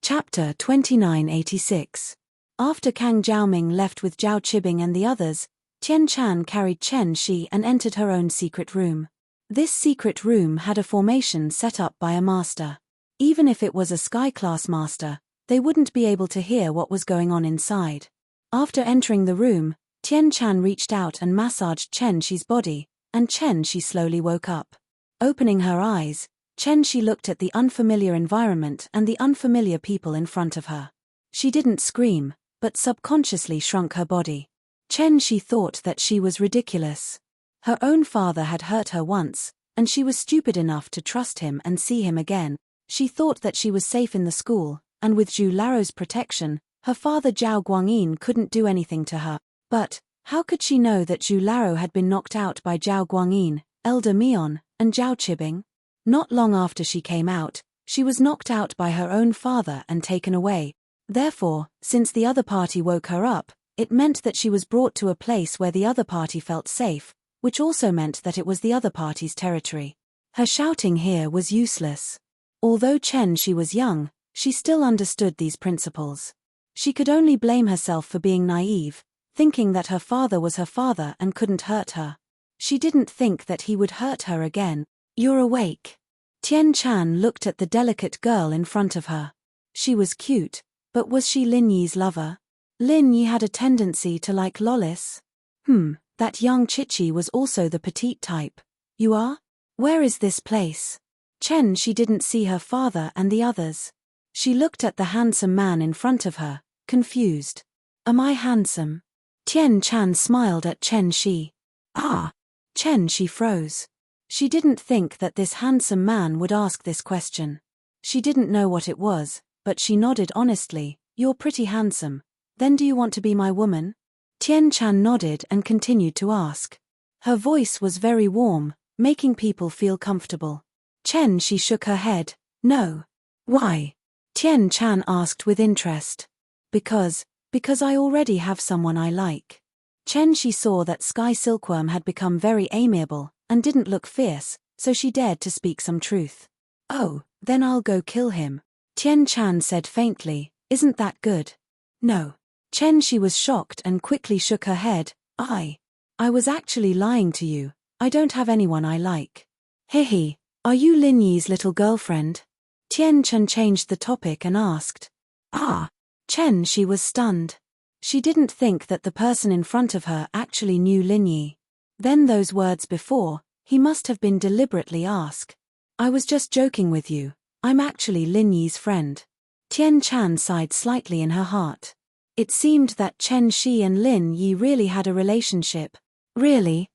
Speaker 1: Chapter 2986. After Kang Jiaoming left with Zhao Qibing and the others, Tian Chan carried Chen Shi and entered her own secret room. This secret room had a formation set up by a master. Even if it was a sky-class master, they wouldn't be able to hear what was going on inside. After entering the room, Tian Chan reached out and massaged Chen Shi's body, and Chen Shi slowly woke up. Opening her eyes, Chen Shi looked at the unfamiliar environment and the unfamiliar people in front of her. She didn't scream, but subconsciously shrunk her body. Chen Shi thought that she was ridiculous. Her own father had hurt her once, and she was stupid enough to trust him and see him again. She thought that she was safe in the school, and with Zhu Laro's protection, her father Zhao Guangyin couldn't do anything to her. But, how could she know that Zhu Laro had been knocked out by Zhao Guangyin, Elder Mion, and Zhao Qibing? Not long after she came out, she was knocked out by her own father and taken away. Therefore, since the other party woke her up, it meant that she was brought to a place where the other party felt safe, which also meant that it was the other party's territory. Her shouting here was useless. Although Chen Shi was young, she still understood these principles. She could only blame herself for being naive, thinking that her father was her father and couldn't hurt her. She didn't think that he would hurt her again. You're awake. Tian Chan looked at the delicate girl in front of her. She was cute, but was she Lin Yi's lover? Lin Yi had a tendency to like lollies. That young Chichi was also the petite type. You are? Where is this place? Chen Shi didn't see her father and the others. She looked at the handsome man in front of her, confused. Am I handsome? Tian Chan smiled at Chen Shi. Ah! Chen Shi froze. She didn't think that this handsome man would ask this question. She didn't know what it was, but she nodded honestly. You're pretty handsome. Then do you want to be my woman? Tian Chan nodded and continued to ask. Her voice was very warm, making people feel comfortable. Chen Shi shook her head. No. Why? Tian Chan asked with interest. Because I already have someone I like. Chen Shi saw that Sky Silkworm had become very amiable, and didn't look fierce, so she dared to speak some truth. Oh, then I'll go kill him. Tian Chan said faintly, isn't that good? No. Chen Shi was shocked and quickly shook her head. I was actually lying to you. I don't have anyone I like. Hehe, are you Lin Yi's little girlfriend? Tian Chen changed the topic and asked. Ah. Chen Shi was stunned. She didn't think that the person in front of her actually knew Lin Yi. Then those words before, he must have been deliberately asked. I was just joking with you. I'm actually Lin Yi's friend. Tian Chan sighed slightly in her heart. It seemed that Chen Shi and Lin Yi really had a relationship. Really?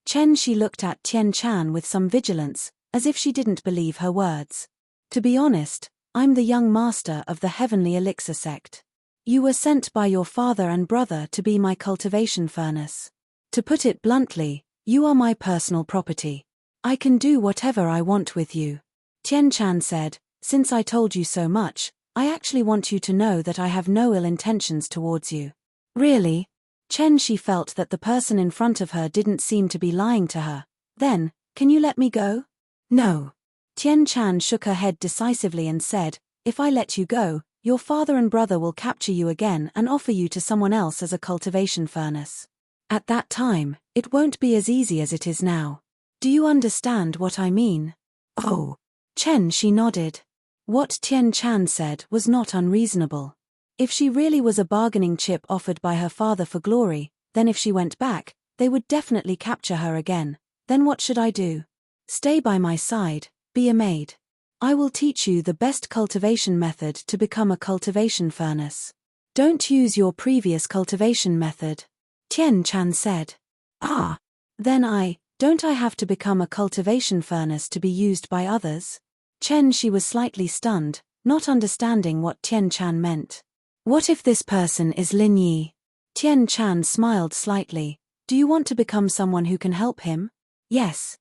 Speaker 1: Chen Shi looked at Tian Chan with some vigilance, as if she didn't believe her words. To be honest, I'm the young master of the Heavenly Elixir sect. You were sent by your father and brother to be my cultivation furnace. To put it bluntly, you are my personal property. I can do whatever I want with you. Tian Chan said, since I told you so much, I actually want you to know that I have no ill intentions towards you. Really? Chen Shi felt that the person in front of her didn't seem to be lying to her. Then, can you let me go? No. Tian Chan shook her head decisively and said, if I let you go, your father and brother will capture you again and offer you to someone else as a cultivation furnace. At that time, it won't be as easy as it is now. Do you understand what I mean? Oh. Chen Shi nodded. What Tian Chan said was not unreasonable. If she really was a bargaining chip offered by her father for glory, then if she went back, they would definitely capture her again. Then what should I do? Stay by my side, be a maid. I will teach you the best cultivation method to become a cultivation furnace. Don't use your previous cultivation method. Tian Chan said. Ah. Then don't I have to become a cultivation furnace to be used by others? Chen Shi was slightly stunned, not understanding what Tian Chan meant. What if this person is Lin Yi? Tian Chan smiled slightly. Do you want to become someone who can help him? Yes.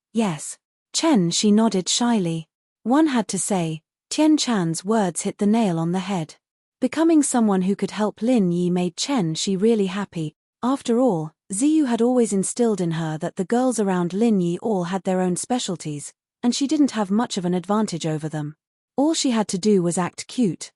Speaker 1: Chen Shi nodded shyly. One had to say, Tian Chan's words hit the nail on the head. Becoming someone who could help Lin Yi made Chen Shi really happy. After all, Ziyu had always instilled in her that the girls around Lin Yi all had their own specialties, and she didn't have much of an advantage over them. All she had to do was act cute,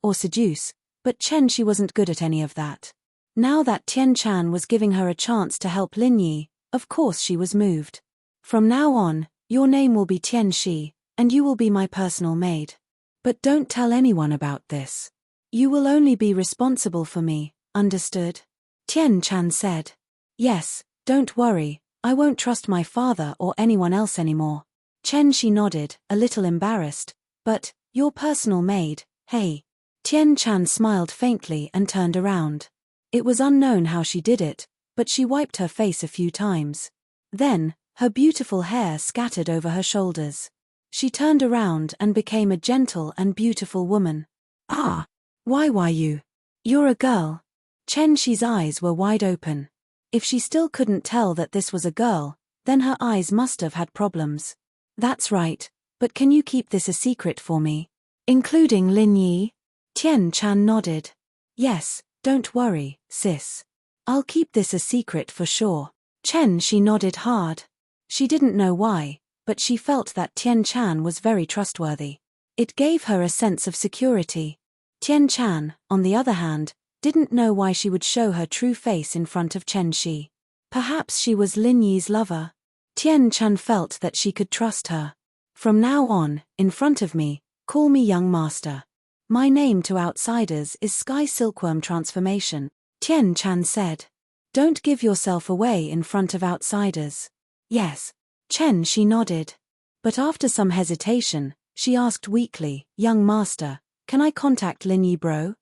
Speaker 1: or seduce, but Chen Shi wasn't good at any of that. Now that Tian Chan was giving her a chance to help Lin Yi, of course she was moved. From now on, your name will be Tian Shi, and you will be my personal maid. But don't tell anyone about this. You will only be responsible for me, understood? Tian Chan said. Yes, don't worry, I won't trust my father or anyone else anymore. Chen Shi nodded, a little embarrassed. But, your personal maid, hey. Tian Chan smiled faintly and turned around. It was unknown how she did it, but she wiped her face a few times. Then, her beautiful hair scattered over her shoulders. She turned around and became a gentle and beautiful woman. Ah! Why you? You're a girl. Chen Shi's eyes were wide open. If she still couldn't tell that this was a girl, then her eyes must have had problems. That's right, but can you keep this a secret for me? Including Lin Yi? Tian Chan nodded. Yes, don't worry, sis. I'll keep this a secret for sure. Chen Shi nodded hard. She didn't know why, but she felt that Tian Chan was very trustworthy. It gave her a sense of security. Tian Chan, on the other hand, didn't know why she would show her true face in front of Chen Shi. Perhaps she was Lin Yi's lover. Tian Chan felt that she could trust her. From now on, in front of me, call me young master. My name to outsiders is Sky Silkworm Transformation, Tian Chan said. Don't give yourself away in front of outsiders. Yes. Chen Shi nodded. But after some hesitation, she asked weakly, young master, can I contact Lin Yi bro?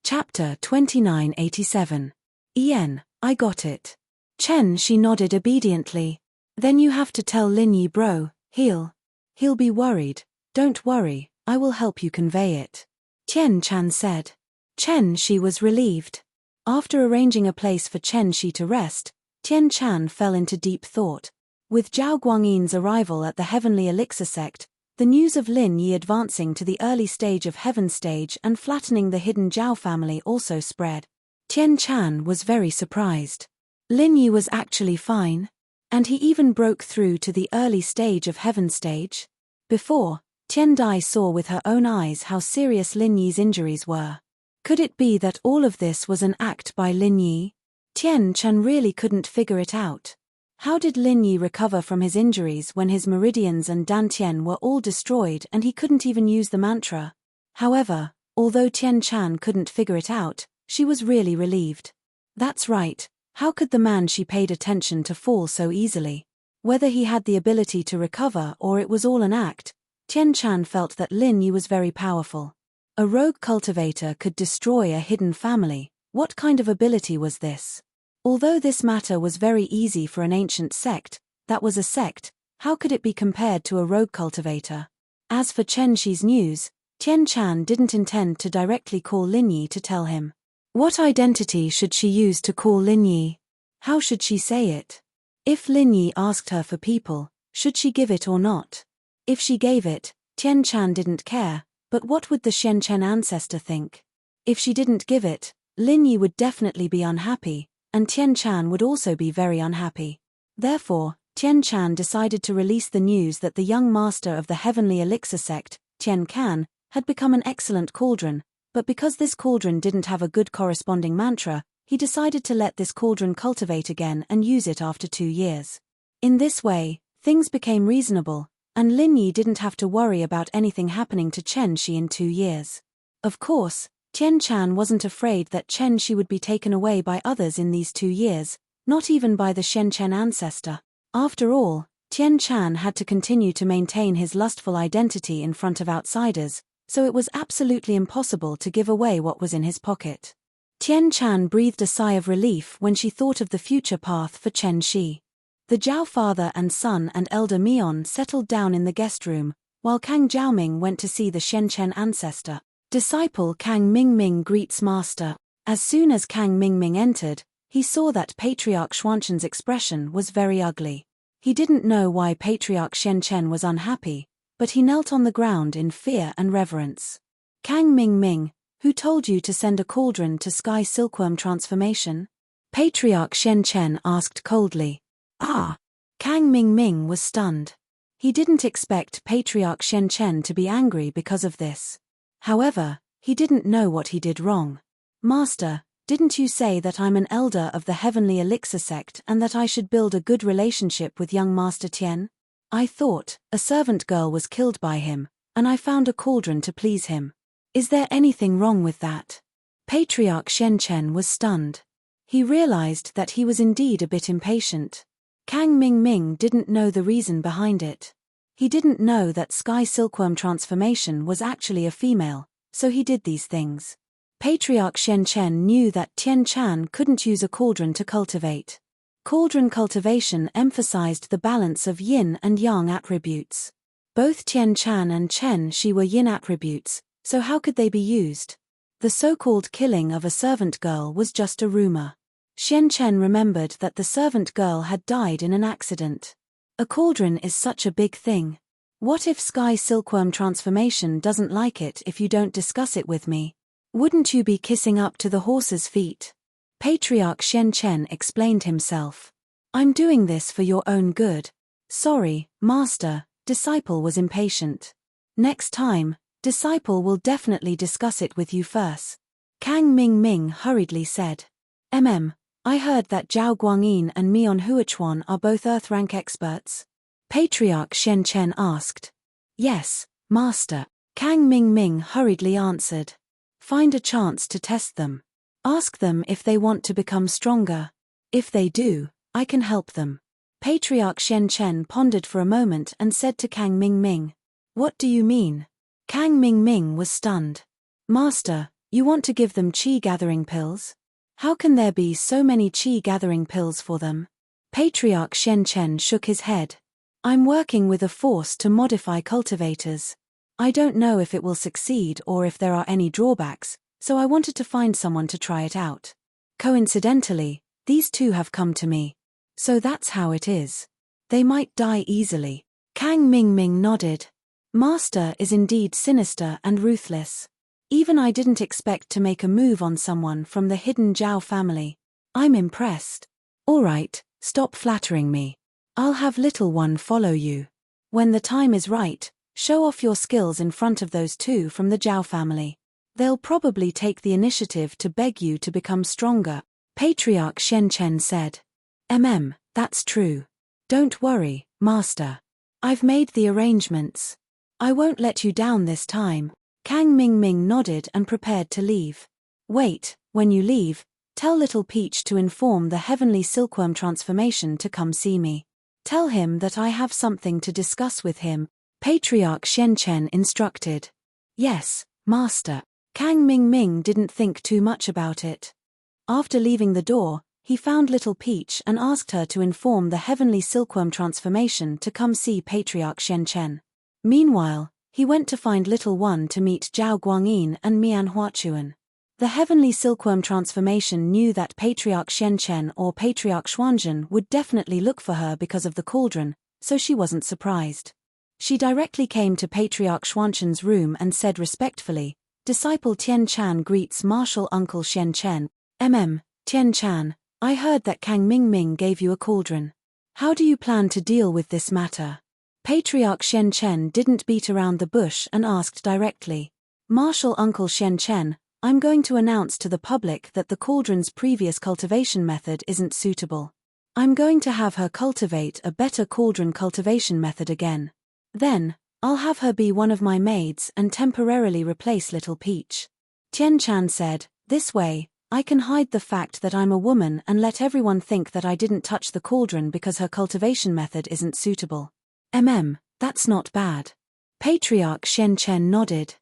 Speaker 1: Chapter 2987. Ian, I got it. Chen Shi nodded obediently. Then you have to tell Lin Yi bro, he'll be worried. Don't worry, I will help you convey it. Tian Chan said. Chen Shi was relieved. After arranging a place for Chen Shi to rest, Tian Chan fell into deep thought. With Zhao Guangyin's arrival at the Heavenly Elixir sect, the news of Lin Yi advancing to the early stage of Heaven stage and flattening the hidden Zhao family also spread. Tian Chan was very surprised. Lin Yi was actually fine? And he even broke through to the early stage of Heaven stage? Before, Tian Dai saw with her own eyes how serious Lin Yi's injuries were. Could it be that all of this was an act by Lin Yi? Tian Chan really couldn't figure it out. How did Lin Yi recover from his injuries when his meridians and dantian were all destroyed and he couldn't even use the mantra? However, although Tian Chan couldn't figure it out, she was really relieved. That's right, how could the man she paid attention to fall so easily? Whether he had the ability to recover or it was all an act, Tian Chan felt that Lin Yi was very powerful. A rogue cultivator could destroy a hidden family. What kind of ability was this? Although this matter was very easy for an ancient sect, that was a sect, how could it be compared to a rogue cultivator? As for Chen Shi's news, Tian Chan didn't intend to directly call Lin Yi to tell him. What identity should she use to call Lin Yi? How should she say it? If Lin Yi asked her for people, should she give it or not? If she gave it, Tian Chan didn't care, but what would the Shenchen ancestor think? If she didn't give it, Lin Yi would definitely be unhappy, and Tian Chan would also be very unhappy. Therefore, Tian Chan decided to release the news that the young master of the Heavenly Elixir sect, Tian Can, had become an excellent cauldron, but because this cauldron didn't have a good corresponding mantra, he decided to let this cauldron cultivate again and use it after 2 years. In this way, things became reasonable, and Lin Yi didn't have to worry about anything happening to Chen Shi in 2 years. Of course, Tian Chan wasn't afraid that Chen Shi would be taken away by others in these 2 years, not even by the Shenchen ancestor. After all, Tian Chan had to continue to maintain his lustful identity in front of outsiders, so it was absolutely impossible to give away what was in his pocket. Tian Chan breathed a sigh of relief when she thought of the future path for Chen Shi. The Zhao father and son and elder Mion settled down in the guest room, while Kang Zhaoming went to see the Shenchen ancestor. Disciple Kang Mingming greets master. As soon as Kang Mingming entered, he saw that Patriarch Xuanshen's expression was very ugly. He didn't know why Patriarch Shenchen was unhappy, but he knelt on the ground in fear and reverence. Kang Mingming, who told you to send a cauldron to Sky Silkworm transformation? Patriarch Shenchen asked coldly. Ah! Kang Mingming was stunned. He didn't expect Patriarch Shenchen to be angry because of this. However, he didn't know what he did wrong. Master, didn't you say that I'm an elder of the Heavenly Elixir sect and that I should build a good relationship with young Master Tian? I thought a servant girl was killed by him, and I found a cauldron to please him. Is there anything wrong with that? Patriarch Shenchen was stunned. He realized that he was indeed a bit impatient. Kang Mingming didn't know the reason behind it. He didn't know that Sky Silkworm transformation was actually a female, so he did these things. Patriarch Shenchen knew that Tian Chan couldn't use a cauldron to cultivate. Cauldron cultivation emphasized the balance of yin and yang attributes. Both Tian Chan and Chen Shi were yin attributes, so how could they be used? The so-called killing of a servant girl was just a rumor. Shenchen remembered that the servant girl had died in an accident. A cauldron is such a big thing. What if Sky Silkworm transformation doesn't like it if you don't discuss it with me? Wouldn't you be kissing up to the horse's feet? Patriarch Shenchen explained himself. I'm doing this for your own good. Sorry, master, disciple was impatient. Next time, disciple will definitely discuss it with you first. Kang Mingming hurriedly said. I heard that Zhao Guangyin and Mion Huachuan are both Earth rank experts. Patriarch Shenchen asked. Yes, master. Kang Mingming hurriedly answered. Find a chance to test them. Ask them if they want to become stronger. If they do, I can help them. Patriarch Shenchen pondered for a moment and said to Kang Mingming. What do you mean? Kang Mingming was stunned. Master, you want to give them qi gathering pills? How can there be so many qi gathering pills for them? Patriarch Shenchen shook his head. I'm working with a force to modify cultivators. I don't know if it will succeed or if there are any drawbacks, so I wanted to find someone to try it out. Coincidentally, these two have come to me. So that's how it is. They might die easily. Kang Mingming nodded. Master is indeed sinister and ruthless. Even I didn't expect to make a move on someone from the hidden Zhao family. I'm impressed. All right, stop flattering me. I'll have little one follow you. When the time is right, show off your skills in front of those two from the Zhao family. They'll probably take the initiative to beg you to become stronger, Patriarch Shenchen said. That's true. Don't worry, Master. I've made the arrangements. I won't let you down this time. Kang Mingming nodded and prepared to leave. Wait, when you leave, tell Little Peach to inform the Heavenly Silkworm transformation to come see me. Tell him that I have something to discuss with him, Patriarch Shenchen instructed. Yes, Master. Kang Mingming didn't think too much about it. After leaving the door, he found Little Peach and asked her to inform the Heavenly Silkworm transformation to come see Patriarch Shenchen. Meanwhile, he went to find Little One to meet Zhao Guangyin and Mian Huachuan. The Heavenly Silkworm transformation knew that Patriarch Shenchen or Patriarch Xuanzhen would definitely look for her because of the cauldron, so she wasn't surprised. She directly came to Patriarch Xuanzhen's room and said respectfully, Disciple Tian Chan greets Martial Uncle Shen Chen. Tian Chan, I heard that Kang Mingming gave you a cauldron. How do you plan to deal with this matter? Patriarch Shen Chen didn't beat around the bush and asked directly. Martial Uncle Shen Chen, I'm going to announce to the public that the cauldron's previous cultivation method isn't suitable. I'm going to have her cultivate a better cauldron cultivation method again. Then, I'll have her be one of my maids and temporarily replace Little Peach. Tian Chan said, this way, I can hide the fact that I'm a woman and let everyone think that I didn't touch the cauldron because her cultivation method isn't suitable. That's not bad. Patriarch Shen Chen nodded.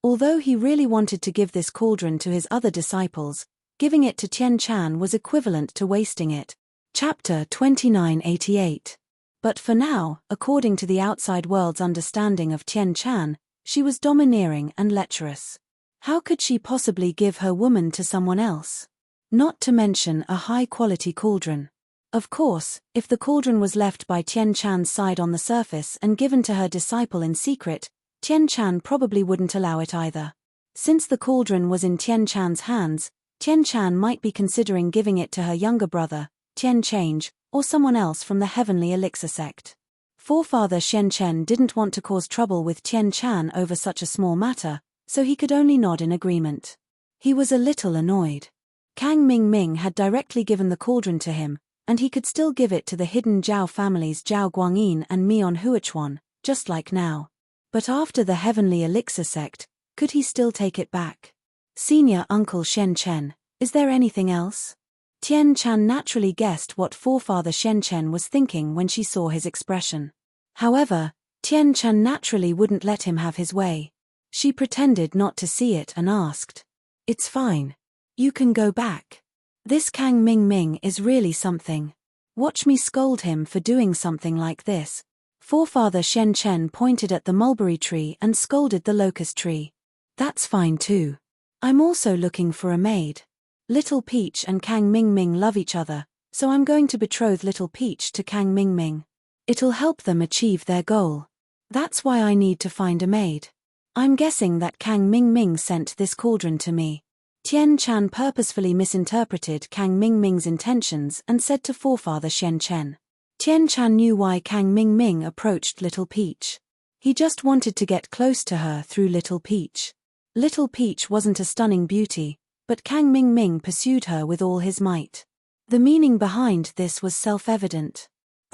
Speaker 1: Although he really wanted to give this cauldron to his other disciples, giving it to Tian Chan was equivalent to wasting it. Chapter 2988. But for now, according to the outside world's understanding of Tian Chan, she was domineering and lecherous. How could she possibly give her woman to someone else? Not to mention a high-quality cauldron. Of course, if the cauldron was left by Tian Chan's side on the surface and given to her disciple in secret, Tian Chan probably wouldn't allow it either. Since the cauldron was in Tian Chan's hands, Tian Chan might be considering giving it to her younger brother, Tian Change, or someone else from the Heavenly Elixir sect. Forefather Shen Chen didn't want to cause trouble with Tian Chan over such a small matter, so he could only nod in agreement. He was a little annoyed. Kang Mingming had directly given the cauldron to him, and he could still give it to the hidden Zhao families Zhao Guangyin and Mian Huachuan, just like now. But after the Heavenly Elixir sect, could he still take it back? Senior Uncle Shen Chen, is there anything else? Tian Chan naturally guessed what forefather Shen Chen was thinking when she saw his expression. However, Tian Chan naturally wouldn't let him have his way. She pretended not to see it and asked. It's fine. You can go back. This Kang Mingming is really something. Watch me scold him for doing something like this. Forefather Shen Chen pointed at the mulberry tree and scolded the locust tree. That's fine too. I'm also looking for a maid. Little Peach and Kang Mingming love each other, so I'm going to betroth Little Peach to Kang Mingming. It'll help them achieve their goal. That's why I need to find a maid. I'm guessing that Kang Mingming sent this cauldron to me. Tian Chan purposefully misinterpreted Kang Mingming's intentions and said to forefather Shen Chen. Tian Chan knew why Kang Mingming approached Little Peach. He just wanted to get close to her through Little Peach. Little Peach wasn't a stunning beauty, but Kang Mingming pursued her with all his might. The meaning behind this was self-evident.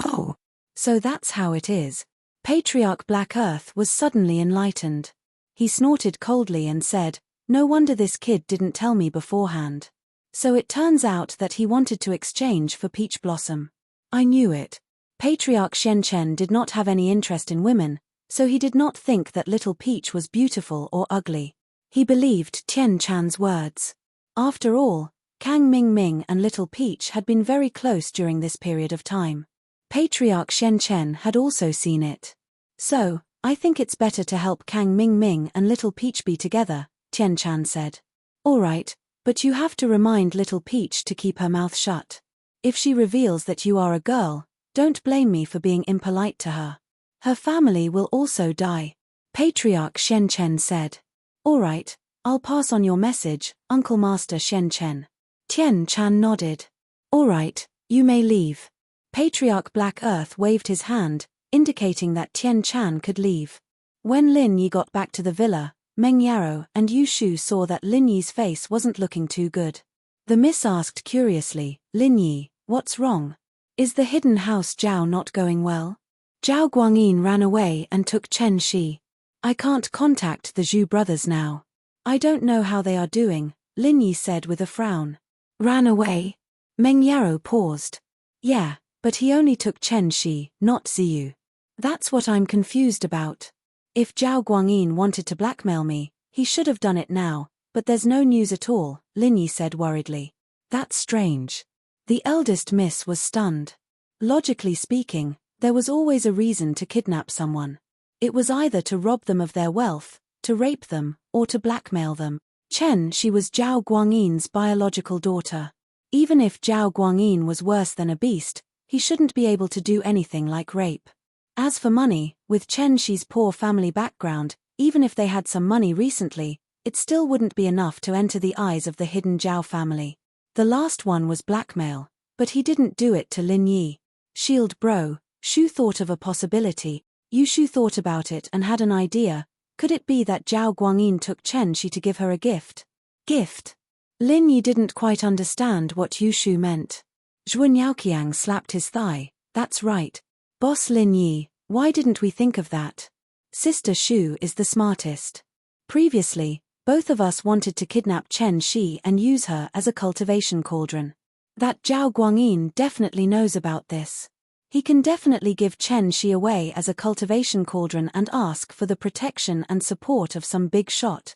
Speaker 1: Oh, so that's how it is. Patriarch Black Earth was suddenly enlightened. He snorted coldly and said, no wonder this kid didn't tell me beforehand. So it turns out that he wanted to exchange for Peach Blossom. I knew it. Patriarch Shen Chen did not have any interest in women, so he did not think that Little Peach was beautiful or ugly. He believed Tian Chan's words. After all, Kang Mingming and Little Peach had been very close during this period of time. Patriarch Shen Chen had also seen it. So, I think it's better to help Kang Mingming and Little Peach be together, Tian Chan said. All right, but you have to remind Little Peach to keep her mouth shut. If she reveals that you are a girl, Don't blame me for being impolite to her. Her family will also die. Patriarch Shen Chen said. All right, I'll pass on your message, Uncle Master Shen Chen. Tian Chan nodded. All right, you may leave. Patriarch Black Earth waved his hand, indicating that Tian Chan could leave. When Lin Yi got back to the villa, Meng Yarrow and Yu Shu saw that Lin Yi's face wasn't looking too good. The miss asked curiously, Lin Yi, what's wrong? Is the hidden house Zhao not going well? Zhao Guangyin ran away and took Chen Shi. I can't contact the Zhu brothers now. I don't know how they are doing, Lin Yi said with a frown. Ran away? Meng Yarrow paused. Yeah, but he only took Chen Shi, not Ziyu. That's what I'm confused about. If Zhao Guangyin wanted to blackmail me, he should have done it now, but there's no news at all, Lin Yi said worriedly. That's strange. The eldest miss was stunned. Logically speaking, there was always a reason to kidnap someone. It was either to rob them of their wealth, to rape them, or to blackmail them. Chen Shi was Zhao Guangyin's biological daughter. Even if Zhao Guangyin was worse than a beast, he shouldn't be able to do anything like rape. As for money, with Chen Shi's poor family background, even if they had some money recently, it still wouldn't be enough to enter the eyes of the hidden Zhao family. The last one was blackmail, but he didn't do it to Lin Yi. Shield bro, Shu thought of a possibility. Yu Shu thought about it and had an idea. Could it be that Zhao Guangyin took Chen Shi to give her a gift? Gift? Lin Yi didn't quite understand what Yu Shu meant. Zhuan Yaoqiang slapped his thigh. That's right. Boss Lin Yi, why didn't we think of that? Sister Shu is the smartest. Previously, both of us wanted to kidnap Chen Shi and use her as a cultivation cauldron. That Zhao Guangyin definitely knows about this. He can definitely give Chen Shi away as a cultivation cauldron and ask for the protection and support of some big shot.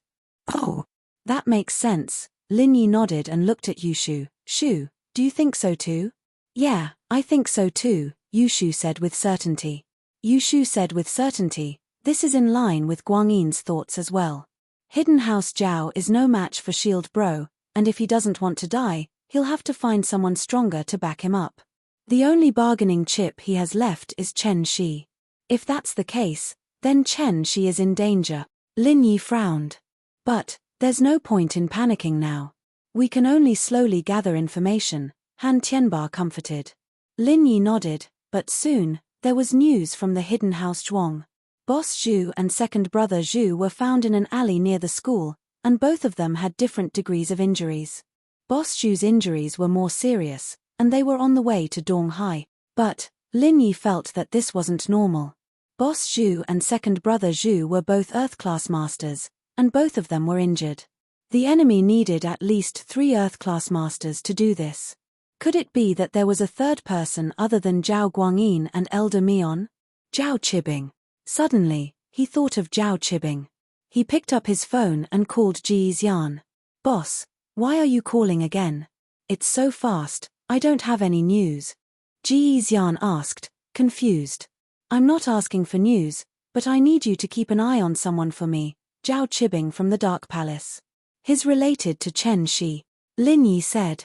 Speaker 1: Oh, that makes sense. Lin Yi nodded and looked at Yu Shu. Shu, do you think so too? Yeah, I think so too, Yu Shu said with certainty. Yu Shu said with certainty, this is in line with Guangyin's thoughts as well. Hidden House Zhao is no match for Shield Bro, and if he doesn't want to die, he'll have to find someone stronger to back him up. The only bargaining chip he has left is Chen Shi. If that's the case, then Chen Shi is in danger. Lin Yi frowned. But there's no point in panicking now. We can only slowly gather information, Han Tianba comforted. Lin Yi nodded, but soon, there was news from the hidden house Zhuang. Boss Zhu and second brother Zhu were found in an alley near the school, and both of them had different degrees of injuries. Boss Zhu's injuries were more serious, and they were on the way to Donghai. But Lin Yi felt that this wasn't normal. Boss Zhu and second brother Zhu were both Earth-class masters, and both of them were injured. The enemy needed at least 3 Earth-class masters to do this. Could it be that there was a third person other than Zhao Guangyin and Elder Mion? Zhao Qibing. Suddenly, he thought of Zhao Qibing. He picked up his phone and called Ji Xian. Boss, why are you calling again? It's so fast, I don't have any news. Ji Xian asked, confused. I'm not asking for news, but I need you to keep an eye on someone for me, Zhao Qibing from the Dark Palace. He's related to Chen Shi. Lin Yi said.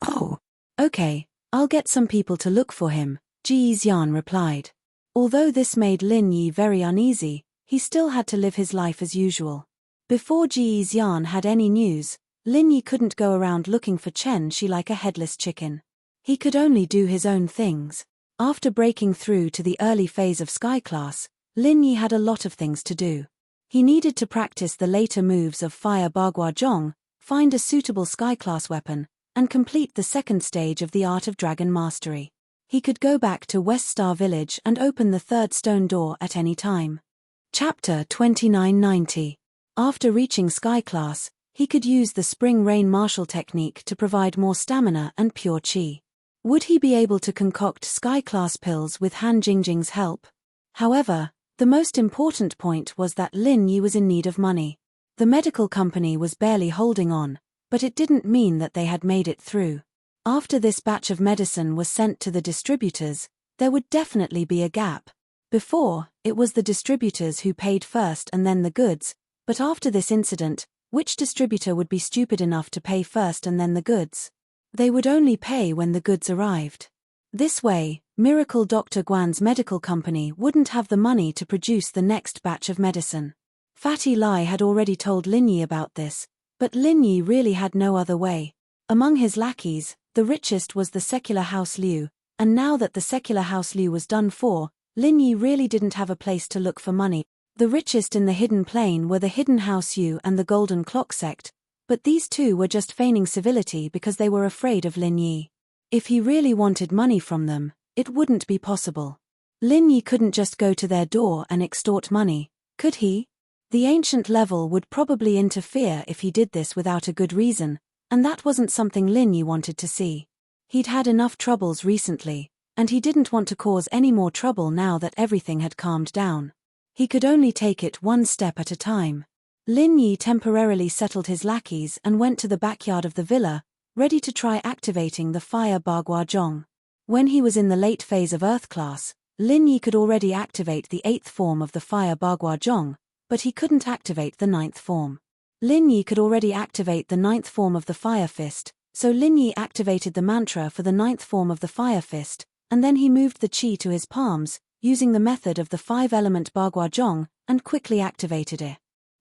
Speaker 1: Oh. Okay, I'll get some people to look for him, Ji Xian replied. Although this made Lin Yi very uneasy, he still had to live his life as usual. Before Ji Xian had any news, Lin Yi couldn't go around looking for Chen Shi like a headless chicken. He could only do his own things. After breaking through to the early phase of Sky Class, Lin Yi had a lot of things to do. He needed to practice the later moves of Fire Bagua Zhong, find a suitable Sky Class weapon, and complete the second stage of the Art of Dragon Mastery. He could go back to West Star Village and open the third stone door at any time. Chapter 2990. After reaching Sky Class, he could use the Spring Rain Martial technique to provide more stamina and pure chi. Would he be able to concoct Sky Class pills with Han Jingjing's help? However, the most important point was that Lin Yi was in need of money. The medical company was barely holding on, but it didn't mean that they had made it through. After this batch of medicine was sent to the distributors, there would definitely be a gap. Before, it was the distributors who paid first and then the goods, but after this incident, which distributor would be stupid enough to pay first and then the goods? They would only pay when the goods arrived. This way, Miracle Dr. Guan's medical company wouldn't have the money to produce the next batch of medicine. Fatty Lai had already told Lin Yi about this, but Lin Yi really had no other way. Among his lackeys, the richest was the secular House Liu, and now that the secular House Liu was done for, Lin Yi really didn't have a place to look for money. The richest in the hidden plane were the hidden House Yu and the Golden Clock sect, but these two were just feigning civility because they were afraid of Lin Yi. If he really wanted money from them, it wouldn't be possible. Lin Yi couldn't just go to their door and extort money, could he? The ancient level would probably interfere if he did this without a good reason, and that wasn't something Lin Yi wanted to see. He'd had enough troubles recently, and he didn't want to cause any more trouble now that everything had calmed down. He could only take it one step at a time. Lin Yi temporarily settled his lackeys and went to the backyard of the villa, ready to try activating the fire Bagua Zhong. When he was in the late phase of Earth class, Lin Yi could already activate the 8th form of the fire Bagua Zhong, but he couldn't activate the 9th form. Lin Yi could already activate the 9th form of the fire fist, so Lin Yi activated the mantra for the 9th form of the fire fist, and then he moved the qi to his palms, using the method of the 5-element Bagua Zhong, and quickly activated it.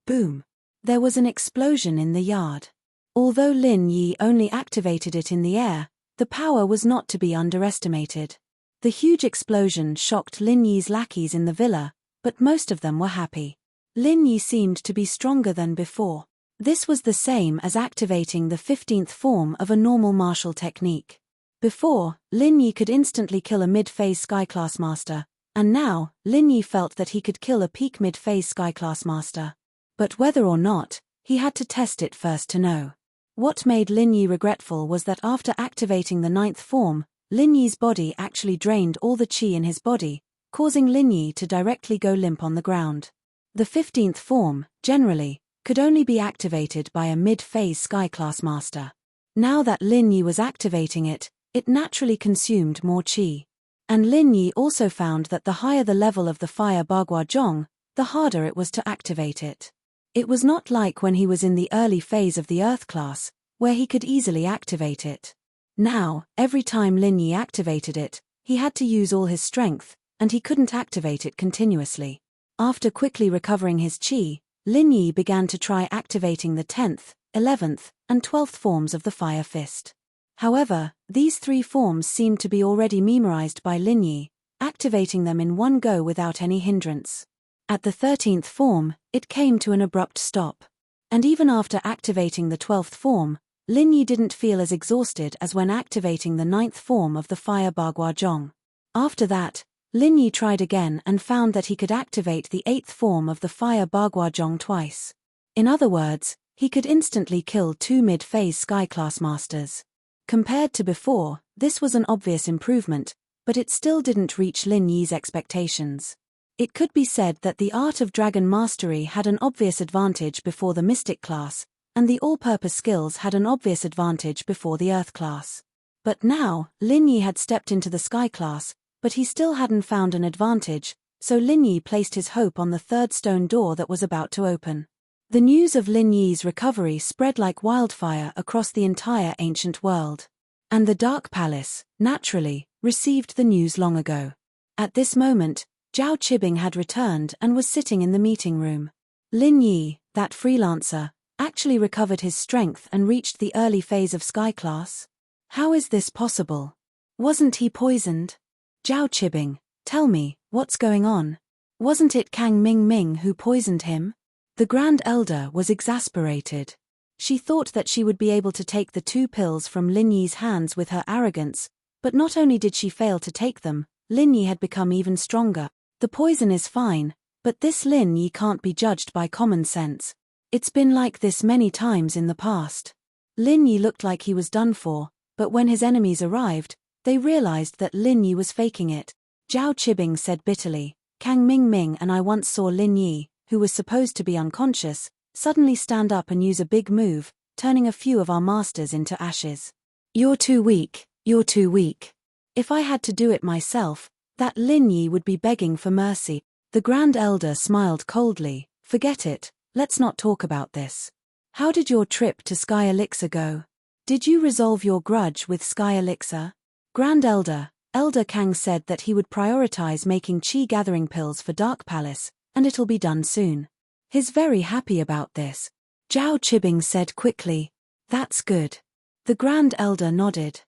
Speaker 1: Boom! There was an explosion in the yard. Although Lin Yi only activated it in the air, the power was not to be underestimated. The huge explosion shocked Lin Yi's lackeys in the villa, but most of them were happy. Lin Yi seemed to be stronger than before. This was the same as activating the 15th form of a normal martial technique. Before, Lin Yi could instantly kill a mid-phase Sky-class master, and now, Lin Yi felt that he could kill a peak mid-phase Sky-class master. But whether or not, he had to test it first to know. What made Lin Yi regretful was that after activating the 9th form, Lin Yi's body actually drained all the qi in his body, causing Lin Yi to directly go limp on the ground. The 15th form, generally, could only be activated by a mid-phase Sky-class master. Now that Lin Yi was activating it, it naturally consumed more qi. And Lin Yi also found that the higher the level of the fire Bagua Zhong, the harder it was to activate it. It was not like when he was in the early phase of the Earth class, where he could easily activate it. Now, every time Lin Yi activated it, he had to use all his strength, and he couldn't activate it continuously. After quickly recovering his qi, Lin Yi began to try activating the 10th, 11th, and 12th forms of the fire fist. However, these 3 forms seemed to be already memorized by Lin Yi, activating them in one go without any hindrance. At the 13th form, it came to an abrupt stop. And even after activating the 12th form, Lin Yi didn't feel as exhausted as when activating the 9th form of the fire Bagua Zhong. After that, Lin Yi tried again and found that he could activate the 8th form of the fire Bagua Zhong twice. In other words, he could instantly kill 2 mid-phase Sky-class masters. Compared to before, this was an obvious improvement, but it still didn't reach Lin Yi's expectations. It could be said that the art of dragon mastery had an obvious advantage before the mystic class, and the all-purpose skills had an obvious advantage before the earth class. But now, Lin Yi had stepped into the sky class, but he still hadn't found an advantage, so Lin Yi placed his hope on the 3rd stone door that was about to open. The news of Lin Yi's recovery spread like wildfire across the entire ancient world. And the Dark Palace, naturally, received the news long ago. At this moment, Zhao Qibing had returned and was sitting in the meeting room. Lin Yi, that freelancer, actually recovered his strength and reached the early phase of sky class? How is this possible? Wasn't he poisoned? Zhao Qibing, tell me, what's going on? Wasn't it Kang Ming who poisoned him? The Grand Elder was exasperated. She thought that she would be able to take the 2 pills from Lin Yi's hands with her arrogance, but not only did she fail to take them, Lin Yi had become even stronger. The poison is fine, but this Lin Yi can't be judged by common sense. It's been like this many times in the past. Lin Yi looked like he was done for, but when his enemies arrived, they realized that Lin Yi was faking it. Zhao Qibing said bitterly, Kang Ming and I once saw Lin Yi, who was supposed to be unconscious, suddenly stand up and use a big move, turning a few of our masters into ashes. You're too weak, you're too weak. If I had to do it myself, that Lin Yi would be begging for mercy. The Grand Elder smiled coldly, forget it, let's not talk about this. How did your trip to Sky Elixir go? Did you resolve your grudge with Sky Elixir? Grand Elder, Elder Kang said that he would prioritize making chi gathering pills for Dark Palace, and it'll be done soon. He's very happy about this. Zhao Qibing said quickly. That's good. The Grand Elder nodded.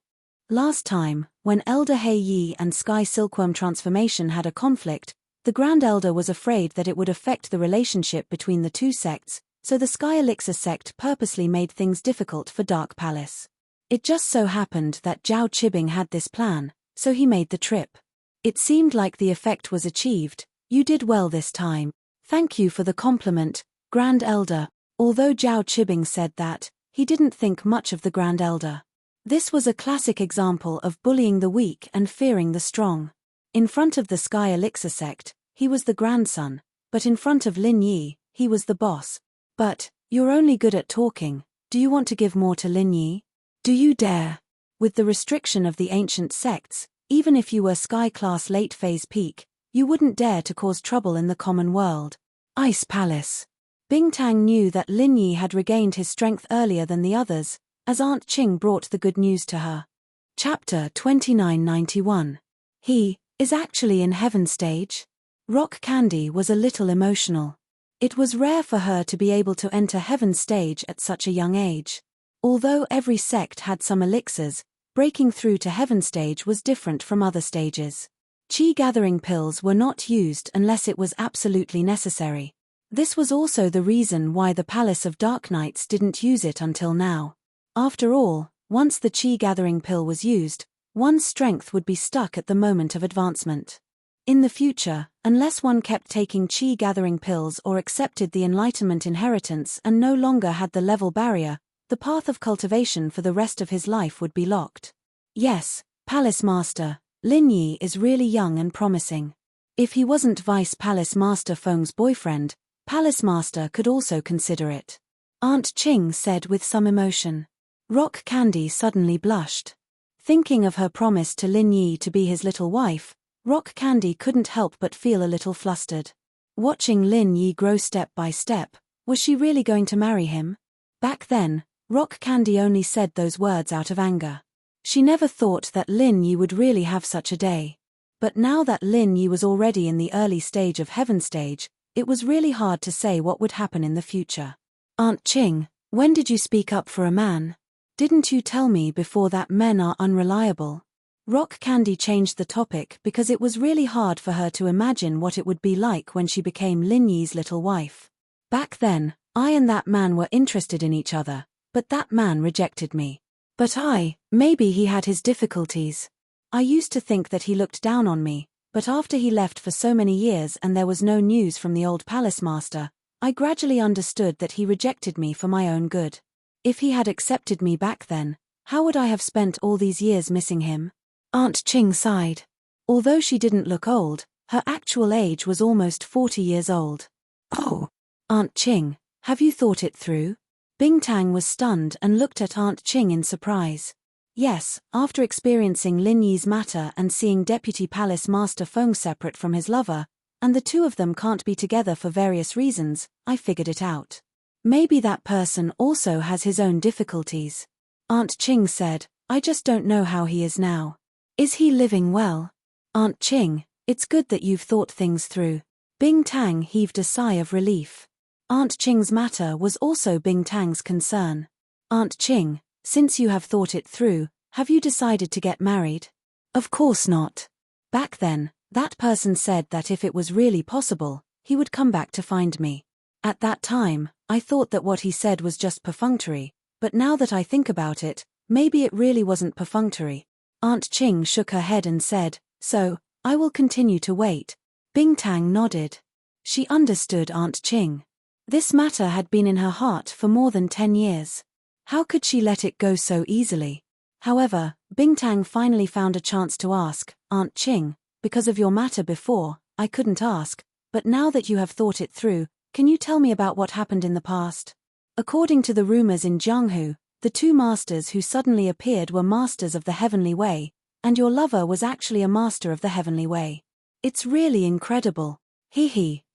Speaker 1: Last time, when Elder Hei Yi and Sky Silkworm transformation had a conflict, the Grand Elder was afraid that it would affect the relationship between the two sects, so the Sky Elixir sect purposely made things difficult for Dark Palace. It just so happened that Zhao Qibing had this plan, so he made the trip. It seemed like the effect was achieved. You did well this time. Thank you for the compliment, Grand Elder. Although Zhao Qibing said that, he didn't think much of the Grand Elder. This was a classic example of bullying the weak and fearing the strong. In front of the Sky Elixir sect, he was the grandson, but in front of Lin Yi, he was the boss. But, you're only good at talking. Do you want to give more to Lin Yi? Do you dare? With the restriction of the ancient sects, even if you were Sky Class late phase peak, you wouldn't dare to cause trouble in the common world. Ice Palace. Bingtang knew that Lin Yi had regained his strength earlier than the others, as Aunt Qing brought the good news to her. Chapter 2991. He is actually in Heaven stage? Rock Candy was a little emotional. It was rare for her to be able to enter Heaven stage at such a young age. Although every sect had some elixirs, breaking through to Heaven stage was different from other stages. Chi gathering pills were not used unless it was absolutely necessary. This was also the reason why the Palace of Dark Knights didn't use it until now. After all, once the chi gathering pill was used, one's strength would be stuck at the moment of advancement. In the future, unless one kept taking chi gathering pills or accepted the Enlightenment inheritance and no longer had the level barrier, the path of cultivation for the rest of his life would be locked. Yes, Palace Master, Lin Yi is really young and promising. If he wasn't Vice Palace Master Feng's boyfriend, Palace Master could also consider it. Aunt Qing said with some emotion. Rock Candy suddenly blushed. Thinking of her promise to Lin Yi to be his little wife, Rock Candy couldn't help but feel a little flustered. Watching Lin Yi grow step by step, was she really going to marry him? Back then, Rock Candy only said those words out of anger. She never thought that Lin Yi would really have such a day. But now that Lin Yi was already in the early stage of Heaven stage, it was really hard to say what would happen in the future. Aunt Qing, when did you speak up for a man? Didn't you tell me before that men are unreliable? Rock Candy changed the topic because it was really hard for her to imagine what it would be like when she became Lin Yi's little wife. Back then, I and that man were interested in each other, but that man rejected me. But maybe he had his difficulties. I used to think that he looked down on me, but after he left for so many years and there was no news from the old Palace Master, I gradually understood that he rejected me for my own good. If he had accepted me back then, how would I have spent all these years missing him? Aunt Qing sighed. Although she didn't look old, her actual age was almost 40 years old. Oh, Aunt Qing, have you thought it through? Bingtang was stunned and looked at Aunt Qing in surprise. Yes, after experiencing Lin Yi's matter and seeing Deputy Palace Master Feng separate from his lover, and the two of them can't be together for various reasons, I figured it out. Maybe that person also has his own difficulties. Aunt Qing said, I just don't know how he is now. Is he living well? Aunt Qing, it's good that you've thought things through. Bingtang heaved a sigh of relief. Aunt Qing's matter was also Bingtang's concern. Aunt Qing, since you have thought it through, have you decided to get married? Of course not. Back then, that person said that if it was really possible, he would come back to find me. At that time, I thought that what he said was just perfunctory, but now that I think about it, maybe it really wasn't perfunctory. Aunt Qing shook her head and said, so, I will continue to wait. Bingtang nodded. She understood Aunt Qing. This matter had been in her heart for more than 10 years. How could she let it go so easily? However, Bingtang finally found a chance to ask, Aunt Qing, because of your matter before, I couldn't ask, but now that you have thought it through, can you tell me about what happened in the past? According to the rumors in Jianghu, the two masters who suddenly appeared were masters of the Heavenly Way, and your lover was actually a master of the Heavenly Way. It's really incredible.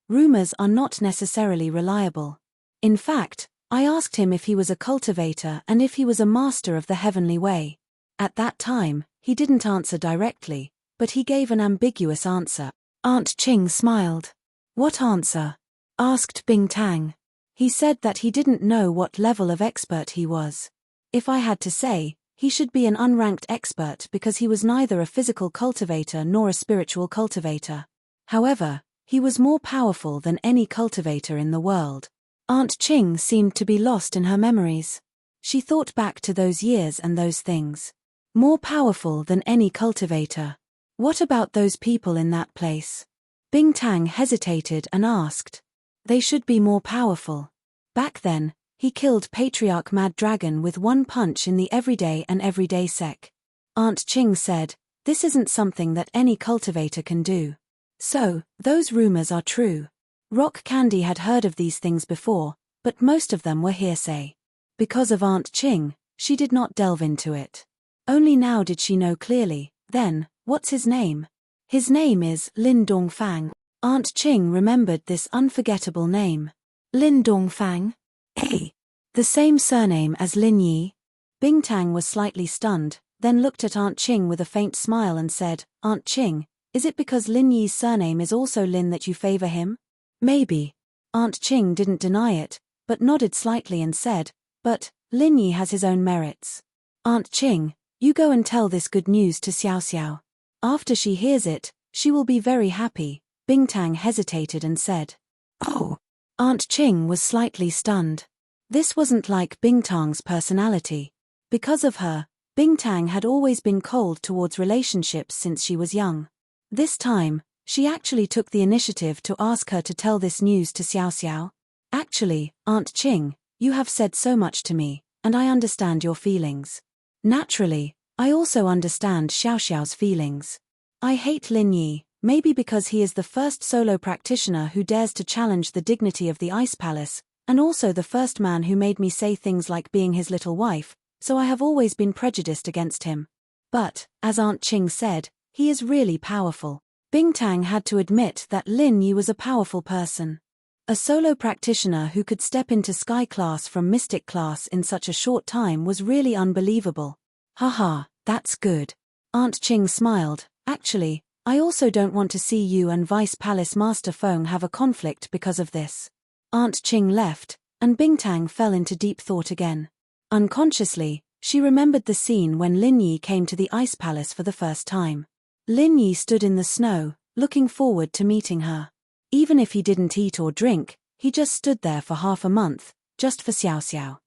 Speaker 1: Rumors are not necessarily reliable. In fact, I asked him if he was a cultivator and if he was a master of the Heavenly Way. At that time, he didn't answer directly, but he gave an ambiguous answer. Aunt Ching smiled. What answer? Asked Bing Tang. He said that he didn't know what level of expert he was. If I had to say, he should be an unranked expert because he was neither a physical cultivator nor a spiritual cultivator. However, he was more powerful than any cultivator in the world. Aunt Ching seemed to be lost in her memories. She thought back to those years and those things. More powerful than any cultivator. What about those people in that place? Bing Tang hesitated and asked. They should be more powerful. Back then, he killed Patriarch Mad Dragon with one punch in the everyday and everyday sec. Aunt Ching said, this isn't something that any cultivator can do. So, those rumors are true. Rock Candy had heard of these things before, but most of them were hearsay. Because of Aunt Ching, she did not delve into it. Only now did she know clearly. Then, what's his name? His name is Lin Dongfang. Aunt Ching remembered this unforgettable name. Lin Dongfang? Hey! The same surname as Lin Yi? Bing Tang was slightly stunned, then looked at Aunt Ching with a faint smile and said, Aunt Ching, is it because Lin Yi's surname is also Lin that you favor him? Maybe. Aunt Ching didn't deny it, but nodded slightly and said, but, Lin Yi has his own merits. Aunt Ching, you go and tell this good news to Xiao Xiao. After she hears it, she will be very happy. Bing Tang hesitated and said. Oh. Aunt Ching was slightly stunned. This wasn't like Bing Tang's personality. Because of her, Bing Tang had always been cold towards relationships since she was young. This time, she actually took the initiative to ask her to tell this news to Xiao Xiao. Actually, Aunt Ching, you have said so much to me, and I understand your feelings. Naturally, I also understand Xiao Xiao's feelings. I hate Lin Yi, maybe because he is the first solo practitioner who dares to challenge the dignity of the Ice Palace, and also the first man who made me say things like being his little wife, so I have always been prejudiced against him. But, as Aunt Ching said, he is really powerful. Bing Tang had to admit that Lin Yi was a powerful person. A solo practitioner who could step into Sky class from Mystic class in such a short time was really unbelievable. Haha, that's good. Aunt Ching smiled. Actually, I also don't want to see you and Vice Palace Master Feng have a conflict because of this. Aunt Ching left, and Bing Tang fell into deep thought again. Unconsciously, she remembered the scene when Lin Yi came to the Ice Palace for the first time. Lin Yi stood in the snow, looking forward to meeting her. Even if he didn't eat or drink, he just stood there for half a month, just for Xiao Xiao.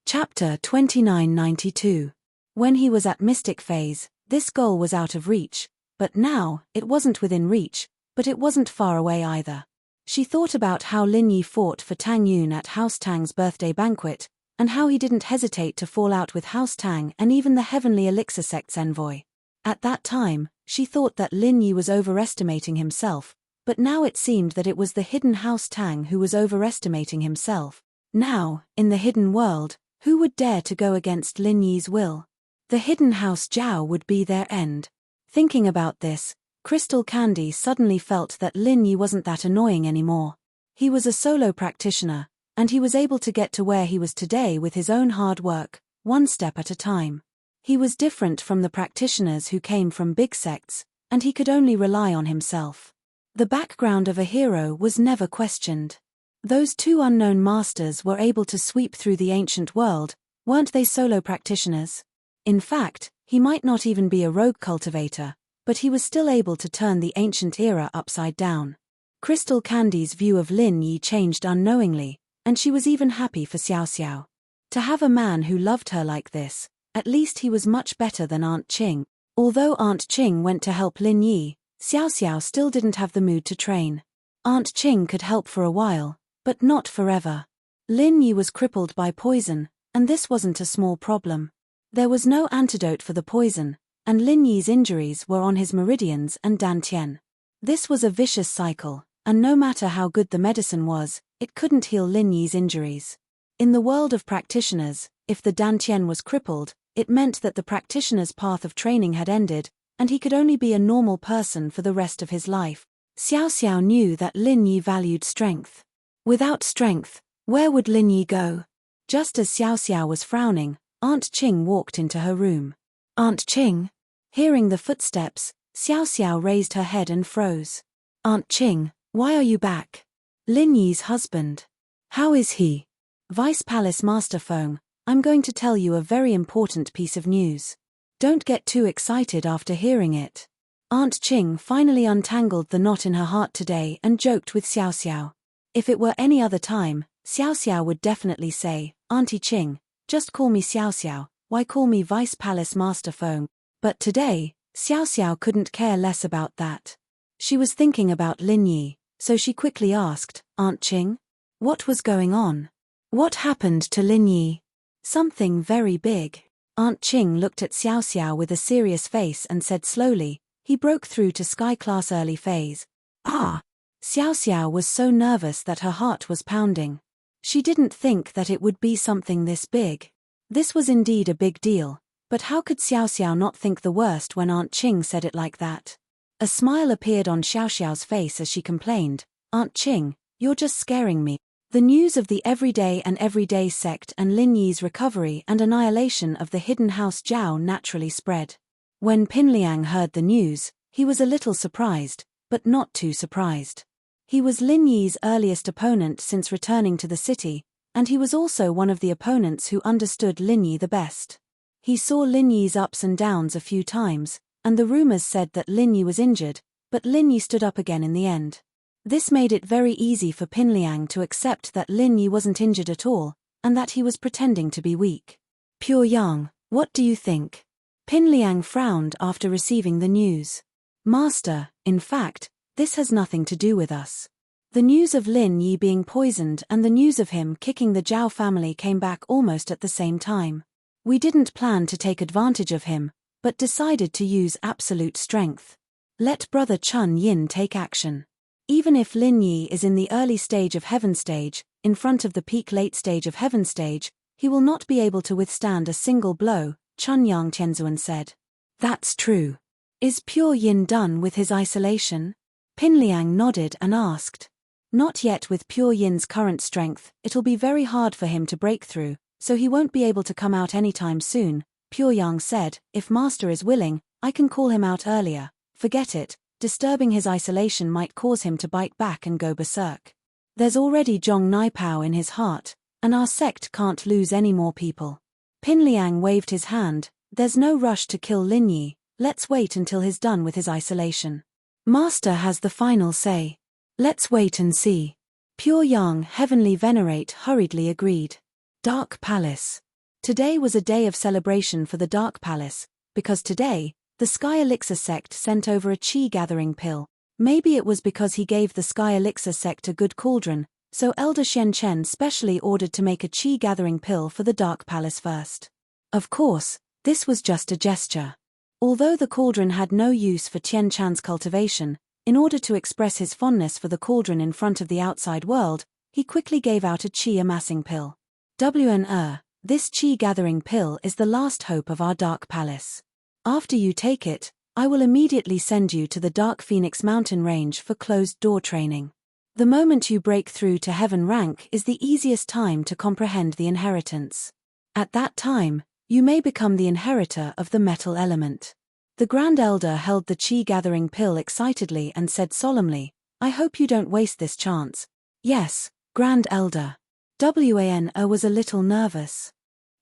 Speaker 1: Chapter 2992. When he was at Mystic Phase, this goal was out of reach, but now, it wasn't within reach, but it wasn't far away either. She thought about how Lin Yi fought for Tang Yun at House Tang's birthday banquet, and how he didn't hesitate to fall out with House Tang and even the Heavenly Elixir Sect's envoy. At that time, she thought that Lin Yi was overestimating himself, but now it seemed that it was the hidden House Tang who was overestimating himself. Now, in the hidden world, who would dare to go against Lin Yi's will? The hidden House Zhao would be their end. Thinking about this, Crystal Candy suddenly felt that Lin Yi wasn't that annoying anymore. He was a solo practitioner, and he was able to get to where he was today with his own hard work, one step at a time. He was different from the practitioners who came from big sects, and he could only rely on himself. The background of a hero was never questioned. Those two unknown masters were able to sweep through the ancient world, weren't they solo practitioners? In fact, he might not even be a rogue cultivator, but he was still able to turn the ancient era upside down. Crystal Candy's view of Lin Yi changed unknowingly, and she was even happy for Xiao Xiao. To have a man who loved her like this, at least he was much better than Aunt Ching. Although Aunt Ching went to help Lin Yi, Xiao Xiao still didn't have the mood to train. Aunt Ching could help for a while, but not forever. Lin Yi was crippled by poison, and this wasn't a small problem. There was no antidote for the poison, and Lin Yi's injuries were on his meridians and dantian. This was a vicious cycle, and no matter how good the medicine was, it couldn't heal Lin Yi's injuries. In the world of practitioners, if the dantian was crippled, it meant that the practitioner's path of training had ended, and he could only be a normal person for the rest of his life. Xiao Xiao knew that Lin Yi valued strength. Without strength, where would Lin Yi go? Just as Xiao Xiao was frowning, Aunt Ching walked into her room. Aunt Ching? Hearing the footsteps, Xiao Xiao raised her head and froze. Aunt Qing, why are you back? Lin Yi's husband. How is he? Vice Palace Master Feng, I'm going to tell you a very important piece of news. Don't get too excited after hearing it. Aunt Qing finally untangled the knot in her heart today and joked with Xiao Xiao. If it were any other time, Xiao Xiao would definitely say, Auntie Qing, just call me Xiao Xiao, why call me Vice Palace Master Feng? But today, Xiao Xiao couldn't care less about that. She was thinking about Lin Yi, so she quickly asked, Aunt Qing? What was going on? What happened to Lin Yi? Something very big. Aunt Qing looked at Xiao Xiao with a serious face and said slowly, he broke through to Sky Class early phase. Ah! Xiao Xiao was so nervous that her heart was pounding. She didn't think that it would be something this big. This was indeed a big deal, but how could Xiao Xiao not think the worst when Aunt Qing said it like that? A smile appeared on Xiao Xiao's face as she complained, Aunt Qing, you're just scaring me. The news of the Everyday sect and Lin Yi's recovery and annihilation of the hidden house Zhao naturally spread. When Pinliang heard the news, he was a little surprised, but not too surprised. He was Lin Yi's earliest opponent since returning to the city, and he was also one of the opponents who understood Lin Yi the best. He saw Lin Yi's ups and downs a few times, and the rumors said that Lin Yi was injured, but Lin Yi stood up again in the end. This made it very easy for Pinliang to accept that Lin Yi wasn't injured at all, and that he was pretending to be weak. Pure Yang, what do you think? Pinliang frowned after receiving the news. Master, in fact, this has nothing to do with us. The news of Lin Yi being poisoned and the news of him kicking the Zhao family came back almost at the same time. We didn't plan to take advantage of him, but decided to use absolute strength. Let Brother Chun Yin take action. Even if Lin Yi is in the early stage of Heaven stage, in front of the peak late stage of Heaven stage, he will not be able to withstand a single blow, Chun Yang Tianzuan said. That's true. Is Pure Yin done with his isolation? Pinliang nodded and asked. Not yet. With Pure Yin's current strength, it'll be very hard for him to break through, so he won't be able to come out anytime soon, Pure Yang said. If Master is willing, I can call him out earlier. Forget it, disturbing his isolation might cause him to bite back and go berserk. There's already Zhong Naipao in his heart, and our sect can't lose any more people. Pinliang waved his hand, there's no rush to kill Lin Yi, let's wait until he's done with his isolation. Master has the final say. Let's wait and see. Pure Yang Heavenly Venerate hurriedly agreed. Dark Palace. Today was a day of celebration for the Dark Palace, because today, the Sky Elixir sect sent over a Qi gathering pill. Maybe it was because he gave the Sky Elixir sect a good cauldron, so Elder Shen Chen specially ordered to make a Qi gathering pill for the Dark Palace first. Of course, this was just a gesture. Although the cauldron had no use for Tian Chan's cultivation, in order to express his fondness for the cauldron in front of the outside world, he quickly gave out a Qi amassing pill. This Qi gathering pill is the last hope of our Dark Palace. After you take it, I will immediately send you to the Dark Phoenix mountain range for closed-door training. The moment you break through to Heaven rank is the easiest time to comprehend the inheritance. At that time, you may become the inheritor of the metal element. The Grand Elder held the Qi gathering pill excitedly and said solemnly, I hope you don't waste this chance. Yes, Grand Elder. Wana was a little nervous.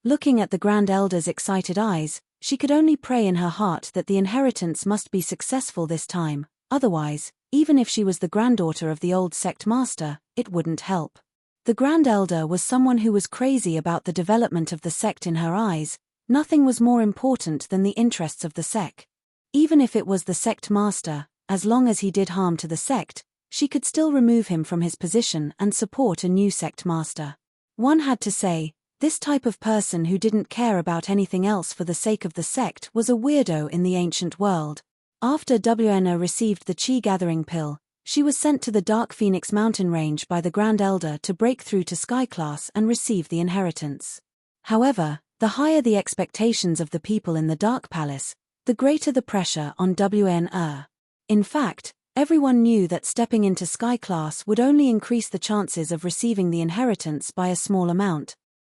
Speaker 1: Looking at the Grand Elder's excited eyes, she could only pray in her heart that the inheritance must be successful this time, otherwise, even if she was the granddaughter of the old sect master, it wouldn't help. The Grand Elder was someone who was crazy about the development of the sect. In her eyes, nothing was more important than the interests of the sect. Even if it was the sect master, as long as he did harm to the sect, she could still remove him from his position and support a new sect master. One had to say, this type of person who didn't care about anything else for the sake of the sect was a weirdo in the ancient world. After Wana received the Qi gathering pill, she was sent to the Dark Phoenix mountain range by the Grand Elder to break through to Sky Class and receive the inheritance. However, the higher the expectations of the people in the Dark Palace, the greater the pressure on Wana. In fact, everyone knew that stepping into Sky Class would only increase the chances of receiving the inheritance by a small amount,